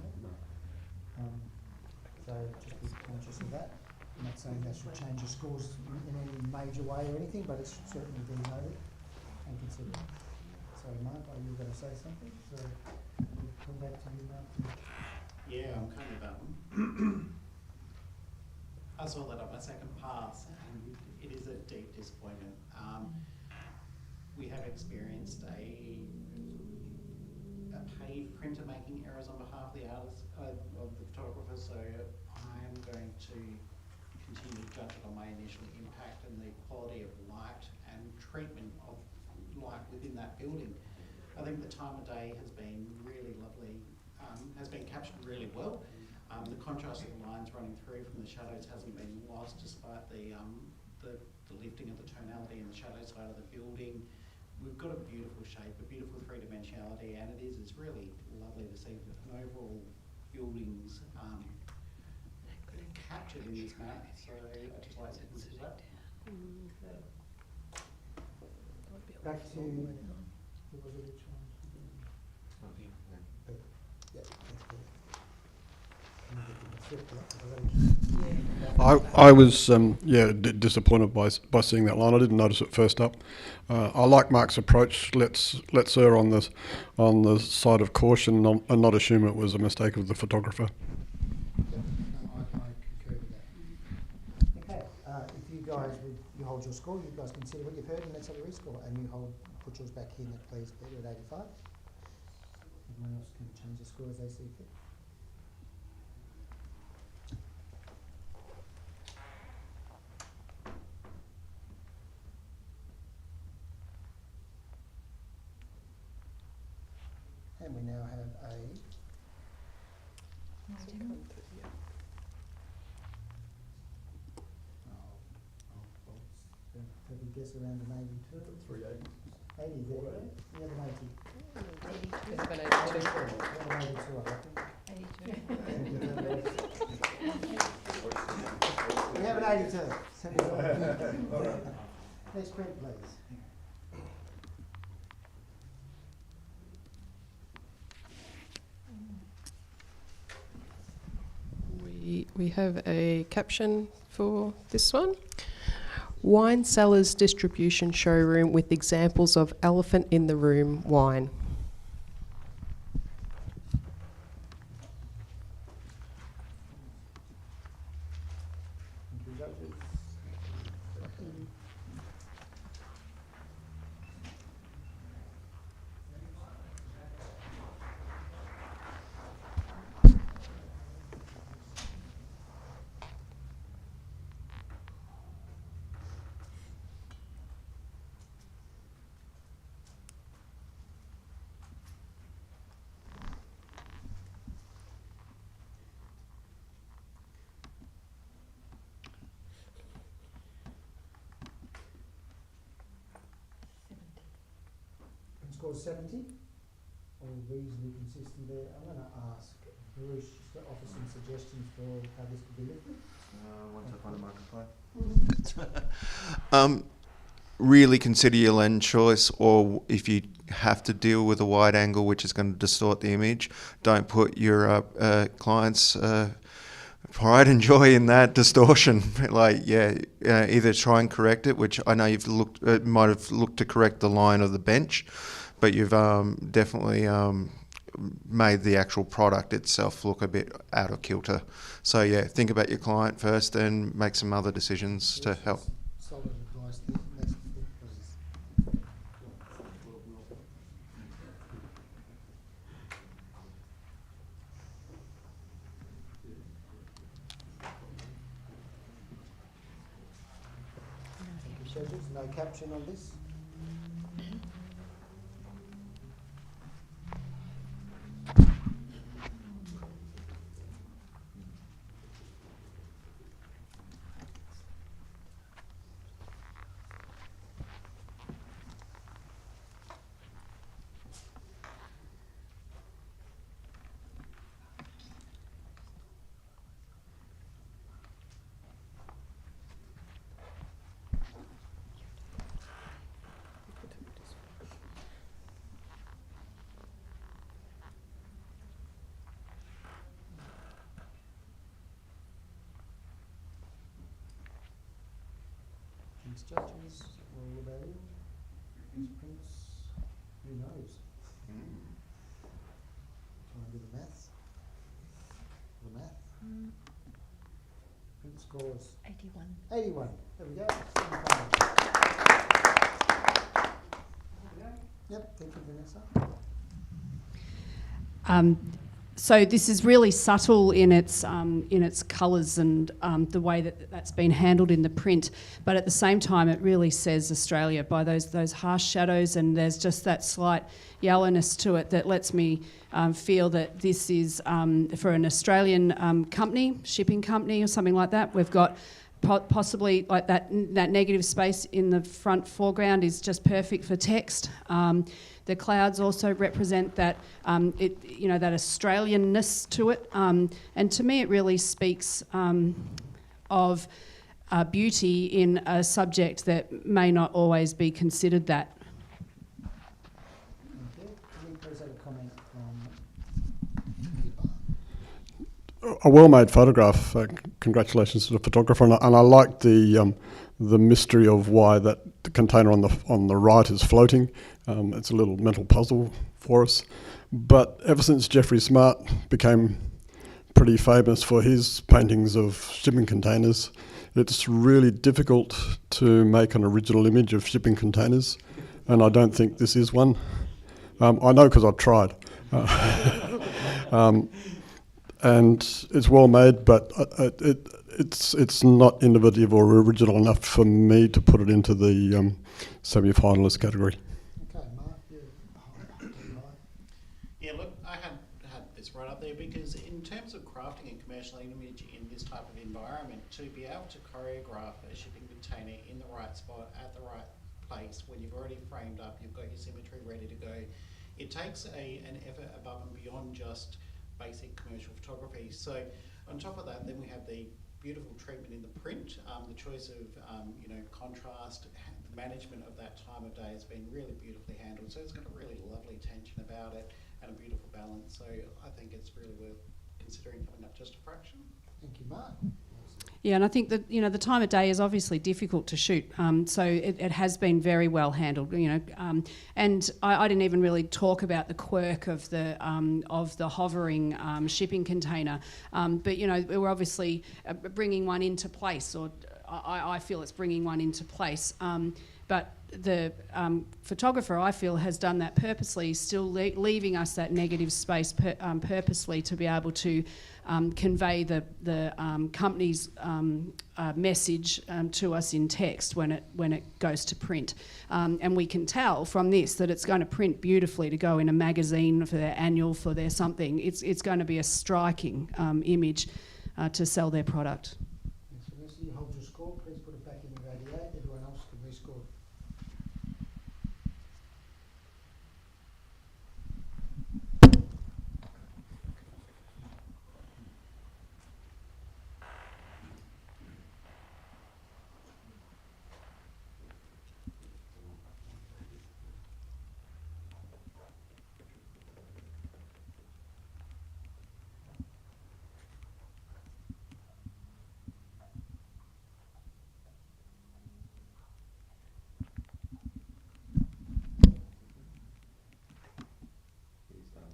So just be conscious of that. I'm not saying that should change your scores in any major way or anything, but it's certainly be noted and considered. Sorry, Mark, you were going to say something? So we'll come back to you, Mark. Yeah, I'm kind of I saw that on my second pass, and it is a deep disappointment. We have experienced a paid printer making errors on behalf of the artist, of the photographer, so I'm going to continue to judge it on my initial impact and the quality of light and treatment of light within that building. I think the time of day has been really lovely, has been captured really well. The contrast of the lines running through from the shadows hasn't been lost despite the lifting of the tonality in the shadow side of the building. We've got a beautiful shape, a beautiful three-dimensionality, and it's really lovely to see an overall buildings captured in this manner. So I'd just like to consider that. Back to, who was it, which one? Yeah, that's good. I was disappointed by seeing that line. I didn't notice it first up. I like Mark's approach. Let's err on the side of caution and not assume it was a mistake of the photographer. I concur with that. Okay, if you guys you hold your score, you guys consider what you've heard and let's have a rescore. And you put yours back in at please, Peter, at 85. Everyone else can change the score as they see fit. And we now have a have a guess around an 82? 380. 80, there you go. You have an 80. You have an 82, I reckon. We have an 82. Next print, please. We have a caption for this one. Wine Cellars Distribution Showroom with examples of elephant in the room wine. Score 70, all reasonably consistent there. I'm going to ask Bruce to offer some suggestions for how this could be lifted. Once I find a microphone. Really consider your lens choice, or if you have to deal with a wide angle which is going to distort the image, don't put your client's pride and joy in that distortion. Either try and correct it, which I know you've might have looked to correct the line of the bench, but you've definitely made the actual product itself look a bit out of kilter. So yeah, think about your client first and make some other decisions to help. Solid advice. Next bit, please. Judges, no caption on this. These judges, all about in. These prints, who knows? Try and do the maths. Print scores 81. 81. There we go. Yep, thank you, Vanessa. So this is really subtle in its colours and the way that that's been handled in the print, but at the same time it really says Australia by those harsh shadows, and there's just that slight yellowness to it that lets me feel that this is for an Australian company, shipping company or something like that. We've got possibly like that negative space in the front foreground is just perfect for text. The clouds also represent that, that Australianness to it, and to me it really speaks of beauty in a subject that may not always be considered that. Can we please have a comment from A well-made photograph. Congratulations to the photographer, and I like the mystery of why that the container on the right is floating. It's a little mental puzzle for us. But ever since Jeffrey Smart became pretty famous for his paintings of shipping containers, it's really difficult to make an original image of shipping containers, and I don't think this is one. I know because I've tried. And it's well made, but it's not innovative or original enough for me to put it into the semi-finalist category. Okay, Mark, Yeah, look, I had this right up there because in terms of crafting a commercial image in this type of environment, to be able to choreograph a shipping container in the right spot at the right place when you've already framed up, you've got your symmetry ready to go, it takes an effort above and beyond just basic commercial photography. So on top of that, then we have the beautiful treatment in the print, the choice of contrast, the management of that time of day has been really beautifully handled. So it's got a really lovely tension about it and a beautiful balance. So I think it's really worth considering coming up just a fraction. thank you, Mark. Yeah, and I think that the time of day is obviously difficult to shoot, so it has been very well handled. And I didn't even really talk about the quirk of the hovering shipping container, but we're obviously bringing one into place, or I feel it's bringing one into place. But the photographer, I feel, has done that purposely, still leaving us that negative space purposely to be able to convey the company's message to us in text when it goes to print. And we can tell from this that it's going to print beautifully to go in a magazine for their annual, for their something. It's going to be a striking image to sell their product. Thanks, Vanessa. You hold your score. Please put it back in the 88. Everyone else can rescore.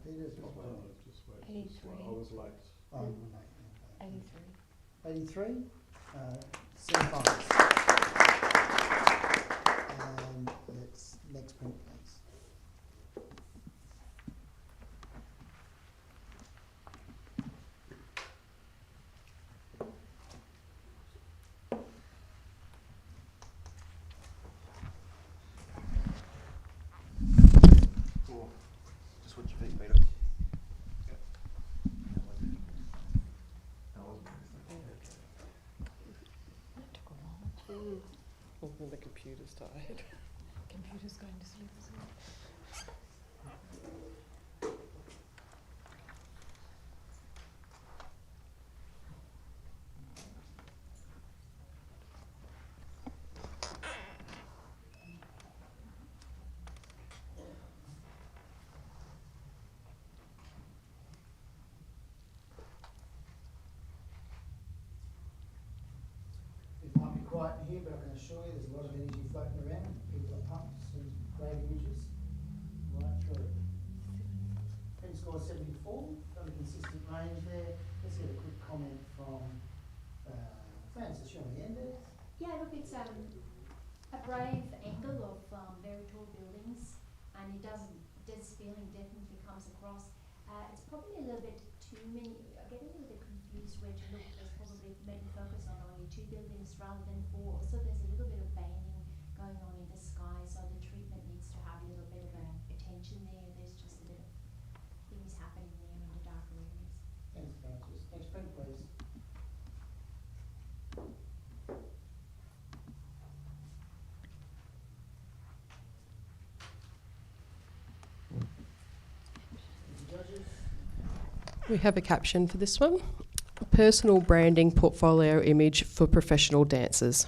Peter's what? 83. I was late. Oh, 83. 83. Semi-finals. And let's next print, please. Just watch your feet, Peter. That took a while. Oh, the computer's tired. Computer's going to sleep as well. It might be quiet in here, but I can assure you there's a lot of energy floating around. People are pumped, some great images right through. Print score 74, got a consistent range there. Let's get a quick comment from Francis. You're on the end there. Yeah, look, it's a brave angle of very tall buildings, and this feeling definitely comes across. It's probably a little bit I get a little bit confused where to look. There's probably maybe focus on only 2 buildings rather than 4. Also, there's a little bit of banding going on in the sky, so the treatment needs to have a little bit of attention there. There's just a bit of things happening there in the darker areas. Thanks, Francis. Next print, please. Judges. We have a caption for this one. Personal branding portfolio image for professional dancers.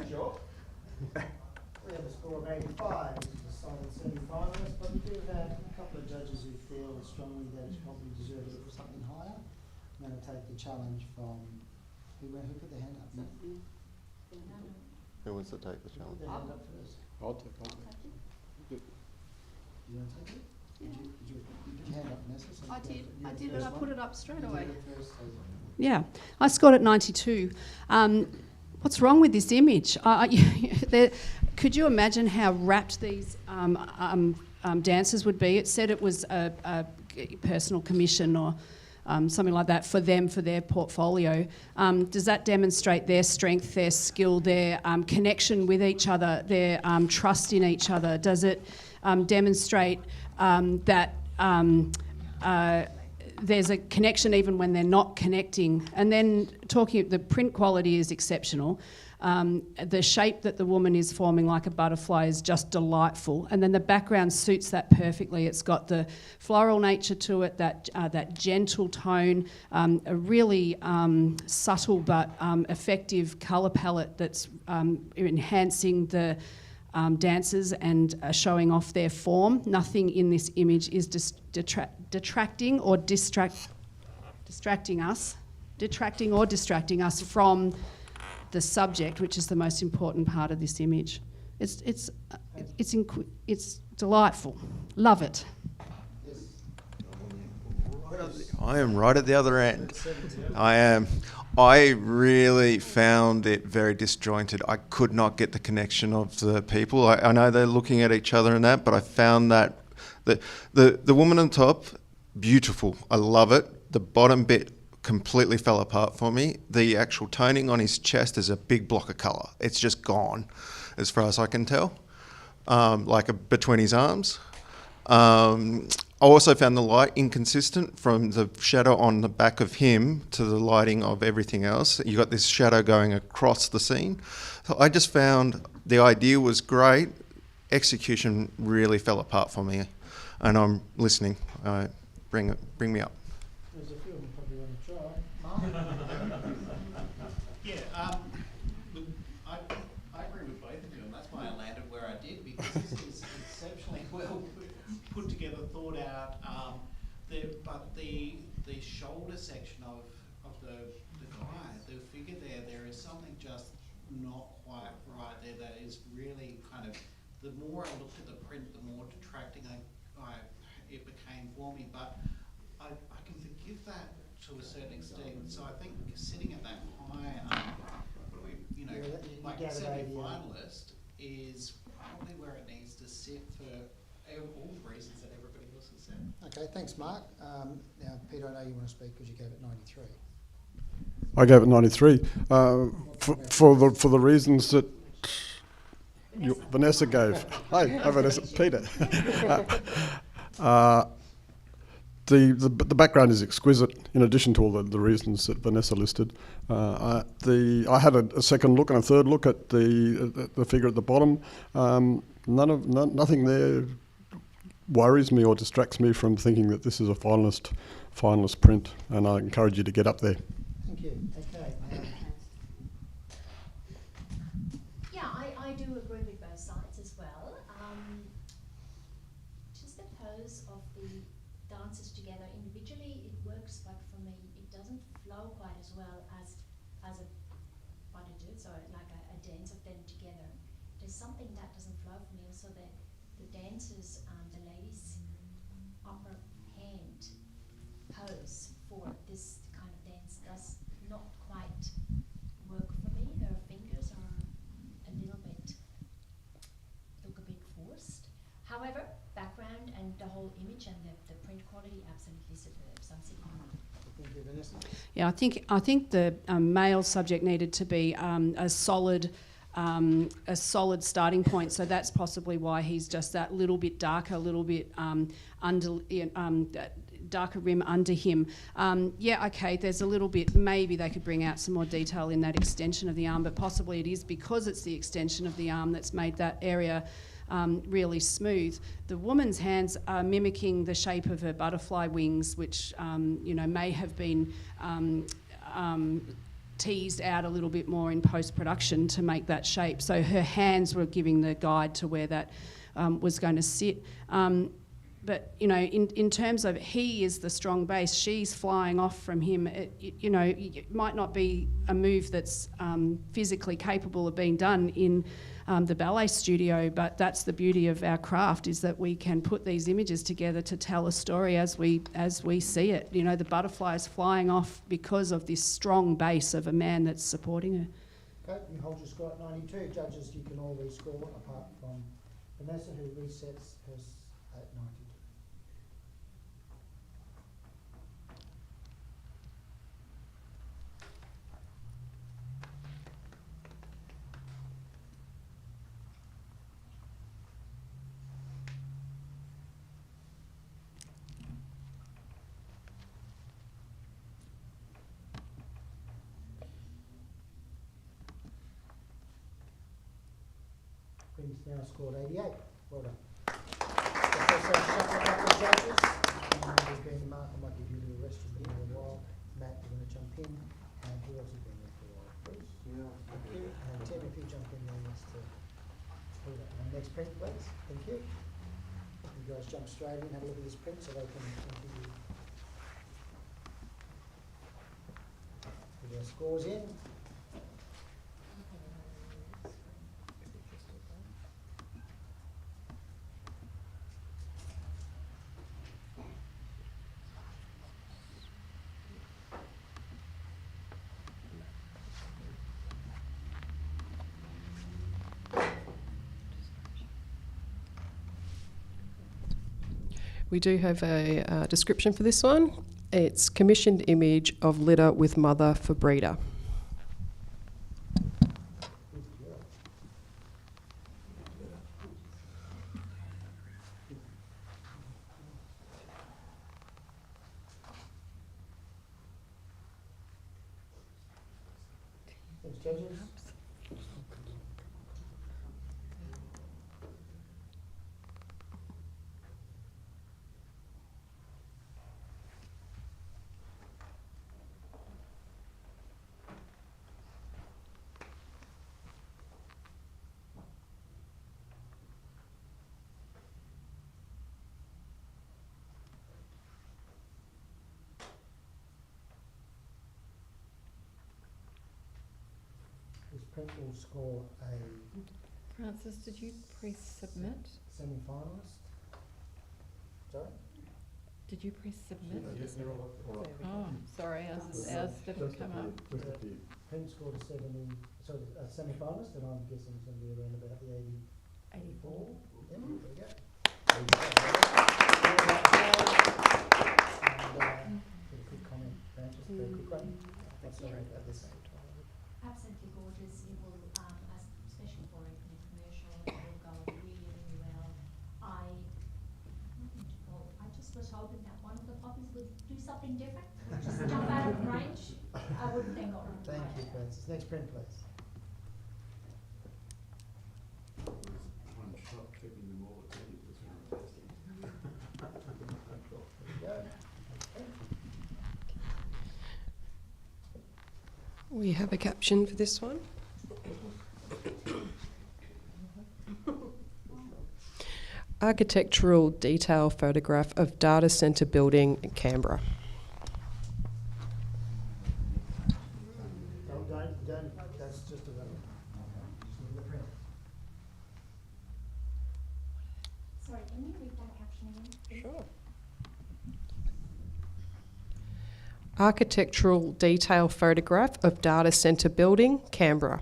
Sure. We have a score of 85, which is a solid semi-finalist, but we do have a couple of judges who feel strongly that it's probably deserved it for something higher. I'm going to take the challenge from who put their hand up? Who wants to take the challenge? Put their hand up first. I'll take it. You want to take it? Did you put your hand up, Vanessa? So I you did, go I for- did, you're and the I first put one? it up straight You away. did it first, so- Yeah, I scored at 92. What's wrong with this image? Could you imagine how rapt these dancers would be? It said it was a personal commission or something like that for them, for their portfolio. Does that demonstrate their strength, their skill, their connection with each other, their trust in each other? Does it demonstrate that there's a connection even when they're not connecting? And then the print quality is exceptional. The shape that the woman is forming like a butterfly is just delightful, and then the background suits that perfectly. It's got the floral nature to it, that gentle tone, a really subtle but effective colour palette that's enhancing the dancers and showing off their form. Nothing in this image is detracting or distracting us from the subject, which is the most important part of this image. It's delightful. Love it. I am right at the other end. I am. I really found it very disjointed. I could not get the connection of the people. I know they're looking at each other and that, but I found that the woman on top, beautiful. I love it. The bottom bit completely fell apart for me. The actual toning on his chest is a big block of colour. It's just gone, as far as I can tell, between his arms. I also found the light inconsistent from the shadow on the back of him to the lighting of everything else. You got this shadow going across the scene. So I just found the idea was great. Execution really fell apart for me, and I'm listening. Bring me up. There's a few of them probably want to try. Yeah, look, I agree with both of you, and that's why I landed where I did, because this is exceptionally well put together, thought out. But the shoulder section of the guy, the figure there is something just not quite right there. That is really kind of, the more I looked at the print, the more detracting it became for me. But I can forgive that to a certain extent. So I think sitting at that high, like Yeah, semi-finalist is probably where it needs to sit for all the reasons that everybody else has said. Okay, thanks, Mark. Now, Peter, I know you want to speak because you gave it 93. I gave it 93 for the reasons that Vanessa gave. Hi, Vanessa. Peter. The background is exquisite. In addition to all the reasons that Vanessa listed, I had a second look and a third look at the figure at the bottom. Nothing there worries me or distracts me from thinking that this is a finalist print, and I encourage you to get up there. Thank you. Okay. Yeah, I do agree with both sides as well. Just the pose of the dances together individually, it works, but for me, it doesn't flow quite as well as a body did, so like a dance of them together. There's something that doesn't flow for me. Also, the dancers, the ladies' upper hand pose for this kind of dance does not quite work for me. Her fingers are look a bit forced. However, background and the whole image and the print quality, absolutely superb. So I'm sitting on it. Thank you, Vanessa. Yeah, I think the male subject needed to be a solid starting point. So that's possibly why he's just that little bit darker, a little bit darker rim under him. Yeah, okay, there's a little bit, maybe they could bring out some more detail in that extension of the arm, but possibly it is because it's the extension of the arm that's made that area really smooth. The woman's hands are mimicking the shape of her butterfly wings, which may have been teased out a little bit more in post-production to make that shape. So her hands were giving the guide to where that was going to sit. But, in terms of he is the strong base, she's flying off from him. It might not be a move that's physically capable of being done in the ballet studio, but that's the beauty of our craft, is that we can put these images together to tell a story as we see it. The butterfly is flying off because of this strong base of a man that's supporting her. Okay, you hold your score at 92. Judges, you can all rescore apart from Vanessa, who resets hers at 92. Queen's now scored 88. Well done. Professor, shuffle back the judges. There's been Mark, I might give you the rest of them for a while. Matt, you're going to jump in. And who else has been there for a while? Bruce? Yeah. Thank you. And Tim, if you jump in there next to Peter. And next print, please. Thank you. You guys jump straight in, have a look at this print so they can continue. Put your scores in. We do have a description for this one. It's commissioned image of litter with mother for breeder. Thanks, judges. This print will score a Francis, did you press submit? semi-finalist. Sorry? Did you press submit? Yes, they're all up. Oh, sorry, ours didn't come up. Print scored a 70, sorry, a semi-finalist, and I'm guessing it's going to be around about the 84. Yep, there we go. hoping that one of the poppies would do something different, just jump out of range. I wouldn't think of it. Thank you, Francis. Next print, please. One shot keeping them all attended was fantastic. There you go. We have a caption for this one. Architectural detail photograph of data centre building in Canberra. Don't, that's just a little. The print. Sorry, can you read that caption again? Sure. Architectural detail photograph of data centre building, Canberra.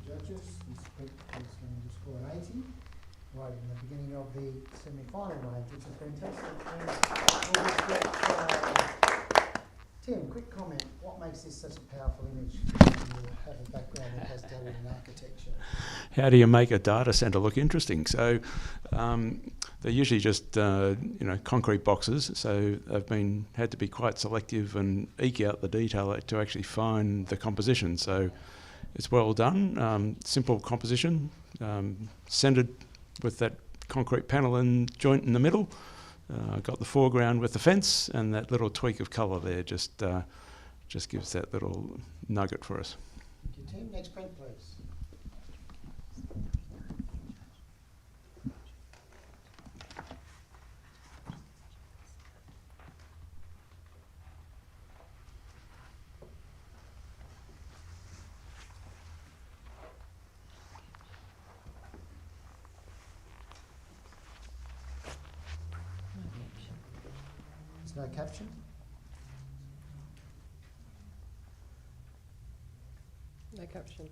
Judges, this print is going to score an 80, right in the beginning of the semi-final range, which is fantastic. And we'll just get, Tim, quick comment. What makes this such a powerful image? You have a background that has dealt in architecture. How do you make a data centre look interesting? So they're usually just concrete boxes, so they've had to be quite selective and eke out the detail to actually find the composition. So it's well done, simple composition, centred with that concrete panel and joint in the middle. Got the foreground with the fence, and that little tweak of colour there just gives that little nugget for us. Thank you, Tim. Next print, please. There's no caption. No caption.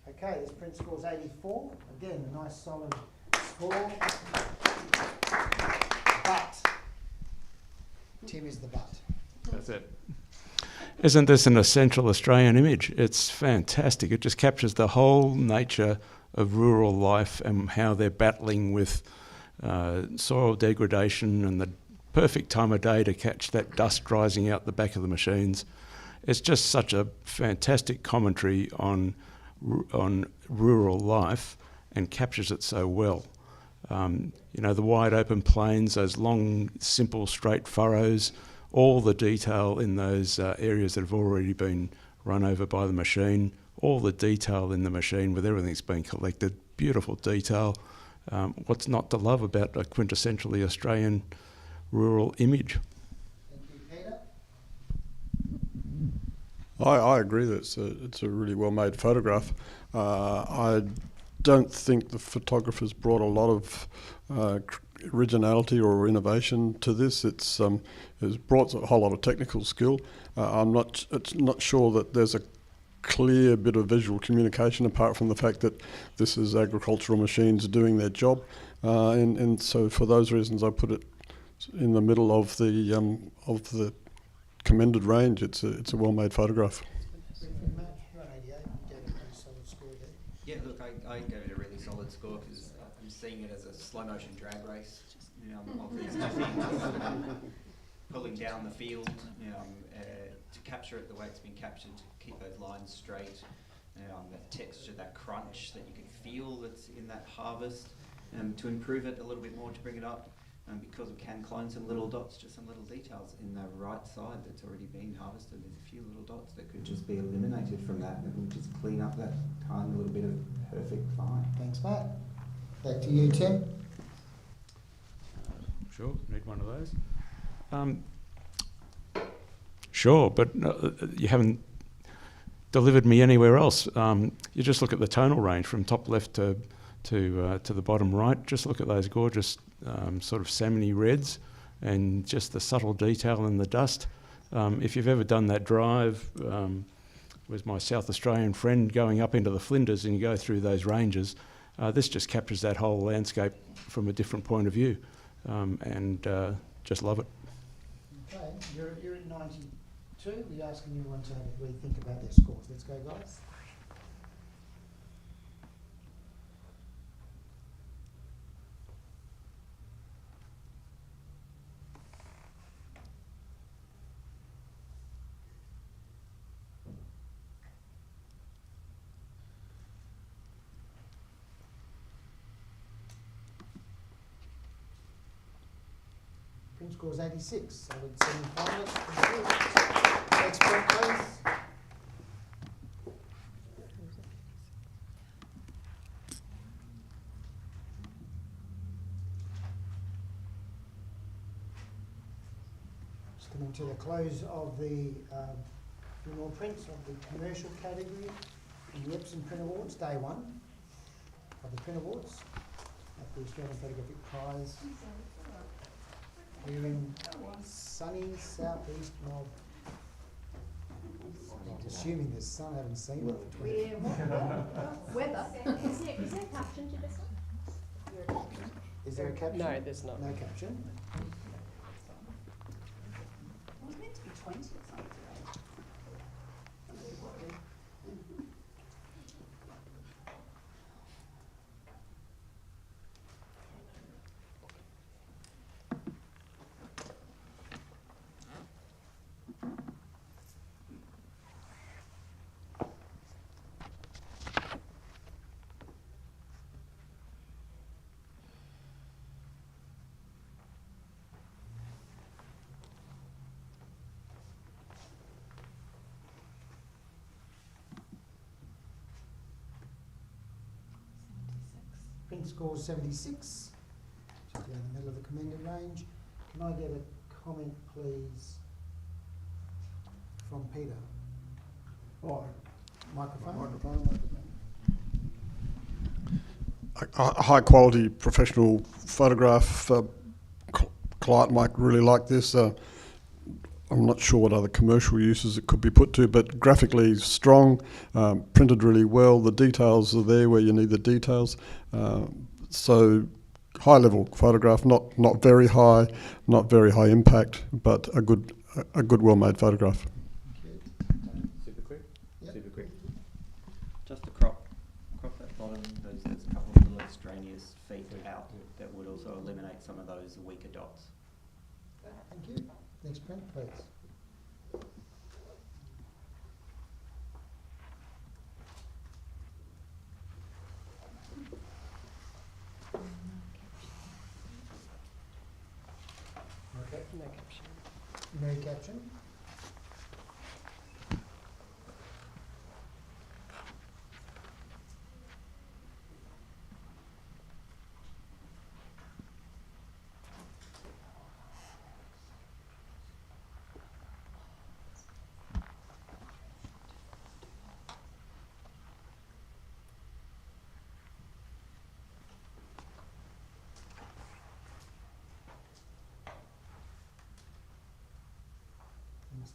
Okay, this print scores 84. Again, a nice solid score. But Tim is the but. That's it. Isn't this an essential Australian image? It's fantastic. It just captures the whole nature of rural life and how they're battling with soil degradation and the perfect time of day to catch that dust rising out the back of the machines. It's just such a fantastic commentary on rural life and captures it so well. The wide open plains, those long, simple, straight furrows, all the detail in those areas that have already been run over by the machine, all the detail in the machine with everything's been collected, beautiful detail. What's not to love about a quintessentially Australian rural image? Thank you, Peter. I agree that it's a really well-made photograph. I don't think the photographers brought a lot of originality or innovation to this. It's brought a whole lot of technical skill. I'm not sure that there's a clear bit of visual communication apart from the fact that this is agricultural machines doing their job. And so for those reasons I put it in the middle of the commended range. It's a well-made photograph. Matt, you're on 88, you gave a pretty solid score there. Yeah, look, I gave it a really solid score because I'm seeing it as a slow motion drag race. You know, of these two things, pulling down the field, to capture it the way it's been captured, to keep those lines straight, that texture, that crunch that you can feel that's in that harvest, to improve it a little bit more, to bring it up. Because we can clone some little dots, just some little details in the right side that's already been harvested. There's a few little dots that could just be eliminated from that, and we'll just clean up that tiny little bit of perfect fine. Thanks, Matt. Back to you, Tim. Sure, need one of those. Sure, but you haven't delivered me anywhere else. You just look at the tonal range from top left to the bottom right. Just look at those gorgeous sort of salmony reds and just the subtle detail in the dust. If you've ever done that drive with my South Australian friend going up into the Flinders and you go through those ranges, this just captures that whole landscape from a different point of view, and just love it. Okay, you're at 92. We're asking everyone to have a rethink about their scores. Let's go, guys. Print scores 86. I would send finalists. Next print, please. Just coming to the close of the few more prints of the commercial category in the Epson Print Awards, day one of the Print Awards at the Australian Photographic Prize. We're in sunny southeast Melbourne. I'm assuming there's sun. I haven't seen it for 20 Weather. Is there a caption to this one? Is there a caption? No, there's not. No caption. It was meant to be 20 or something. Print score 76. Just down the middle of the commended range. Can I get a comment, please, from Peter? Or microphone? A high quality professional photograph. Client might really like this. I'm not sure what other commercial uses it could be put to, but graphically strong, printed really well. The details are there where you need the details. So high level photograph, not very high, not very high impact, but a good well made photograph. Super quick. Yep. Super quick. Just to crop that bottom. There's a couple of little extraneous feet out that would also eliminate some of those weaker dots. Thank you. Next print, please. Okay. No caption. No caption.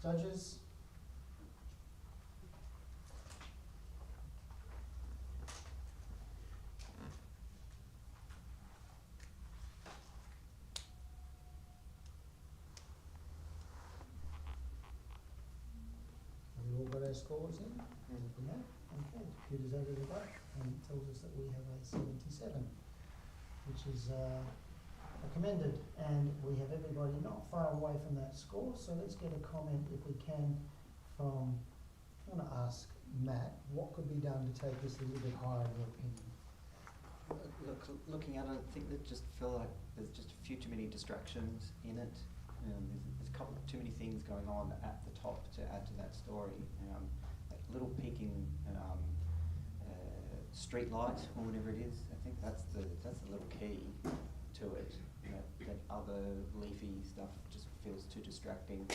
Judges. scores in. From that. Okay, the computer's over the vote and it tells us that we have a 77, which is commended, and we have everybody not far away from that score. So let's get a comment, if we can, from, I want to ask Matt, what could be done to take this a little bit higher in your opinion? Looking at it, I think that just feel like there's just a few too many distractions in it. There's a couple too many things going on at the top to add to that story. That little peaking street light or whatever it is, I think that's the little key to it. That other leafy stuff just feels too distracting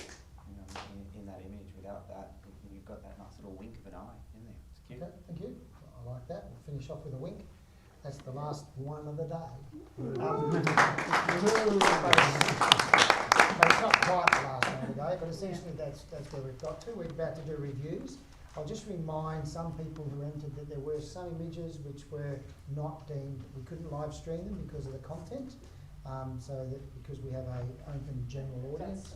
in that image. Without that, you've got that nice little wink of an eye in there. It's cute. Okay, thank you. I like that. We'll finish off with a wink. That's the last one of the day. But it's not quite the last one of the day, but essentially that's where we've got to. We're about to do reviews. I'll just remind some people who entered that there were some images which were not deemed, we couldn't live stream them because of the content, so that because we have an open general audience.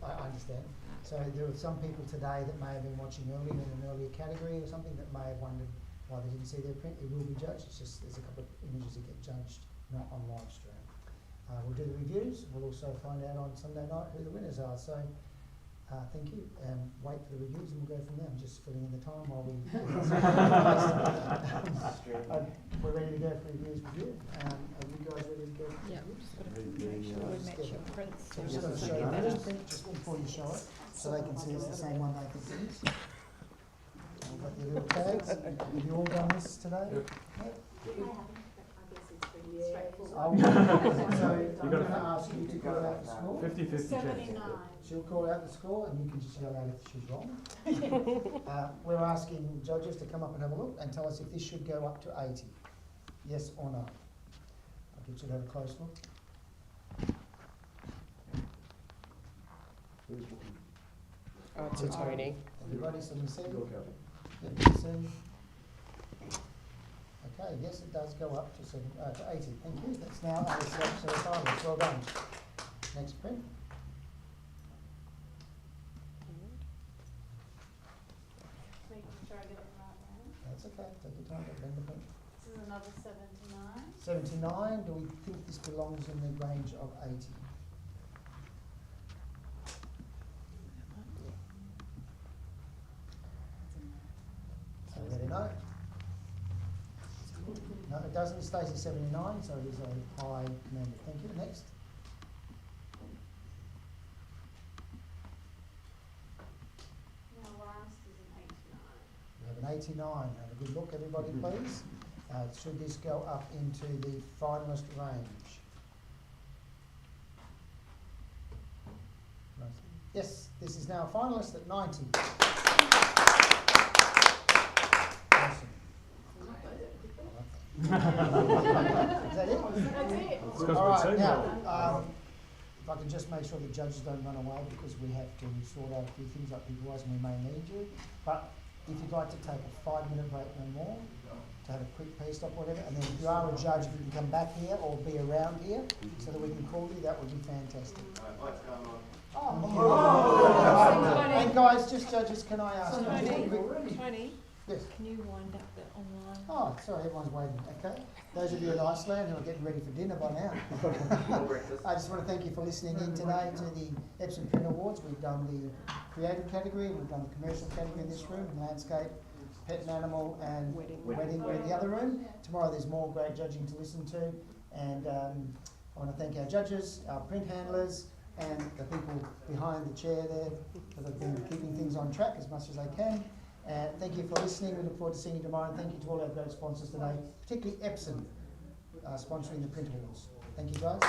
I understand. So there were some people today that may have been watching earlier in an earlier category or something that may have wondered why they didn't see their print. It will be judged. It's just there's a couple of images that get judged, not on live stream. We'll do the reviews. We'll also find out on Sunday night who the winners are. So thank you. Wait for the reviews and we'll go from there. I'm just filling in the time while we... we're ready to go for reviews with you. Are you guys ready to go for reviews? So I'm just going to show you this print just before you show it so they can see it's the same one they can see. We've got your little tags. Have you all done this today? Yep. So I'm going to ask you to call out the score. 50-50 chance. She'll call out the score and you can just yell out if she's wrong. We're asking judges to come up and have a look and tell us if this should go up to 80. Yes or no. I'll get you to have a close look. Oh, it's a Tony. Everybody, so we see? Yep, see. Okay, yes, it does go up to 80. Thank you. That's now our semi-finals. Well done. Next print. That's okay. Take your time. Bring the print. This is another 79. 79. Do we think this belongs in the range of 80? So let it know. No, it doesn't. It stays at 79, so it is a high commended. Thank you. Next. Now last is an 89. We have an 89. Have a good look, everybody, please. Should this go up into the finalist range? Yes, this is now a finalist at 90. Awesome. Is that it? That's it. All right, now, if I can just make sure the judges don't run away because we have to sort out a few things like people and we may need you. But if you'd like to take a 5-minute break no more, to have a quick pee stop or whatever, and then if you are a judge, if you can come back here or be around here so that we can call you, that would be fantastic. And guys, just judges, can I ask you Tony, yes. can you wind up the online? Oh, sorry, everyone's waiting. Okay. Those of you in Iceland who are getting ready for dinner by now. I just want to thank you for listening in today to the Epson Print Awards. We've done the creative category, we've done the commercial category in this room, landscape, pet and animal, and wedding. We're in the other room. Tomorrow there's more great judging to listen to. And I want to thank our judges, our print handlers, and the people behind the chair there that have been keeping things on track as much as they can. And thank you for listening. We look forward to seeing you tomorrow. And thank you to all our great sponsors today, particularly Epson, sponsoring the Print Awards. Thank you, guys.